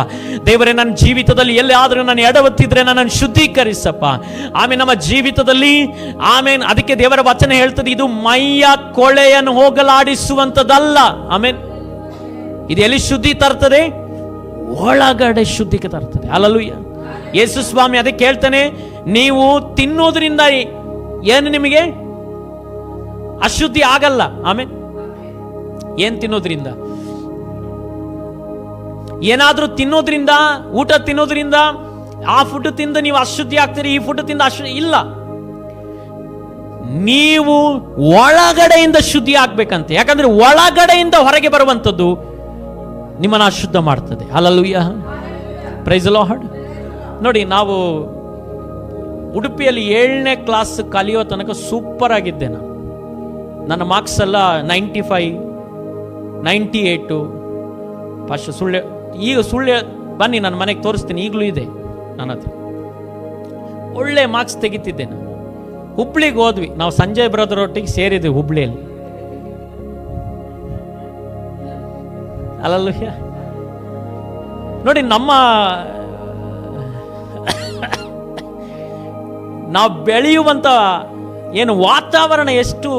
ದೇವರೇ, ನನ್ನ ಜೀವಿತದಲ್ಲಿ ಎಲ್ಲಾದರೂ ನಾನು ಎಡವತ್ತಿದ್ರೆ ನನ್ನನ್ನು ಶುದ್ಧೀಕರಿಸಪ್ಪ. ಆಮೇಲೆ ನಮ್ಮ ಜೀವಿತದಲ್ಲಿ ಅದಕ್ಕೆ ದೇವರ ವಚನ ಹೇಳ್ತದೆ, ಇದು ಮೈಯ ಕೊಳೆಯನ್ನು ಹೋಗಲಾಡಿಸುವಂಥದ್ದಲ್ಲ. ಆಮೇನ್. ಇದು ಎಲ್ಲಿ ಶುದ್ಧಿ ತರ್ತದೆ? ಒಳಗಡೆ ಶುದ್ಧಿಗೆ ತರ್ತದೆ. ಹಲ್ಲೆಲೂಯಾ. ಯೇಸು ಸ್ವಾಮಿ ಅದಕ್ಕೆ ಹೇಳ್ತಾನೆ, ನೀವು ತಿನ್ನೋದ್ರಿಂದ ಏನು ನಿಮಗೆ ಅಶುದ್ಧಿ ಆಗಲ್ಲ. ಆಮೇಲೆ ಏನ್ ತಿನ್ನೋದ್ರಿಂದ? ಏನಾದ್ರೂ ತಿನ್ನೋದ್ರಿಂದ, ಊಟ ತಿನ್ನೋದ್ರಿಂದ, ಆ ಫುಡ್ ತಿಂದು ನೀವು ಅಶುದ್ಧಿ ಆಗ್ತೀರಿ, ಈ ಫುಡ್ ತಿಂದ ಅಶುದ್ಧಿ ಇಲ್ಲ. ನೀವು ಒಳಗಡೆಯಿಂದ ಶುದ್ಧಿ ಆಗ್ಬೇಕಂತೆ. ಯಾಕಂದ್ರೆ ಒಳಗಡೆಯಿಂದ ಹೊರಗೆ ಬರುವಂಥದ್ದು ನಿಮ್ಮನ್ನು ಅಶುದ್ಧ ಮಾಡ್ತದೆ. Hallelujah, praise the Lord. ನೋಡಿ, ನಾವು ಉಡುಪಿಯಲ್ಲಿ 7ನೇ ಕ್ಲಾಸ್ ಕಲಿಯೋ ತನಕ ಸೂಪರ್ ಆಗಿದ್ದೆ ನಾನು. ನನ್ನ ಮಾರ್ಕ್ಸ್ ಎಲ್ಲ 95, 98. ಈಗ ಸುಳ್ಳು ಬನ್ನಿ ನನ್ನ ಮನೆಗೆ ತೋರಿಸ್ತೀನಿ, ಈಗಲೂ ಇದೆ ನನ್ನ ಹತ್ರ. ಒಳ್ಳೆ ಮಾರ್ಕ್ಸ್ ತೆಗಿತಿದ್ದೆ ನಾನು. ಹುಬ್ಳಿಗೆ ಹೋದ್ವಿ ನಾವು, ಸಂಜಯ್ ಬ್ರದರ್ ಒಟ್ಟಿಗೆ ಸೇರಿದ್ವಿ ಹುಬ್ಳಿಯಲ್ಲಿ. ಅಲ್ಲಲ್ಲೂಯ್ಯ. ನೋಡಿ, ನಾವು ಬೆಳೆಯುವಂತ ಏನು ವಾತಾವರಣ ಎಷ್ಟು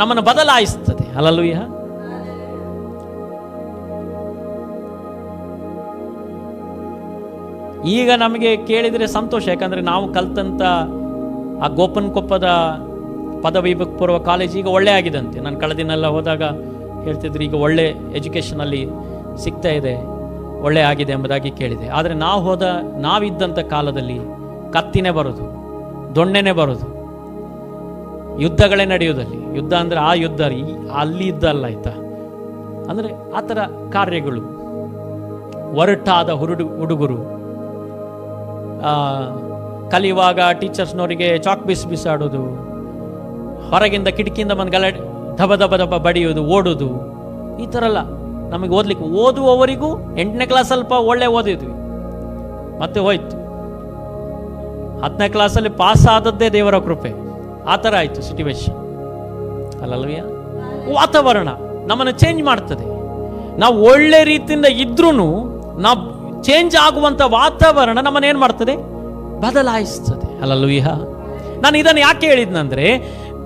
ನಮ್ಮನ್ನು ಬದಲಾಯಿಸ್ತದೆ. ಅಲ್ಲಲ್ಲೂಯ್ಯ. ಈಗ ನಮಗೆ ಕೇಳಿದರೆ ಸಂತೋಷ, ಯಾಕಂದರೆ ನಾವು ಕಲ್ತಂಥ ಆ ಗೋಪನ್ಕೊಪ್ಪದ ಪದವಿ ಪೂರ್ವ ಕಾಲೇಜ್ ಈಗ ಒಳ್ಳೆ ಆಗಿದಂತೆ. ನಾನು ಕಳೆದಿನೆಲ್ಲ ಹೋದಾಗ ಹೇಳ್ತಿದ್ರು, ಈಗ ಒಳ್ಳೆ ಎಜುಕೇಷನಲ್ಲಿ ಸಿಗ್ತಾ ಇದೆ, ಒಳ್ಳೆ ಆಗಿದೆ ಎಂಬುದಾಗಿ ಕೇಳಿದೆ. ಆದರೆ ನಾವಿದ್ದಂಥ ಕಾಲದಲ್ಲಿ ಕತ್ತಿನೇ ಬರೋದು, ದೊಣ್ಣೆನೇ ಬರೋದು, ಯುದ್ಧಗಳೇ ನಡೆಯೋದಲ್ಲಿ. ಯುದ್ಧ ಅಂದರೆ ಆ ಯುದ್ಧ ಅಲ್ಲಿ ಯುದ್ಧ ಅಲ್ಲ, ಆಯ್ತಾ? ಅಂದರೆ ಆ ಥರ ಕಾರ್ಯಗಳು, ಒರಟಾದ ಹುಡುಗರು ಕಲಿಯುವಾಗ ಟೀಚರ್ಸ್ನವರಿಗೆ ಚಾಕ್ ಬಿಸಾಡೋದು, ಹೊರಗಿಂದ ಕಿಟಕಿಯಿಂದ ಬಂದು ಗಲಾಟೆ, ದಬ ದಬ ದಬ ಬಡಿಯೋದು, ಓಡೋದು, ಈ ಥರ ಎಲ್ಲ ನಮಗೆ ಓದಲಿಕ್ಕೆ. ಓದುವವರಿಗೂ 8ನೇ ಕ್ಲಾಸ್ ಸ್ವಲ್ಪ ಒಳ್ಳೆ ಓದಿದ್ವಿ, ಮತ್ತೆ ಹೋಯ್ತು. 10ನೇ ಕ್ಲಾಸಲ್ಲಿ ಪಾಸ್ ಆದದ್ದೇ ದೇವರ ಕೃಪೆ. ಆ ಥರ ಆಯಿತು ಸಿಚುವೇಶನ್. ಅಲ್ಲಲ್ವಯ್ಯ? ವಾತಾವರಣ ನಮ್ಮನ್ನು ಚೇಂಜ್ ಮಾಡ್ತದೆ. ನಾವು ಒಳ್ಳೆ ರೀತಿಯಿಂದ ಇದ್ರೂ ನಾವು ಚೇಂಜ್ ಆಗುವಂಥ ವಾತಾವರಣ ನಮ್ಮನ್ನೇನು ಮಾಡ್ತದೆ? ಬದಲಾಯಿಸ್ತದೆ. ಅಲ್ಲಲ್ವಯ್ಯ? ನಾನು ಇದನ್ನು ಯಾಕೆ ಹೇಳಿದ್ನಂದ್ರೆ,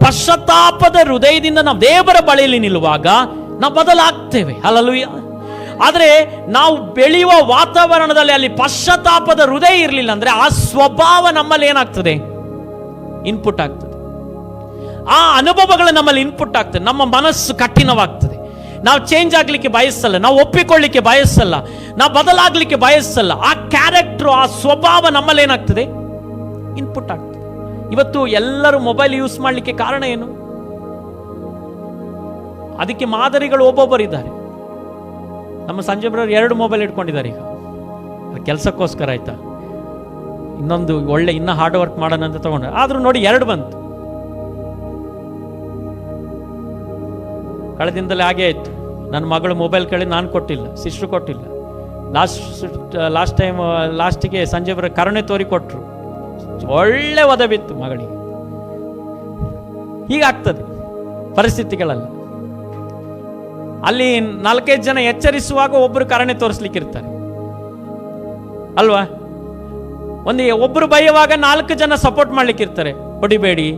ಪಶ್ಚಾತ್ತಾಪದ ಹೃದಯದಿಂದ ನಾವು ದೇವರ ಬಳಿಯಲ್ಲಿ ನಿಲ್ಲುವಾಗ ನಾವು ಬದಲಾಗ್ತೇವೆ. ಅಲ್ಲಲ್ವಯ್ಯ? ಆದರೆ ನಾವು ಬೆಳೆಯುವ ವಾತಾವರಣದಲ್ಲಿ ಅಲ್ಲಿ ಪಶ್ಚಾತ್ತಾಪದ ಹೃದಯ ಇರಲಿಲ್ಲ ಅಂದ್ರೆ ಆ ಸ್ವಭಾವ ನಮ್ಮಲ್ಲಿ ಏನಾಗ್ತದೆ? ಇನ್ಪುಟ್ ಆಗ್ತದೆ. ಆ ಅನುಭವಗಳು ನಮ್ಮಲ್ಲಿ ಇನ್ಪುಟ್ ಆಗ್ತದೆ. ನಮ್ಮ ಮನಸ್ಸು ಕಠಿಣವಾಗ್ತದೆ. ನಾವು ಚೇಂಜ್ ಆಗ್ಲಿಕ್ಕೆ ಬಯಸಲ್ಲ, ನಾವು ಒಪ್ಪಿಕೊಳ್ಳಿಕ್ಕೆ ಬಯಸಲ್ಲ, ನಾವು ಬದಲಾಗ್ಲಿಕ್ಕೆ ಬಯಸಲ್ಲ. ಆ ಕ್ಯಾರೆಕ್ಟರ್, ಆ ಸ್ವಭಾವ ನಮ್ಮಲ್ಲಿ ಏನಾಗ್ತದೆ? ಇನ್ಪುಟ್ ಆಗ್ತದೆ. ಇವತ್ತು ಎಲ್ಲರೂ ಮೊಬೈಲ್ ಯೂಸ್ ಮಾಡಲಿಕ್ಕೆ ಕಾರಣ ಏನು? ಅದಕ್ಕೆ ಮಾದರಿಗಳು ಒಬ್ಬೊಬ್ಬರಿದ್ದಾರೆ. ನಮ್ಮ ಸಂಜಯ್ ಬ್ರದರ್ 2 ಮೊಬೈಲ್ ಇಟ್ಕೊಂಡಿದ್ದಾರೆ ಈಗ, ಕೆಲಸಕ್ಕೋಸ್ಕರ, ಆಯ್ತಾ? ಇನ್ನೊಂದು ಒಳ್ಳೆ ಇನ್ನ ಹಾರ್ಡ್ ವರ್ಕ್ ಮಾಡೋಣ ಅಂತ ತಗೊಂಡ್ರೆ, ಆದ್ರೂ ನೋಡಿ 2 ಬಂತು. ಕಳೆದಿಂದಲೇ ಹಾಗೆ ಆಯ್ತು. ನನ್ನ ಮಗಳು ಮೊಬೈಲ್ ಕೇಳಿ ನಾನು ಕೊಟ್ಟಿಲ್ಲ, ಸಿಸ್ಟ್ರು ಕೊಟ್ಟಿಲ್ಲ. ಲಾಸ್ಟಿಗೆ ಸಂಜಯ್ ಬ್ರದರ್ ಕರುಣೆ ತೋರಿ ಕೊಟ್ಟರು. ಒಳ್ಳೆ ಒದ ಬಿತ್ತು ಮಗಳಿಗೆ. ಹೀಗಾಗ್ತದೆ ಪರಿಸ್ಥಿತಿಗಳೆಲ್ಲ. ಅಲ್ಲಿ 4-5 ಜನ ಎಚ್ಚರಿಸುವಾಗ ಒಬ್ಬರು ಕರುಣೆ ತೋರಿಸ್ಲಿಕ್ಕೆ ಇರ್ತಾರೆ ಅಲ್ವಾ? ಒಬ್ಬರು ಬೈಯುವಾಗ 4 ಜನ ಸಪೋರ್ಟ್ ಮಾಡ್ಲಿಕ್ಕೆ ಇರ್ತಾರೆ, ಹೊಡಿಬೇಡಿ,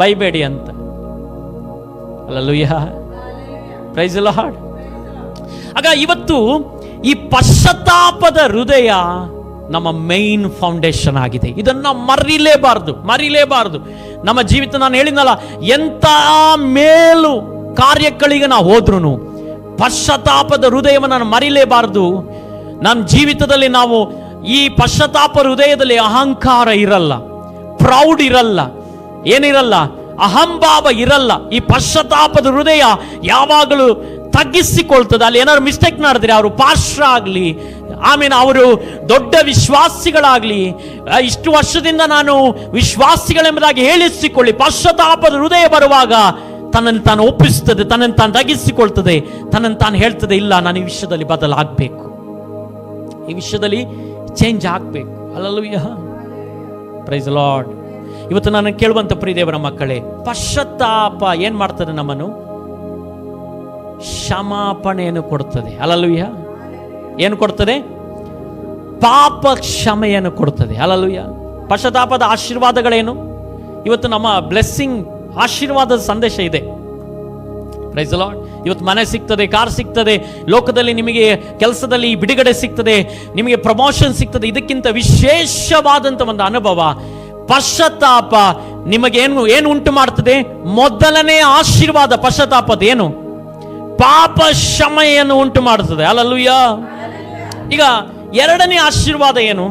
ಬೈಬೇಡಿ ಅಂತ. ಅಲ್ಲಲ್ವಯ್ಯ? Praise the Lord. ಆಗ ಇವತ್ತು ಈ ಪಶ್ಚಾತ್ತಾಪದ ಹೃದಯ ನಮ್ಮ ಮೈನ್ ಫೌಂಡೇಶನ್ ಆಗಿದೆ. ಇದನ್ನ ಮರಿಲೇಬಾರದು. ನಮ್ಮ ಜೀವಿತ, ನಾನು ಹೇಳಿದ್ನಲ್ಲ, ಎಂತ ಮೇಲು ಕಾರ್ಯಗಳಿಗೆ ನಾವು ಹೋದ್ರೂ ಪಶ್ಚಾತ್ತಾಪದ ಹೃದಯವನ್ನು ನಾನು ಮರಿಲೇಬಾರದು. ನನ್ನ ಜೀವಿತದಲ್ಲಿ ನಾವು ಈ ಪಶ್ಚಾತ್ತಾಪ ಹೃದಯದಲ್ಲಿ ಅಹಂಕಾರ ಇರಲ್ಲ, ಪ್ರೌಡ್ ಇರಲ್ಲ, ಏನಿರಲ್ಲ, ಅಹಂಭಾವ ಇರಲ್ಲ. ಈ ಪಶ್ಚಾತ್ತಾಪದ ಹೃದಯ ಯಾವಾಗಲೂ ತಗ್ಗಿಸಿಕೊಳ್ತದೆ. ಅಲ್ಲಿ ಏನಾದ್ರು ಮಿಸ್ಟೇಕ್ ಮಾಡಿದ್ರೆ ಅವರು ಪಾಸ್ಟರ್ ಆಗಲಿ, ಆಮೇಲೆ ಅವರು ದೊಡ್ಡ ವಿಶ್ವಾಸಿಗಳಾಗಲಿ, ಇಷ್ಟು ವರ್ಷದಿಂದ ನಾನು ವಿಶ್ವಾಸಿಗಳೆಂಬುದಾಗಿ ಹೇಳಿಸಿಕೊಳ್ಳಿ, ಪಶ್ಚಾತ್ತಾಪದ ಹೃದಯ ಬರುವಾಗ ತನ್ನನ್ನು ತಾನು ಒಪ್ಪಿಸ್ತದೆ, ತನ್ನನ್ನು ತಾನು ತಗ್ಗಿಸಿಕೊಳ್ತದೆ, ತನ್ನನ್ನು ತಾನು ಹೇಳ್ತದೆ, ಇಲ್ಲ, ನಾನು ಈ ವಿಷಯದಲ್ಲಿ ಬದಲಾಗಬೇಕು, ಈ ವಿಷಯದಲ್ಲಿ ಚೇಂಜ್ ಆಗಬೇಕು. ಅಲ್ಲಲ್ವಯ್ಯ? Praise the Lord. ಇವತ್ತು ನಾನು ಕೇಳುವಂತ ಪ್ರಿಯ ದೇವರ ಮಕ್ಕಳೇ, ಪಶ್ಚಾತ್ತಾಪ ಏನ್ ಮಾಡ್ತದೆ? ನಮ್ಮನ್ನು ಕ್ಷಮಾಪಣೆಯನ್ನು ಕೊಡುತ್ತದೆ. ಅಲ್ಲಲ್ವಯ್ಯ? ಏನು ಕೊಡ್ತದೆ? ಪಾಪ ಕ್ಷಮೆಯನ್ನು ಕೊಡುತ್ತದೆ. ಅಲ್ಲಲ್ವಯ್ಯ? ಪಶ್ಚಾತ್ತಾಪದ ಆಶೀರ್ವಾದಗಳೇನು? ಇವತ್ತು ನಮ್ಮ ಬ್ಲೆಸ್ಸಿಂಗ್, ಆಶೀರ್ವಾದದ ಸಂದೇಶ ಇದೆ. Praise the Lord. ಇವತ್ತು ಮನೆ ಸಿಗ್ತದೆ, ಕಾರ್ ಸಿಗ್ತದೆ, ಲೋಕದಲ್ಲಿ ನಿಮಗೆ ಕೆಲಸದಲ್ಲಿ ಬಿಡುಗಡೆ ಸಿಗ್ತದೆ, ನಿಮಗೆ ಪ್ರಮೋಷನ್ ಸಿಗ್ತದೆ. ಇದಕ್ಕಿಂತ ವಿಶೇಷವಾದಂಥ ಒಂದು ಅನುಭವ ಪಶ್ಚಾತ್ತಾಪ ನಿಮಗೇನು ಉಂಟು ಮಾಡ್ತದೆ? ಮೊದಲನೇ ಆಶೀರ್ವಾದ ಪಶ್ಚಾತ್ತಾಪದ ಏನು? ಪಾಪ ಕ್ಷಮೆಯನ್ನು ಉಂಟು ಮಾಡುತ್ತದೆ. ಅಲ್ಲಲ್ವಯ್ಯ? ಈಗ 2ನೇ ಆಶೀರ್ವಾದ ಏನು?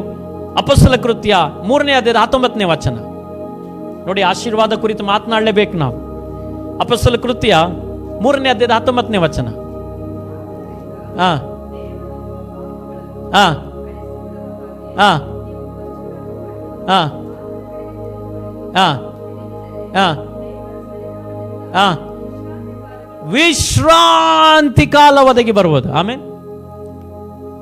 ಅಪೊಸ್ತಲ ಕೃತ್ಯ 3ನೇ ಅಧ್ಯಾಯದ 19ನೇ ವಚನ ನೋಡಿ. ಆಶೀರ್ವಾದ ಕುರಿತು ಮಾತನಾಡಲೇಬೇಕು ನಾವು. ಅಪೊಸ್ತಲ ಕೃತ್ಯ 3ನೇ ಅಧ್ಯಾಯದ 19ನೇ ವಚನ. ವಿಶ್ರಾಂತಿ ಕಾಲ ಒದಗಿ ಬರುವುದು. ಆಮೇಲೆ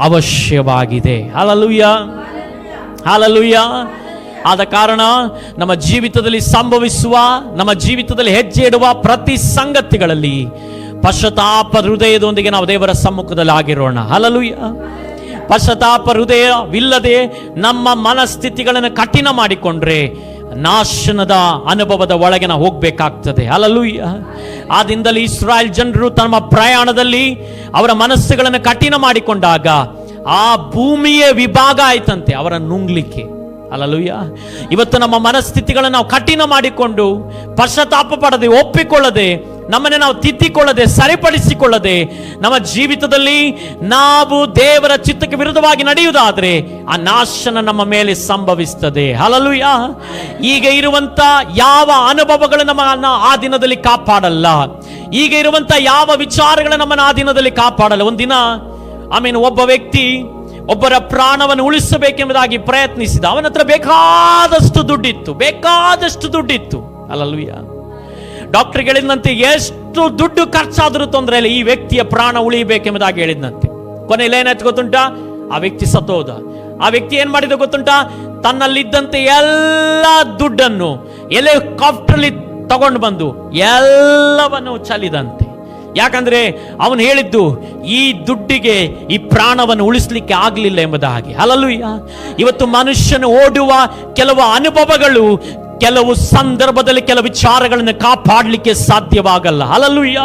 ಅವಶ್ಯವಾಗಿದೆ. Hallelujah, hallelujah. ಆದ ಕಾರಣ ನಮ್ಮ ಜೀವಿತದಲ್ಲಿ ಸಂಭವಿಸುವ, ನಮ್ಮ ಜೀವಿತದಲ್ಲಿ ಹೆಜ್ಜೆ ಇಡುವ ಪ್ರತಿ ಸಂಗತಿಗಳಲ್ಲಿ ಪಶ್ಚಾತ್ತಾಪ ಹೃದಯದೊಂದಿಗೆ ನಾವು ದೇವರ ಸಮ್ಮುಖದಲ್ಲಿ ಆಗಿರೋಣ. ಹಲ್ಲೆಲೂಯಾ. ಪಶ್ಚಾತ್ತಾಪ ಹೃದಯವಿಲ್ಲದೆ ನಮ್ಮ ಮನಸ್ಥಿತಿಗಳನ್ನು ಕಠಿಣ ಮಾಡಿಕೊಂಡ್ರೆ ನಾಶನದ ಅನುಭವದ ಒಳಗೆ ನಾವು ಹೋಗ್ಬೇಕಾಗ್ತದೆ. ಹಲ್ಲೆಲೂಯಾ. ಆದಿಂದಲೇ ಇಸ್ರಾಯೇಲ್ ಜನರು ತಮ್ಮ ಪ್ರಯಾಣದಲ್ಲಿ ಅವರ ಮನಸ್ಸುಗಳನ್ನು ಕಠಿಣ ಮಾಡಿಕೊಂಡಾಗ ಆ ಭೂಮಿಯ ವಿಭಾಗ ಆಯ್ತಂತೆ ಅವರ ನುಂಗ್ಲಿಕ್ಕೆ. ಹಲ್ಲೆಲೂಯಾ. ಇವತ್ತು ನಮ್ಮ ಮನಸ್ಥಿತಿಗಳನ್ನು ನಾವು ಕಠಿಣ ಮಾಡಿಕೊಂಡು ಪಶ್ಚಾತ್ತಾಪ ಪಡದೆ, ಒಪ್ಪಿಕೊಳ್ಳದೆ, ನಮ್ಮನ್ನೇ ನಾವು ತಿದ್ದಿಕೊಳ್ಳದೆ, ಸರಿಪಡಿಸಿಕೊಳ್ಳದೆ ನಮ್ಮ ಜೀವಿತದಲ್ಲಿ ನಾವು ದೇವರ ಚಿತ್ತಕ್ಕೆ ವಿರುದ್ಧವಾಗಿ ನಡೆಯುವುದಾದ್ರೆ ಆ ನಾಶನ ನಮ್ಮ ಮೇಲೆ ಸಂಭವಿಸ್ತದೆ. ಹಲ್ಲೆಲೂಯಾ. ಈಗ ಇರುವಂತ ಯಾವ ಅನುಭವಗಳು ನಮ್ಮನ್ನು ಆ ದಿನದಲ್ಲಿ ಕಾಪಾಡಲ್ಲ. ಈಗ ಇರುವಂತ ಯಾವ ವಿಚಾರಗಳು ನಮ್ಮನ್ನು ಆ ದಿನದಲ್ಲಿ ಕಾಪಾಡಲ್ಲ. ಒಂದಿನ ಒಬ್ಬ ವ್ಯಕ್ತಿ ಒಬ್ಬರ ಪ್ರಾಣವನ್ನು ಉಳಿಸಬೇಕೆಂಬುದಾಗಿ ಪ್ರಯತ್ನಿಸಿದ. ಅವನ ಹತ್ರ ಬೇಕಾದಷ್ಟು ದುಡ್ಡಿತ್ತು. ಹಲ್ಲೆಲೂಯಾ. ಡಾಕ್ಟರ್ ಹೇಳಿದಂತೆ ಎಷ್ಟು ದುಡ್ಡು ಖರ್ಚಾದರೂ ತೊಂದರೆ ಇಲ್ಲ, ಈ ವ್ಯಕ್ತಿಯ ಪ್ರಾಣ ಉಳಿಯಬೇಕೆಂಬುದಾಗಿ ಹೇಳಿದಂತೆ. ಕೊನೆಯಲ್ಲಿ ಏನಾಯ್ತು ಗೊತ್ತುಂಟಾ? ಆ ವ್ಯಕ್ತಿ ಸತ್ತೋದ. ಆ ವ್ಯಕ್ತಿ ಏನ್ ಮಾಡಿದ ಗೊತ್ತುಂಟಾ? ತನ್ನಲ್ಲಿದ್ದಂತೆ ಎಲ್ಲ ದುಡ್ಡನ್ನು ಹೆಲಿಕಾಪ್ಟರ್ಲಿ ತಗೊಂಡು ಬಂದು ಎಲ್ಲವನ್ನು ಚಲಿದಂತೆ. ಯಾಕಂದ್ರೆ ಅವನು ಹೇಳಿದ್ದು ಈ ದುಡ್ಡಿಗೆ ಈ ಪ್ರಾಣವನ್ನು ಉಳಿಸ್ಲಿಕ್ಕೆ ಆಗಲಿಲ್ಲ ಎಂಬುದಾಗಿ. ಹಲ್ಲೆಲೂಯಾ. ಇವತ್ತು ಮನುಷ್ಯನು ಓಡುವ ಕೆಲವು ಅನುಭವಗಳು ಕೆಲವು ಸಂದರ್ಭದಲ್ಲಿ ಕೆಲವು ವಿಚಾರಗಳನ್ನು ಕಾಪಾಡಲಿಕ್ಕೆ ಸಾಧ್ಯವಾಗಲ್ಲ. ಹಲ್ಲೆಲೂಯಾ.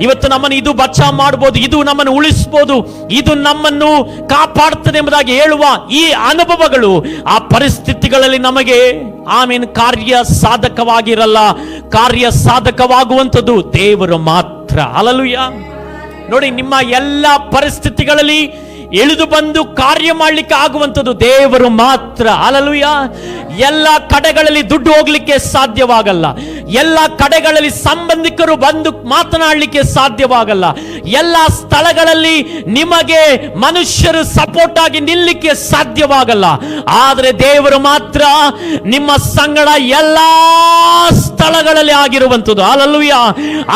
ಇವತ್ತು ನಮ್ಮನ್ನು ಇದು ಬಚಾವ್ ಮಾಡಬಹುದು, ಇದು ನಮ್ಮನ್ನು ಉಳಿಸಬಹುದು, ಇದು ನಮ್ಮನ್ನು ಕಾಪಾಡ್ತದೆ ಎಂಬುದಾಗಿ ಹೇಳುವ ಈ ಅನುಭವಗಳು ಆ ಪರಿಸ್ಥಿತಿಗಳಲ್ಲಿ ನಮಗೆ ಕಾರ್ಯ ಸಾಧಕವಾಗಿರಲ್ಲ. ಕಾರ್ಯ ಸಾಧಕವಾಗುವಂಥದ್ದು ದೇವರು ಮಾತ್ರ. ಹಲ್ಲೆಲೂಯಾ. ನೋಡಿ, ನಿಮ್ಮ ಎಲ್ಲ ಪರಿಸ್ಥಿತಿಗಳಲ್ಲಿ ಇಳಿದು ಬಂದು ಕಾರ್ಯ ಮಾಡಲಿಕ್ಕೆ ಆಗುವಂಥದ್ದು ದೇವರು ಮಾತ್ರ. ಹಲ್ಲೆಲೂಯಾ. ಎಲ್ಲ ಕಡೆಗಳಲ್ಲಿ ದುಡ್ಡು ಹೋಗ್ಲಿಕ್ಕೆ ಸಾಧ್ಯವಾಗಲ್ಲ. ಎಲ್ಲ ಕಡೆಗಳಲ್ಲಿ ಸಂಬಂಧಿಕರು ಬಂದು ಮಾತನಾಡಲಿಕ್ಕೆ ಸಾಧ್ಯವಾಗಲ್ಲ. ಎಲ್ಲ ಸ್ಥಳಗಳಲ್ಲಿ ನಿಮಗೆ ಮನುಷ್ಯರು ಸಪೋರ್ಟ್ ಆಗಿ ನಿಲ್ಲಲಿಕ್ಕೆ ಸಾಧ್ಯವಾಗಲ್ಲ. ಆದರೆ ದೇವರು ಮಾತ್ರ ನಿಮ್ಮ ಸಂಗಡ ಎಲ್ಲ ಸ್ಥಳಗಳಲ್ಲಿ ಆಗಿರುವಂಥದ್ದು. ಹಲ್ಲೆಲೂಯಾ.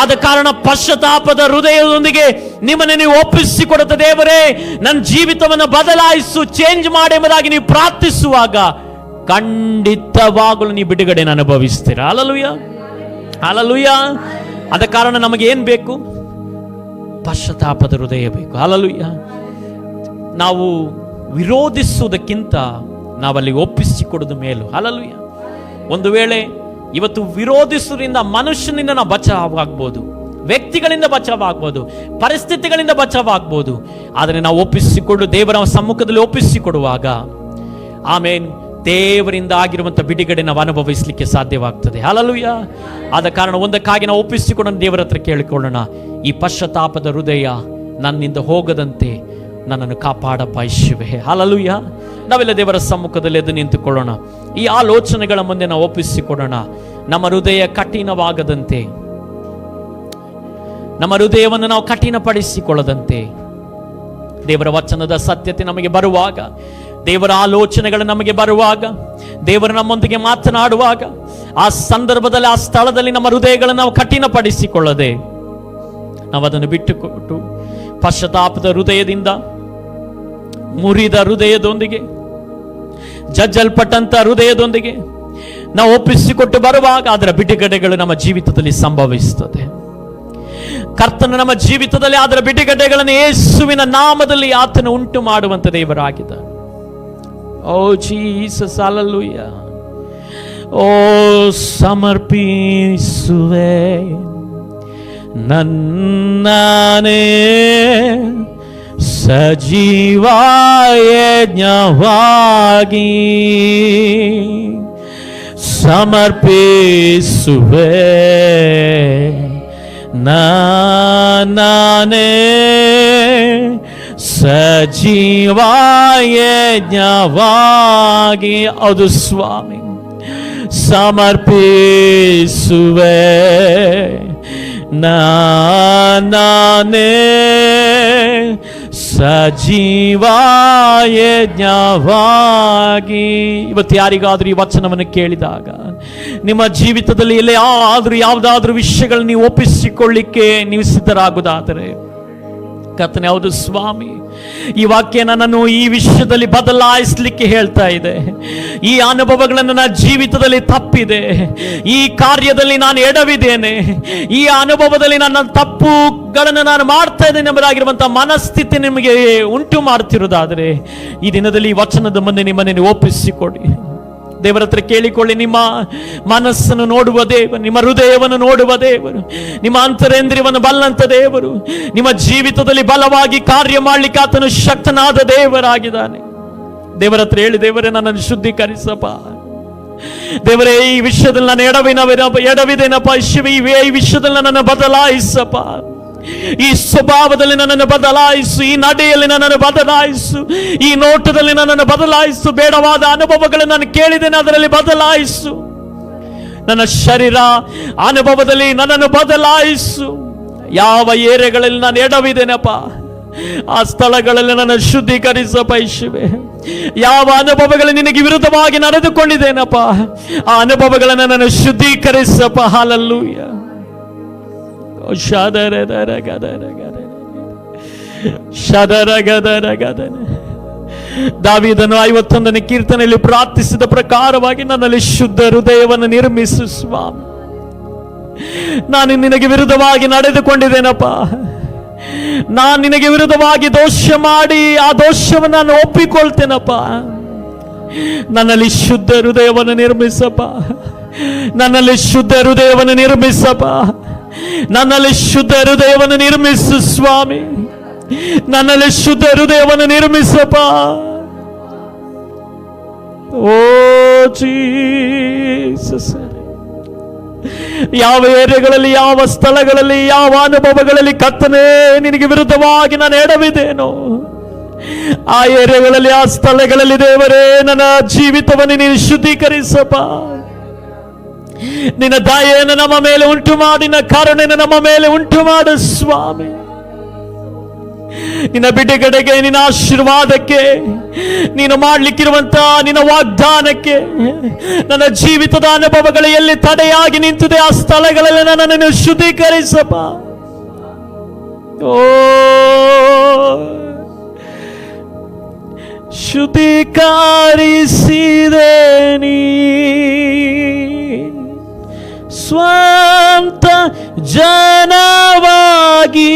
ಆದ ಕಾರಣ ಪಶ್ಚಾತ್ತಾಪದ ಹೃದಯದೊಂದಿಗೆ ನಿಮ್ಮನ್ನು ನೀವು ಒಪ್ಪಿಸಿಕೊಡುತ್ತ, ದೇವರೇ ನನ್ನ ಜೀವಿತವನ್ನು ಬದಲಾಯಿಸು, ಚೇಂಜ್ ಮಾಡಿ ಎಂಬುದಾಗಿ ನೀವು ಪ್ರಾರ್ಥಿಸುವಾಗ ಖಂಡಿತವಾಗಲೂ ನೀವು ಬಿಡುಗಡೆಯನ್ನು ಅನುಭವಿಸ್ತೀರಾ. Hallelujah, hallelujah. ಆದ ಕಾರಣ ನಮಗೆ ಏನ್ ಬೇಕು? ಪಶ್ಚಾತ್ತಾಪದ ಹೃದಯ ಬೇಕು. ಹಲ್ಲೆಲೂಯಾ. ನಾವು ವಿರೋಧಿಸುವುದಕ್ಕಿಂತ ನಾವಲ್ಲಿ ಒಪ್ಪಿಸಿಕೊಡೋದು ಮೇಲು. ಹಲ್ಲೆಲೂಯಾ. ಒಂದು ವೇಳೆ ಇವತ್ತು ವಿರೋಧಿಸುವುದರಿಂದ ಮನುಷ್ಯನಿಂದ ನಾವು ಬಚಾವಾಗಬಹುದು, ವ್ಯಕ್ತಿಗಳಿಂದ ಬಚಾವಾಗಬಹುದು, ಪರಿಸ್ಥಿತಿಗಳಿಂದ ಬಚಾವಾಗಬಹುದು. ಆದರೆ ನಾವು ಒಪ್ಪಿಸಿಕೊಂಡು ದೇವರ ಸಮ್ಮುಖದಲ್ಲಿ ಒಪ್ಪಿಸಿಕೊಡುವಾಗ ಆಮೇಲೆ ದೇವರಿಂದ ಆಗಿರುವಂಥ ಬಿಡುಗಡೆ ನಾವು ಅನುಭವಿಸಲಿಕ್ಕೆ ಸಾಧ್ಯವಾಗ್ತದೆ. ಹಲ್ಲೆಲೂಯಾ. ಆದ ಕಾರಣ ಒಂದಕ್ಕಾಗಿ ನಾವು ಒಪ್ಪಿಸಿಕೊಂಡು ದೇವರ ಹತ್ರ ಕೇಳಿಕೊಳ್ಳೋಣ, ಈ ಪಶ್ಚಾತ್ತಾಪದ ಹೃದಯ ನನ್ನಿಂದ ಹೋಗದಂತೆ ನನ್ನನ್ನು ಕಾಪಾಡಪ್ಪ ಯೇಸುವೇ. ಹಲ್ಲೆಲೂಯಾ. ನಾವೆಲ್ಲ ದೇವರ ಸಮ್ಮುಖದಲ್ಲಿ ಎದ್ದು ನಿಂತುಕೊಳ್ಳೋಣ. ಈ ಆಲೋಚನೆಗಳ ಮುಂದೆ ನಾವು ಒಪ್ಪಿಸಿಕೊಡೋಣ. ನಮ್ಮ ಹೃದಯ ಕಠಿಣವಾಗದಂತೆ, ನಮ್ಮ ಹೃದಯವನ್ನು ನಾವು ಕಠಿಣಪಡಿಸಿಕೊಳ್ಳದಂತೆ, ದೇವರ ವಚನದ ಸತ್ಯತೆ ನಮಗೆ ಬರುವಾಗ, ದೇವರ ಆಲೋಚನೆಗಳು ನಮಗೆ ಬರುವಾಗ, ದೇವರು ನಮ್ಮೊಂದಿಗೆ ಮಾತನಾಡುವಾಗ, ಆ ಸಂದರ್ಭದಲ್ಲಿ ಆ ಸ್ಥಳದಲ್ಲಿ ನಮ್ಮ ಹೃದಯಗಳನ್ನು ನಾವು ಕಠಿಣಪಡಿಸಿಕೊಳ್ಳದೆ ನಾವು ಅದನ್ನು ಬಿಟ್ಟುಕೊಟ್ಟು ಪಶ್ಚಾತ್ತಾಪದ ಹೃದಯದಿಂದ, ಮುರಿದ ಹೃದಯದೊಂದಿಗೆ, ಜಜ್ಜಲ್ಪಟ್ಟಂತ ಹೃದಯದೊಂದಿಗೆ ನಾವು ಒಪ್ಪಿಸಿಕೊಟ್ಟು ಬರುವಾಗ ಅದರ ಬಿಡುಗಡೆಗಳು ನಮ್ಮ ಜೀವಿತದಲ್ಲಿ ಸಂಭವಿಸುತ್ತದೆ. ಕರ್ತನ ನಮ್ಮ ಜೀವಿತದಲ್ಲಿ ಅದರ ಬಿಡುಗಡೆಗಳನ್ನು ಯೇಸುವಿನ ನಾಮದಲ್ಲಿ ಆತನು ಉಂಟು ಮಾಡುವಂತ ದೇವರಾಗಿದ್ದಾನೆ. ಓ ಜೀಸಸ್, ಹಲ್ಲೆಲೂಯಾ. ಓ ಸಮರ್ಪಿಸುವೆ ನನ್ನನೇ ಸಜೀವ ಯಜ್ಞವಾಗಿ, ಸಮರ್ಪಿಸುವೆ ನಾನೇ ಸಜೀವ ಯಜ್ಞವಾಗಿ. ಹೌದು ಸ್ವಾಮಿ, ಸಮರ್ಪಿಸುವೆ ನಾನೇ ಸಜೀವ ಯಜ್ಞವಾಗಿ. ಇವತ್ತು ಯಾರಿಗಾದ್ರೂ ಈ ವಚನವನ್ನು ಕೇಳಿದಾಗ ನಿಮ್ಮ ಜೀವಿತದಲ್ಲಿ ಎಲ್ಲೇ ಆದ್ರೂ ಯಾವುದಾದ್ರೂ ವಿಷಯಗಳು ನೀವು ಒಪ್ಪಿಸಿಕೊಳ್ಳಿಕ್ಕೆ ನೀವು ಸಿದ್ಧರಾಗುವುದಾದರೆ, ಕರ್ತನೇ ಹೌದು ಸ್ವಾಮಿ, ಈ ವಾಕ್ಯ ನನ್ನನ್ನು ಈ ವಿಷಯದಲ್ಲಿ ಬದಲಾಯಿಸಲಿಕ್ಕೆ ಹೇಳ್ತಾ ಇದೆ. ಈ ಅನುಭವಗಳನ್ನು ನನ್ನ ಜೀವಿತದಲ್ಲಿ ತಪ್ಪಿದೆ, ಈ ಕಾರ್ಯದಲ್ಲಿ ನಾನು ಎಡವಿದ್ದೇನೆ, ಈ ಅನುಭವದಲ್ಲಿ ನನ್ನ ತಪ್ಪುಗಳನ್ನು ನಾನು ಮಾಡ್ತಾ ಇದ್ದೇನೆ ಎಂಬುದಾಗಿರುವಂತಹ ಮನಸ್ಥಿತಿ ನಿಮಗೆ ಉಂಟು ಮಾಡ್ತಿರೋದಾದರೆ ಈ ದಿನದಲ್ಲಿ ಈ ವಚನದ ಮುಂದೆ ನಿಮ್ಮನ್ನು ಒಪ್ಪಿಸಿಕೊಡಿ. ದೇವರ ಹತ್ರ ಕೇಳಿಕೊಳ್ಳಿ. ನಿಮ್ಮ ಮನಸ್ಸನ್ನು ನೋಡುವ ದೇವರು, ನಿಮ್ಮ ಹೃದಯವನ್ನು ನೋಡುವ ದೇವರು, ನಿಮ್ಮ ಅಂತರೇಂದ್ರಿಯವನ್ನು ಬಲ್ಲಂತ ದೇವರು, ನಿಮ್ಮ ಜೀವಿತದಲ್ಲಿ ಬಲವಾಗಿ ಕಾರ್ಯ ಮಾಡಲಿಕ್ಕೆ ಆತನು ಶಕ್ತನಾದ ದೇವರಾಗಿದ್ದಾನೆ. ದೇವರ ಹತ್ರ ಹೇಳಿ, ದೇವರೇ ನನ್ನನ್ನು ಶುದ್ಧೀಕರಿಸಪ್ಪ, ದೇವರೇ ಈ ವಿಷಯದಲ್ಲಿ ನಾನು ಎಡವಿದೇನಪ್ಪ, ಈ ವಿಷಯದಲ್ಲಿ ನನ್ನನ್ನು ಬದಲಾಯಿಸಪ್ಪ, ಈ ಸ್ವಭಾವದಲ್ಲಿ ನನ್ನನ್ನು ಬದಲಾಯಿಸು, ಈ ನಡೆಯಲ್ಲಿ ನನ್ನನ್ನು ಬದಲಾಯಿಸು, ಈ ನೋಟದಲ್ಲಿ ನನ್ನನ್ನು ಬದಲಾಯಿಸು, ಬೇಡವಾದ ಅನುಭವಗಳನ್ನು ನಾನು ಕೇಳಿದ್ದೇನೆ ಅದರಲ್ಲಿ ಬದಲಾಯಿಸು, ನನ್ನ ಶರೀರ ಅನುಭವದಲ್ಲಿ ನನ್ನನ್ನು ಬದಲಾಯಿಸು. ಯಾವ ಏರಿಯಾಗಳಲ್ಲಿ ನಾನು ಎಡವಿದ್ದೇನಪ್ಪ ಆ ಸ್ಥಳಗಳಲ್ಲಿ ನನ್ನ ಶುದ್ಧೀಕರಿಸಪ್ಪ ಯೇಸುವೇ. ಯಾವ ಅನುಭವಗಳು ನಿನಗೆ ವಿರುದ್ಧವಾಗಿ ನಡೆದುಕೊಂಡಿದ್ದೇನಪ್ಪ ಆ ಅನುಭವಗಳನ್ನು ನನ್ನ ಶುದ್ಧೀಕರಿಸಪ್ಪ. ಹಲ್ಲೆಲೂಯಾ. ದಾವೀದನು 51ನೇ ಕೀರ್ತನೆಯಲ್ಲಿ ಪ್ರಾರ್ಥಿಸಿದ ಪ್ರಕಾರವಾಗಿ ನನ್ನಲ್ಲಿ ಶುದ್ಧ ಹೃದಯವನ್ನು ನಿರ್ಮಿಸು ಸ್ವಾಮಿ. ನಾನು ನಿನಗೆ ವಿರುದ್ಧವಾಗಿ ನಡೆದುಕೊಂಡಿದ್ದೇನಪ್ಪ, ನಾನು ನಿನಗೆ ವಿರುದ್ಧವಾಗಿ ದೋಷ ಮಾಡಿ ಆ ದೋಷವನ್ನು ನಾನು ಒಪ್ಪಿಕೊಳ್ತೇನಪ್ಪ. ನನ್ನಲ್ಲಿ ಶುದ್ಧ ಹೃದಯವನ್ನು ನಿರ್ಮಿಸಪ್ಪ, ನನ್ನಲ್ಲಿ ಶುದ್ಧ ಹೃದಯವನ್ನು ನಿರ್ಮಿಸಪ್ಪ, ನನ್ನಲ್ಲಿ ಶುದ್ಧ ಹೃದಯವನ್ನು ನಿರ್ಮಿಸು ಸ್ವಾಮಿ, ನನ್ನಲ್ಲಿ ಶುದ್ಧ ಹೃದಯವನ್ನು ನಿರ್ಮಿಸಪ್ಪ. ಓ ಜೀಸಸ್, ಯಾವ ಏರಿಯಾಗಳಲ್ಲಿ, ಯಾವ ಸ್ಥಳಗಳಲ್ಲಿ, ಯಾವ ಅನುಭವಗಳಲ್ಲಿ ಕರ್ತನೇ ನಿನಗೆ ವಿರುದ್ಧವಾಗಿ ನಾನು ಎಡವಿದೇನೋ ಆ ಏರಿಯಾಗಳಲ್ಲಿ, ಆ ಸ್ಥಳಗಳಲ್ಲಿ ದೇವರೇ ನನ್ನ ಜೀವಿತವನ್ನು ನೀನು ಶುದ್ಧೀಕರಿಸಪ್ಪ. ನಿನ್ನ ದಯೆಯನ್ನು ನಮ್ಮ ಮೇಲೆ ಉಂಟು ಮಾಡಿ, ನಿನ್ನ ಕರುಣೆಯನ್ನು ನಮ್ಮ ಮೇಲೆ ಉಂಟು ಮಾಡು ಸ್ವಾಮಿ. ನಿನ್ನ ಬಿಡುಗಡೆಗೆ, ನಿನ್ನ ಆಶೀರ್ವಾದಕ್ಕೆ, ನೀನು ಮಾಡಲಿಕ್ಕಿರುವಂತಹ ನಿನ್ನ ವಾಗ್ದಾನಕ್ಕೆ ನನ್ನ ಜೀವಿತದ ಅನುಭವಗಳು ಎಲ್ಲಿ ತಡೆಯಾಗಿ ನಿಂತಿದೆ ಆ ಸ್ಥಳಗಳಲ್ಲಿ ನನ್ನನ್ನು ಶುದ್ಧೀಕರಿಸಪ್ಪ. ಓ ಶುದ್ಧೀಕರಿಸಿದೆ ನೀ ಸ್ವಂತ ಜನವಾಗಿ,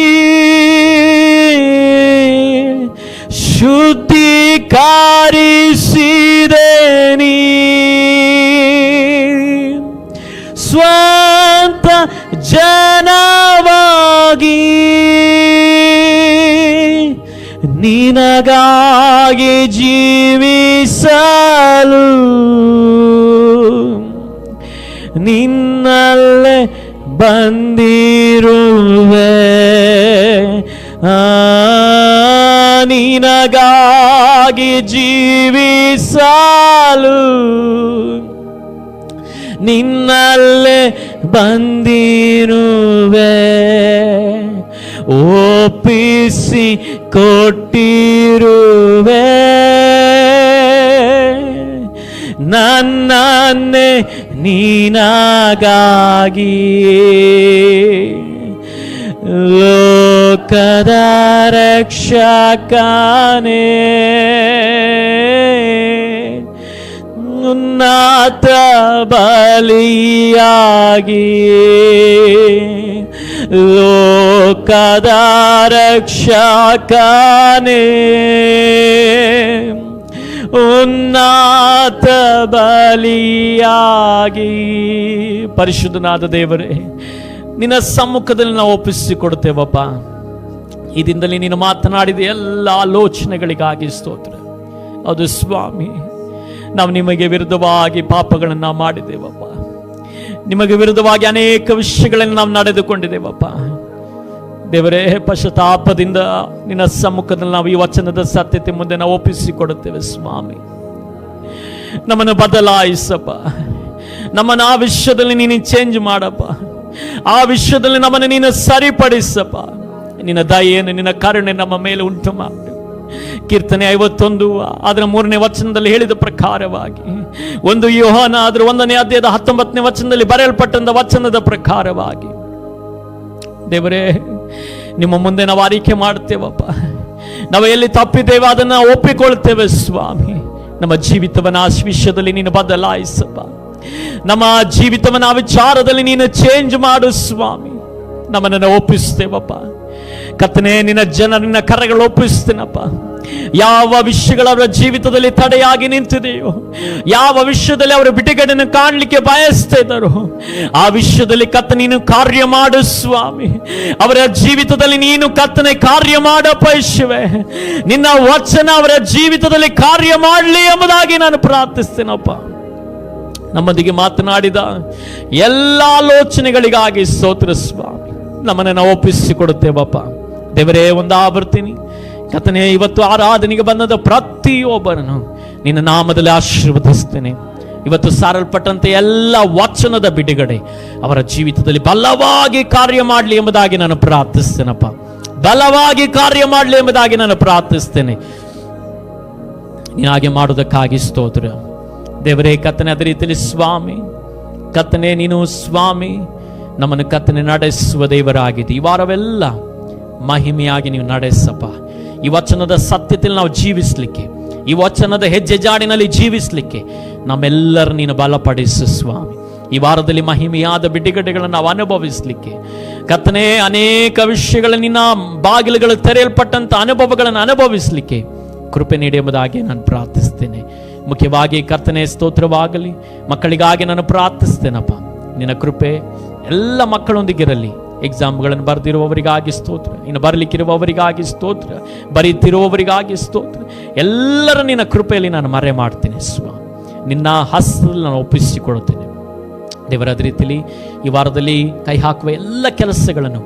ಶುದ್ಧೀಕರಿಸಿದೆ ನೀ ಸ್ವಂತ ಜನವಾಗಿ, ನಿನಗಾಗಿ ಜೀವಿಸಲು ನಿನ್ನಲ್ಲೇ ಬಂದಿರುವೆ. ನಿನಗಾಗಿ ಜೀವಿಸಲು ನಿನ್ನಲ್ಲೇ ಬಂದಿರುವೆ. ಒಪ್ಪಿಸಿ ಕೊಟ್ಟಿರುವೆ ನನ್ನನ್ನೇ ನೀನಾಗಾಗಿ. ಲೋಕದ ರಕ್ಷಕನೇ ಉನ್ನತ ಬಲಿಯಾಗಿ, ಲೋಕದ ರಕ್ಷಕನೇ ಉನ್ನತ ಬಲಿಯಾಗಿ. ಪರಿಶುದ್ಧನಾದ ದೇವರೇ, ನಿನ್ನ ಸಮ್ಮುಖದಲ್ಲಿ ನಾವು ಒಪ್ಪಿಸಿಕೊಡ್ತೇವಪ್ಪ. ಈ ದಿನದಲ್ಲಿ ನೀನು ಮಾತನಾಡಿದ ಎಲ್ಲ ಆಲೋಚನೆಗಳಿಗಾಗಿ ಸ್ತೋತ್ರ. ಅದು ಸ್ವಾಮಿ, ನಾವು ನಿಮಗೆ ವಿರುದ್ಧವಾಗಿ ಪಾಪಗಳನ್ನು ಮಾಡಿದ್ದೇವಪ್ಪ, ನಿಮಗೆ ವಿರುದ್ಧವಾಗಿ ಅನೇಕ ವಿಷಯಗಳನ್ನು ನಾವು ನಡೆದುಕೊಂಡಿದ್ದೇವಪ್ಪ. ದೇವರೇ, ಪಶ್ಚಾತ್ತಾಪದಿಂದ ನಿನ್ನ ಸಮ್ಮುಖದಲ್ಲಿ ನಾವು ಈ ವಚನದ ಸತ್ಯತೆ ಮುಂದೆ ನಾವು ಒಪ್ಪಿಸಿಕೊಡುತ್ತೇವೆ ಸ್ವಾಮಿ. ನಮ್ಮನ್ನು ಬದಲಾಯಿಸಪ್ಪ, ನಮ್ಮನ್ನು ಆ ವಿಷಯದಲ್ಲಿ ನೀನು ಚೇಂಜ್ ಮಾಡಪ್ಪ, ಆ ವಿಷಯದಲ್ಲಿ ನಮ್ಮನ್ನು ನೀನು ಸರಿಪಡಿಸಪ್ಪ. ನಿನ್ನ ದಯೆಯನ್ನು, ನಿನ್ನ ಕರುಣೆ ನಮ್ಮ ಮೇಲೆ ಉಂಟು ಮಾಡು. ಕೀರ್ತನೆ 51 ಅದರ 3ನೇ ವಚನದಲ್ಲಿ ಹೇಳಿದ ಪ್ರಕಾರವಾಗಿ, 1 ಯೋಹಾನ ಅದರ 1ನೇ ಅಧ್ಯಾಯದ 19ನೇ ವಚನದಲ್ಲಿ ಬರೆಯಲ್ಪಟ್ಟಂತ ವಚನದ ಪ್ರಕಾರವಾಗಿ ದೇವರೇ, ನಿಮ್ಮ ಮುಂದೆ ನಾವು ಆರೈಕೆ ಮಾಡ್ತೇವಪ್ಪ. ನಾವು ಎಲ್ಲಿ ತಪ್ಪಿದ್ದೇವೆ ಅದನ್ನು ಒಪ್ಪಿಕೊಳ್ತೇವೆ ಸ್ವಾಮಿ. ನಮ್ಮ ಜೀವಿತವನ್ನ ಆ ವಿಷಯದಲ್ಲಿ ನೀನು ಬದಲಾಯಿಸಪ್ಪ. ನಮ್ಮ ಜೀವಿತವನ್ನ ಆ ವಿಚಾರದಲ್ಲಿ ನೀನು ಚೇಂಜ್ ಮಾಡು ಸ್ವಾಮಿ. ನಮ್ಮನ್ನು ಒಪ್ಪಿಸ್ತೇವಪ್ಪ ಕರ್ತನೇ, ನಿನ್ನ ಕರೆಗಳು ಒಪ್ಪಿಸ್ತೇನಪ್ಪ. ಯಾವ ವಿಷಯಗಳು ಅವರ ಜೀವಿತದಲ್ಲಿ ತಡೆಯಾಗಿ ನಿಂತಿದೆಯೋ, ಯಾವ ವಿಷಯದಲ್ಲಿ ಅವರ ಬಿಡುಗಡೆಯನ್ನು ಕಾಣಲಿಕ್ಕೆ ಬಯಸ್ತಾ ಇದ್ದಾರೋ, ಆ ವಿಷಯದಲ್ಲಿ ಕತ್ತ ನೀನು ಕಾರ್ಯ ಮಾಡು ಸ್ವಾಮಿ. ಅವರ ಜೀವಿತದಲ್ಲಿ ನೀನು ಕತ್ತನೆ ಕಾರ್ಯ ಮಾಡಪ್ಪ ಯೇಸುವೇ. ನಿನ್ನ ವಚನ ಅವರ ಜೀವಿತದಲ್ಲಿ ಕಾರ್ಯ ಮಾಡಲಿ ಎಂಬುದಾಗಿ ನಾನು ಪ್ರಾರ್ಥಿಸ್ತೇನಪ್ಪ. ನಮ್ಮೊಂದಿಗೆ ಮಾತನಾಡಿದ ಎಲ್ಲ ಆಲೋಚನೆಗಳಿಗಾಗಿ ಸ್ತೋತ್ರ ಸ್ವಾಮಿ. ನಮ್ಮನ್ನು ನಾವು ಒಪ್ಪಿಸಿಕೊಡುತ್ತೇವಪ್ಪ ದೇವರೇ. ಬರ್ತೀನಿ ಕರ್ತನೇ, ಇವತ್ತು ಆರಾಧನೆಗೆ ಬಂದ ಪ್ರತಿಯೊಬ್ಬರನ್ನು ನಿನ್ನ ನಾಮದಲ್ಲಿ ಆಶೀರ್ವದಿಸ್ತೇನೆ. ಇವತ್ತು ಸಾರಲ್ಪಟ್ಟಂತೆ ಎಲ್ಲ ವಚನದ ಬಿಡುಗಡೆ ಅವರ ಜೀವಿತದಲ್ಲಿ ಬಲವಾಗಿ ಕಾರ್ಯ ಮಾಡಲಿ ಎಂಬುದಾಗಿ ನಾನು ಪ್ರಾರ್ಥಿಸ್ತೇನಪ್ಪ. ಬಲವಾಗಿ ಕಾರ್ಯ ಮಾಡಲಿ ಎಂಬುದಾಗಿ ನಾನು ಪ್ರಾರ್ಥಿಸ್ತೇನೆ. ನೀನು ಹಾಗೆ ಮಾಡೋದಕ್ಕಾಗಿ ಸ್ತೋತ್ರ ದೇವರೇ. ಕರ್ತನೆ, ಅದೇ ರೀತಿಯಲ್ಲಿ ಸ್ವಾಮಿ ಕರ್ತನೆ, ನೀನು ಸ್ವಾಮಿ ನಮ್ಮನ್ನು ಕರ್ತನೆ ನಡೆಸುವ ದೇವರಾಗಿದೆ. ಈ ವಾರವೆಲ್ಲ ಮಹಿಮೆಯಾಗಿ ನೀವು ನಡೆಸಪ್ಪ. ಈ ವಚನದ ಸತ್ಯತೆಯಲ್ಲಿ ನಾವು ಜೀವಿಸಲಿಕ್ಕೆ, ಈ ವಚನದ ಹೆಜ್ಜೆ ಜಾಡಿನಲ್ಲಿ ಜೀವಿಸಲಿಕ್ಕೆ ನಮ್ಮೆಲ್ಲರೂ ನೀನು ಬಲಪಡಿಸು ಸ್ವಾಮಿ. ಈ ವಾರದಲ್ಲಿ ಮಹಿಮೆಯಾದ ಬಿಡುಗಡೆಗಳನ್ನು ನಾವು ಅನುಭವಿಸಲಿಕ್ಕೆ ಕರ್ತನೆ, ಅನೇಕ ವಿಷಯಗಳ ನಿನ್ನ ಬಾಗಿಲುಗಳು ತೆರೆಯಲ್ಪಟ್ಟಂತ ಅನುಭವಗಳನ್ನು ಅನುಭವಿಸಲಿಕ್ಕೆ ಕೃಪೆ ನೀಡಿ ಎಂಬುದಾಗಿ ನಾನು ಪ್ರಾರ್ಥಿಸ್ತೇನೆ. ಮುಖ್ಯವಾಗಿ ಕರ್ತನೆ ಸ್ತೋತ್ರವಾಗಲಿ. ಮಕ್ಕಳಿಗಾಗಿ ನಾನು ಪ್ರಾರ್ಥಿಸ್ತೇನಪ್ಪ. ನಿನ್ನ ಕೃಪೆ ಎಲ್ಲ ಮಕ್ಕಳೊಂದಿಗಿರಲಿ. ಎಕ್ಸಾಮ್ಗಳನ್ನು ಬರೆದಿರುವವರಿಗಾಗಿ ಸ್ತೋತ್ರ, ಇನ್ನು ಬರಲಿಕ್ಕಿರುವವರಿಗಾಗಿ ಸ್ತೋತ್ರ, ಬರೀತಿರುವವರಿಗಾಗಿ ಸ್ತೋತ್ರ. ಎಲ್ಲರ ನಿನ್ನ ಕೃಪೆಯಲ್ಲಿ ನಾನು ಮರೆ ಮಾಡ್ತೀನಿ ಸ್ವಾಮಿ. ನಿನ್ನ ಹಸ್ತದಲ್ಲಿ ನಾನು ಒಪ್ಪಿಸಿಕೊಡುತ್ತೇನೆ ದೇವರ. ಅದೇ ರೀತಿಯಲ್ಲಿ ಈ ವಾರದಲ್ಲಿ ಕೈ ಹಾಕುವ ಎಲ್ಲ ಕೆಲಸಗಳನ್ನು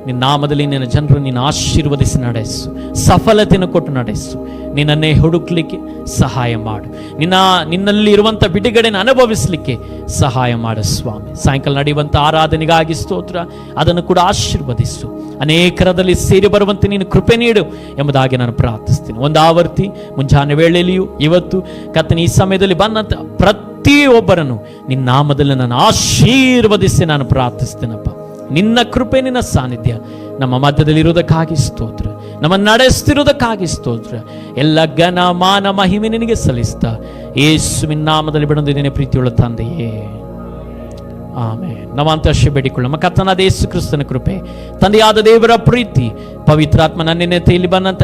ನಿನ್ನ ನಾಮದಲ್ಲಿ ನಿನ್ನ ಜನರು ನೀನು ಆಶೀರ್ವದಿಸಿ ನಡೆಸು, ಸಫಲತೆಯನ್ನು ಕೊಟ್ಟು ನಡೆಸು. ನಿನ್ನನ್ನೇ ಹುಡುಕ್ಲಿಕ್ಕೆ ಸಹಾಯ ಮಾಡು. ನಿನ್ನಲ್ಲಿ ಇರುವಂಥ ಬಿಡುಗಡೆಯನ್ನು ಅನುಭವಿಸಲಿಕ್ಕೆ ಸಹಾಯ ಮಾಡು ಸ್ವಾಮಿ. ಸಾಯಂಕಾಲ ನಡೆಯುವಂಥ ಆರಾಧನೆಗಾಗಿ ಸ್ತೋತ್ರ, ಅದನ್ನು ಕೂಡ ಆಶೀರ್ವದಿಸು. ಅನೇಕರದಲ್ಲಿ ಸೇರಿ ಬರುವಂತೆ ನೀನು ಕೃಪೆ ನೀಡು ಎಂಬುದಾಗಿ ನಾನು ಪ್ರಾರ್ಥಿಸ್ತೀನಿ. ಒಂದು ಆವರ್ತಿ ಮುಂಜಾನೆ ವೇಳೆಯಲ್ಲಿಯೂ ಇವತ್ತು ಕರ್ತನೇ ಈ ಸಮಯದಲ್ಲಿ ಬಂದಂಥ ಪ್ರತಿಯೊಬ್ಬರನ್ನು ನಿನ್ನ ನಾಮದಲ್ಲಿ ನಾನು ಆಶೀರ್ವದಿಸಿ ನಾನು ಪ್ರಾರ್ಥಿಸ್ತೇನಪ್ಪ. ನಿನ್ನ ಕೃಪೆ, ನಿನ್ನ ಸಾನ್ನಿಧ್ಯ ನಮ್ಮ ಮಧ್ಯದಲ್ಲಿ ಇರುವುದಕ್ಕಾಗಿ ಸ್ತೋತ್ರ, ನಮ್ಮನ್ನು ನಡೆಸ್ತಿರುವುದಕ್ಕಾಗಿ ಸ್ತೋತ್ರ. ಎಲ್ಲ ಘನ ಮಾನ ಮಹಿಮೆ ನಿನಗೆ ಸಲ್ಲಿಸ್ತಾ ಯೇಸುವಿನ ನಾಮದಲ್ಲಿ ಬಿಡೊಂದಿದ್ದೇನೆ ಪ್ರೀತಿಯುಳ್ಳ ತಂದೆಯೇ, ಆಮೆನ್. ನಾವಂತಷ್ಟೇ ಬೇಡಿಕೊಳ್ಳ. ನಮ್ಮ ಕರ್ತನಾದ ಯೇಸು ಕ್ರಿಸ್ತನ ಕೃಪೆ, ತಂದೆಯಾದ ದೇವರ ಪ್ರೀತಿ, ಪವಿತ್ರಾತ್ಮ ನನ್ನೆನೆತೆಯಲ್ಲಿ ಬಂದಂತ